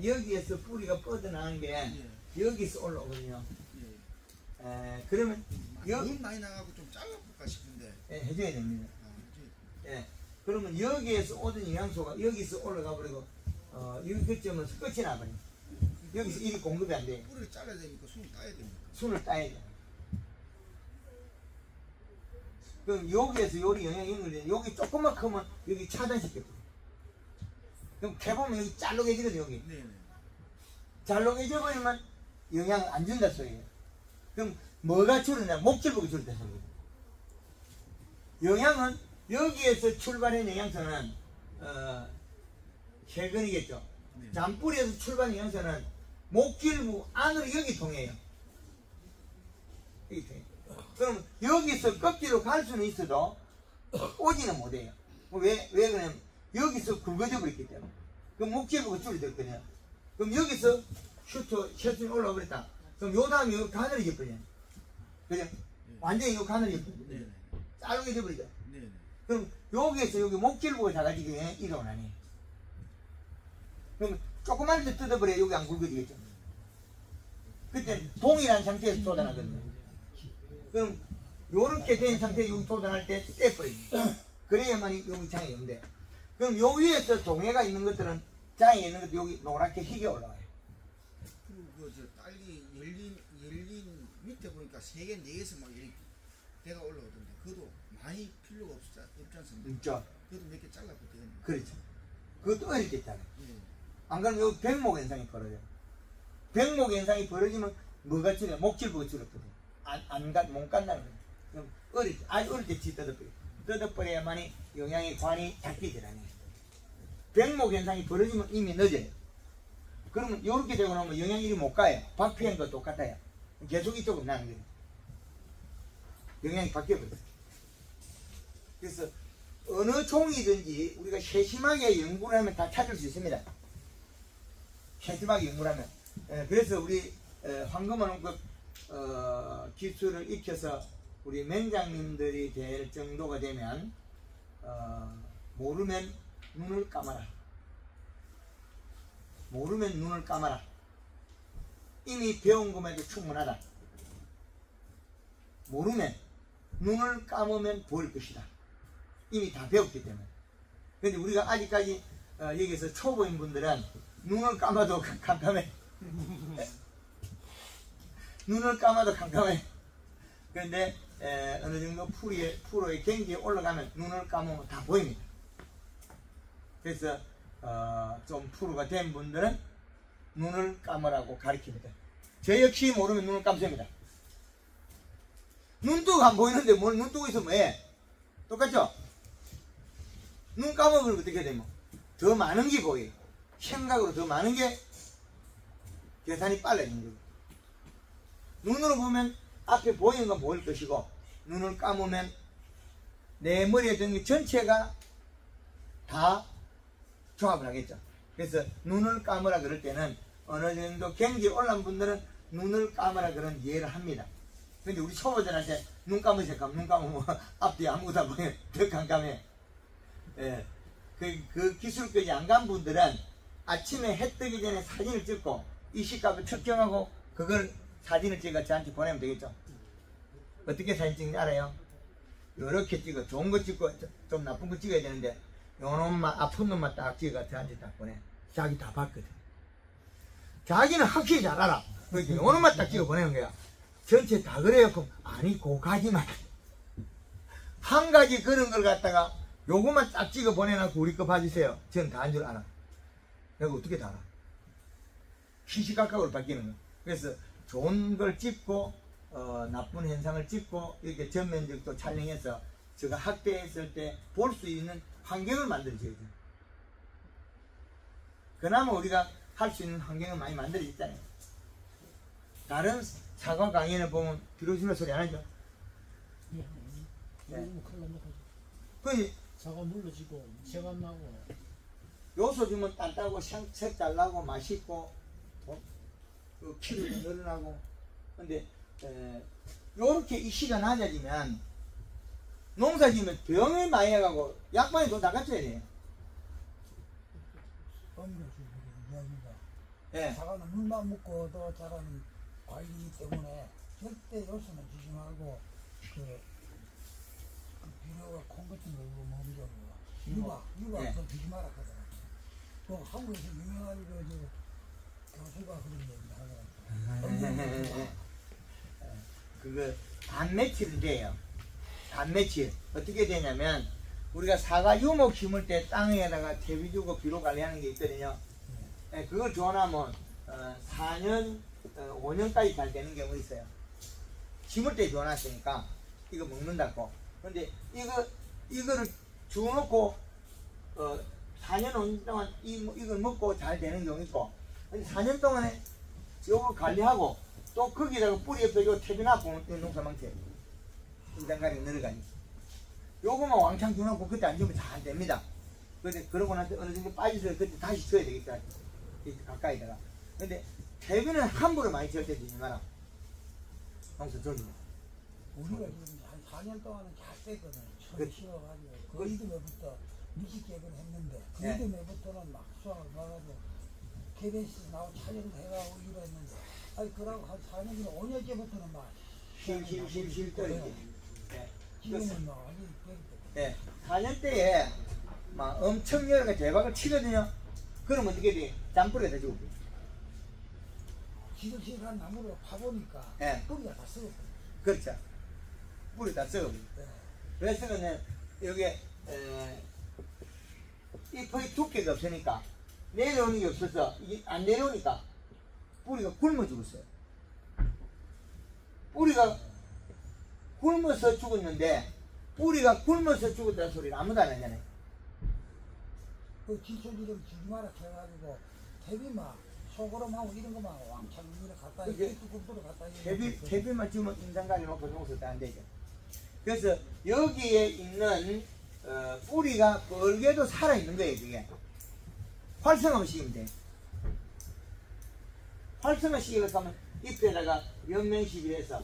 여기에서 뿌리가 뻗어나간 게 여기서 올라오거든요. 그러면 너무 많이 나가고 좀 잘라볼까 싶은데. 해줘야 됩니다. 그러면 여기에서 오던 영양소가 여기서 올라가 버리고 여기 그쯤에서 끝이 나버려요. 여기서 일이 공급이 안 돼요. 뿌리를 잘라야 되니까 순을 따야 됩니까? 순을 따야 돼요. 그럼 여기에서 요리 영양이 있는데 여기 조금만 크면 여기 차단시켰거든요. 그럼 캐보면 여기 잘록해지거든요. 여기 네네. 잘록해져 버리면 영양을 안 준다 소리예요. 그럼 뭐가 줄었냐? 목줄부가 줄었다 소리예요. 영양은 여기에서 출발한 영양소는 혈근이겠죠. 네. 잔뿌리에서 출발한 영양소는 목줄부 안으로 여기 통해요. 여기 통해요. 그럼 여기서 껍질로 갈 수는 있어도 오지는 못해요. 왜 그러냐면 여기서 굵어져 버렸기 때문에. 그럼 목줄부가 줄어들거든요. 그럼 여기서 혈순이 올라와 버렸다. 그럼 요 다음에 여기 가늘어져 버려요. 그죠? 완전히 요 가늘어져 버려요. 네네. 잘라져 버리죠. 네네. 그럼 여기에서 여기 목줄부가 작아지게 이동을 안 해요. 그럼 조그만 데 뜯어버려야 여기 안 굵어지겠죠. 그때 동일한 상태에서 쏟아나거든요. 그럼 요렇게 된 상태에 여기 쏟아날 때 떼버립니다. 그래야만 여기 장이 없는데 그럼 요 위에서 동해가 있는 것들은 장이 있는 것도 여기 노랗게 희게 올라와요. 그리고 저 딸기 열린 밑에 보니까 3개, 4개에서 막 이렇게 배가 올라오던데 그것도 많이 필요가 없지 않습니까? 있죠. 그것도 몇 개 잘라도 되겠네. 그렇죠. 그것도 어릴 때 있잖아요. 예. 안 그러면 여기 백목 현상이 벌어져요. 백목 현상이 벌어지면 뭐가 줄여? 목줄부가 줄었거든요. 못 간다는 거예요. 그럼 아주 어릴 때 뜯어버려요. 뜯어버려야만이 영양의 관이 잡히게 되라는 거예요. 백목 현상이 벌어지면 이미 늦어요. 그러면 이렇게 되고 나면 영양이 못 가요. 박피한 거 똑같아요. 계속 이쪽으로 나는 거예요. 영양이 바뀌어버렸어요. 그래서 어느 종이든지 우리가 세심하게 연구를 하면 다 찾을 수 있습니다. 세심하게 연구를 하면. 그래서 우리 황금원원급 기술을 익혀서 우리 맹장님들이 될 정도가 되면 모르면 눈을 감아라. 모르면 눈을 감아라. 이미 배운 것만도 충분하다. 모르면 눈을 감으면 보일 것이다. 이미 다 배웠기 때문에. 근데 우리가 아직까지 여기서 초보인 분들은 눈을 감아도 캄캄해. 눈을 감아도 캄캄해. 그런데 어느 정도 프로의 경기에 올라가면 눈을 감으면 다 보입니다. 그래서 좀 프로가 된 분들은 눈을 감으라고 가르칩니다. 저 역시 모르면 눈을 감습니다. 눈 뜨고 안 보이는데 뭘 눈 뜨고 있으면 뭐해? 똑같죠? 눈 감아버리면 어떻게 되면 더 많은 게 보여요. 생각으로 더 많은 게 계산이 빨라지는 거예요. 눈으로 보면 앞에 보이는 건 보일 것이고 눈을 감으면 내 머리에 드는 게 전체가 다 종합을 하겠죠. 그래서 눈을 감으라 그럴 때는 어느 정도 경기에 올라온 분들은 눈을 감으라 그런 이해를 합니다. 근데 우리 초보자한테 눈 감으세요. 눈 감으면 앞뒤 아무것도 안 보여. 더 깜깜해. 예. 그 기술까지 안 간 분들은 아침에 해 뜨기 전에 사진을 찍고 이 시각을 측정하고 그걸 사진을 찍어 저한테 보내면 되겠죠. 어떻게 사진 찍는지 알아요? 이렇게 찍어. 좋은 거 찍고 좀 나쁜 거 찍어야 되는데 요 놈만 아픈 놈만 딱 찍어 저한테 딱 보내. 자기 다 봤거든. 자기는 확실히 잘 알아. 그러니까 요 놈만 딱 찍어 보내는 거야. 전체 다 그래요. 그럼 아니 그 가지만 한 가지 그런 걸 갖다가 요것만 딱 찍어 보내놓고 우리 거 봐주세요. 저는 다 한 줄 알아. 내가 어떻게 다 알아? 시시각각으로 바뀌는 거. 그래서 좋은 걸 찍고 나쁜 현상을 찍고 이렇게 전면적도 촬영해서 제가 학대했을 때 볼 수 있는 환경을 만들어줘야 돼요. 그나마 우리가 할 수 있는 환경을 많이 만들어졌잖아요. 다른 사과 강연을 보면 비로소리 소리 안 하죠? 네. 그 사과 물러지고 색안 나고 요소 주면 단단하고 색 잘 나고 맛있고 키도 늘어나고. 근데 요렇게 이시가 낮아지면 농사 지으면 병을 많이 해가고 약방에 돈 다 갖춰야 돼요. 이야기가 예. 사과는 물만 먹고도 자라는 과일이기 때문에 절대 요소는 주지 말고 그 비료가 콩 같은 거 먹으면 유가 예. 그거 주지 마라 하더라고요. 그 한국에서 유명한 교수가 그런 얘기 하더라고요. 그거 단매칠을 돼요. 단매칠 어떻게 되냐면 우리가 사과 유목 심을 때 땅에다가 퇴비 주고 비료 관리하는 게 있거든요. 네, 그걸 조언하면 4년, 5년까지 잘 되는 경우 있어요. 심을 때 조언했으니까 이거 먹는다고. 근데 이거를 주워놓고 4년, 5년 동안 이걸 먹고 잘 되는 경우 있고, 근데 4년 동안에 이거 관리하고 또 거기다가 뿌리 옆에 요 퇴비나 보면 농사 망쳐요. 인장가리 늘어가니. 요거만 왕창 주놓고 그때 안 주면 잘 됩니다. 근데 그러고 나서 어느 정도 빠져서 그때 다시 줘야 되겠다. 가까이다가. 근데 퇴비는 함부로 많이 절대 주지 마라. 농사 졸리면. 우리가 지금 한 4년 동안은 잘 뺐거든. 처음 그렇지. 씌워가지고 그 이듬해부터 미식개를 했는데 그 네. 이듬해부터는 막 수확을 봐가지고 KBS 나오고 촬영도 해가고 이랬는데 아니 그러고 한 4년이나 5년째부터는 막 실 떨어지. 지금은 막 완전히 네. 4년 때에 막 엄청 여러 가지 대박을 치거든요. 그럼 어떻게 돼? 잠뿌리가 다 죽고. 시들시들한 나무를 파보니까 네. 뿌리가 다 썩었거든. 그렇죠. 뿌리 다 썩어버려. 네. 그래서 여기 잎의 두께가 없으니까 내려오는 게 없어서 이게 안 내려오니까 뿌리가 굶어 죽었어요. 뿌리가 굶어서 죽었는데 뿌리가 굶어서 죽었다는 소리를 아무도 안 하잖아요. 그 질소지를 주지 마라 해가지고 퇴비막 소그름하고 이런 거만 왕창 이렇게 갖다 그게 뚜껑으로 갖다 퇴비만 주면 인상관리 먹고 농사도 안 되죠. 그래서 여기에 있는 뿌리가 뻘개도 살아있는 거예요. 그게 활성화 시키면 돼. 활성화 시키려고 하면 잎에다가 연면시비를 해서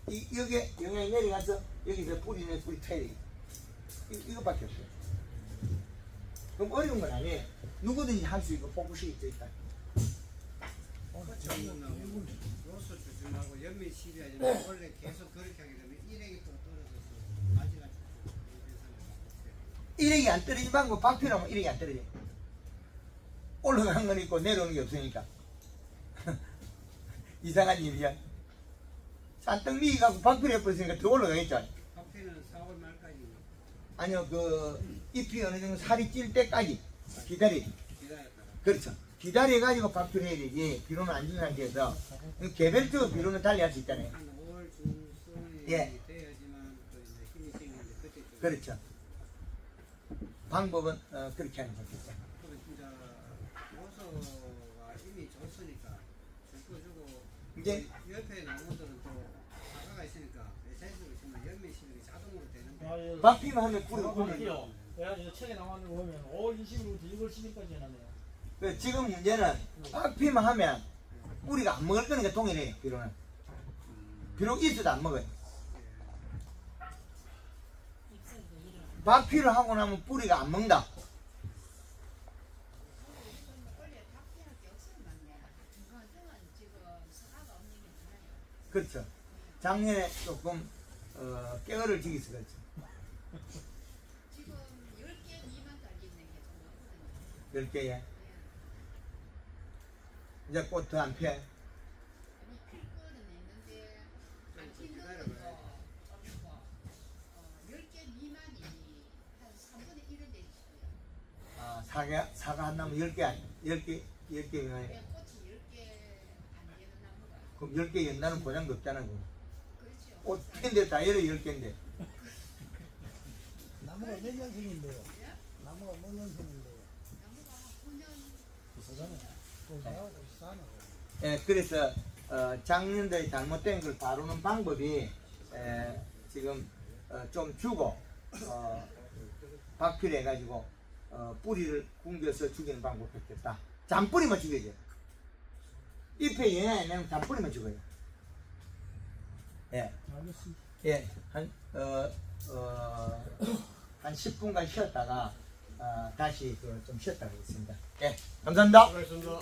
여기에 영양이 내려가서 여기서 뿌리 타야 되겠다. 이거밖에 없어요. 그럼 어려운 건 아니에요. 누구든지 할 수 있고 포크식이 있다. 요소 주준하고 연면 시비하지 말고 원래 계속 그렇게 하게 되면 일액이 또 떨어져서 가지가 일액이 안 떨어진 방법 박피라면 일액이 안 떨어져. 올라가는 건 있고 내려오는 게 없으니까. 이상한 일이야. 산떡 미기 갖고 박피를 해버렸으니까 더 올라가겠죠. 박피는 4월 말까지 아니요, 그 잎이 어느 정도 살이 찔 때까지 기다려야 돼. 기다렸다가 그렇죠. 기다려가지고 박피를 해야 되지. 비료는 안 주는 상태에서 개별적으로 비료는 달리 할 수 있잖아요. 한 5월 중순이 예. 돼야지만 또 이제 힘이 생기는데 그때 좀 그렇죠. 방법은 그렇게 하는 게 좋겠죠. 그리고 진짜 요소가 이미 좋으니까 줄거 주고 이제 옆에 나무들은 또 사과가 있으니까 에센스를 주면 열매 시들이 자동으로 되는데 아, 예. 박피만 하면 뿌리가 굴러요. 그래요. 그래가지고 책에 나오는 거 보면 5월 20일부터 6월 10일까지 해놨네요. 지금 문제는 박피만 하면 뿌리가 안 먹을 거니까 동일해요. 비료는 비록 있어도 안 먹어요. 박피를 하고 나면 뿌리가 안 먹는다. 그렇죠. 작년에 조금 깨어를 지기서 그렇죠. 지금 10개 미만 달려 있는 게 좀 없거든요. 10개에 이제 꽃 더 안 펴. 아니 필 거는 있는데 안 피는 것도 없고 10개 미만이 한 3분의 1은 되지 싶어요. 아, 사과 한 나무 10개 미만에. 왜 꽃이 10개 안 되는 나무가 그럼 10개 연다는 보장도 없잖아. 그거. 그렇죠. 꽃 피는데 다 열어 10개인데. 나무가 몇 년생인데요? 나무가 몇 년생인데요? 나무가 한 9년 고사하고 비싸네. 예, 그래서 작년도에 잘못된 걸 다루는 방법이 지금 좀 주고 박피를 해가지고 뿌리를 굶겨서 죽이는 방법밖에 없다. 잔뿌리만 죽여야죠. 잎에 영향이 안 나면 잔뿌리만 죽어요. 예, 알겠습니다. 예, 한 10분간 쉬었다가 다시 좀 쉬었다 하겠습니다. 예, 감사합니다. 수고하셨습니다.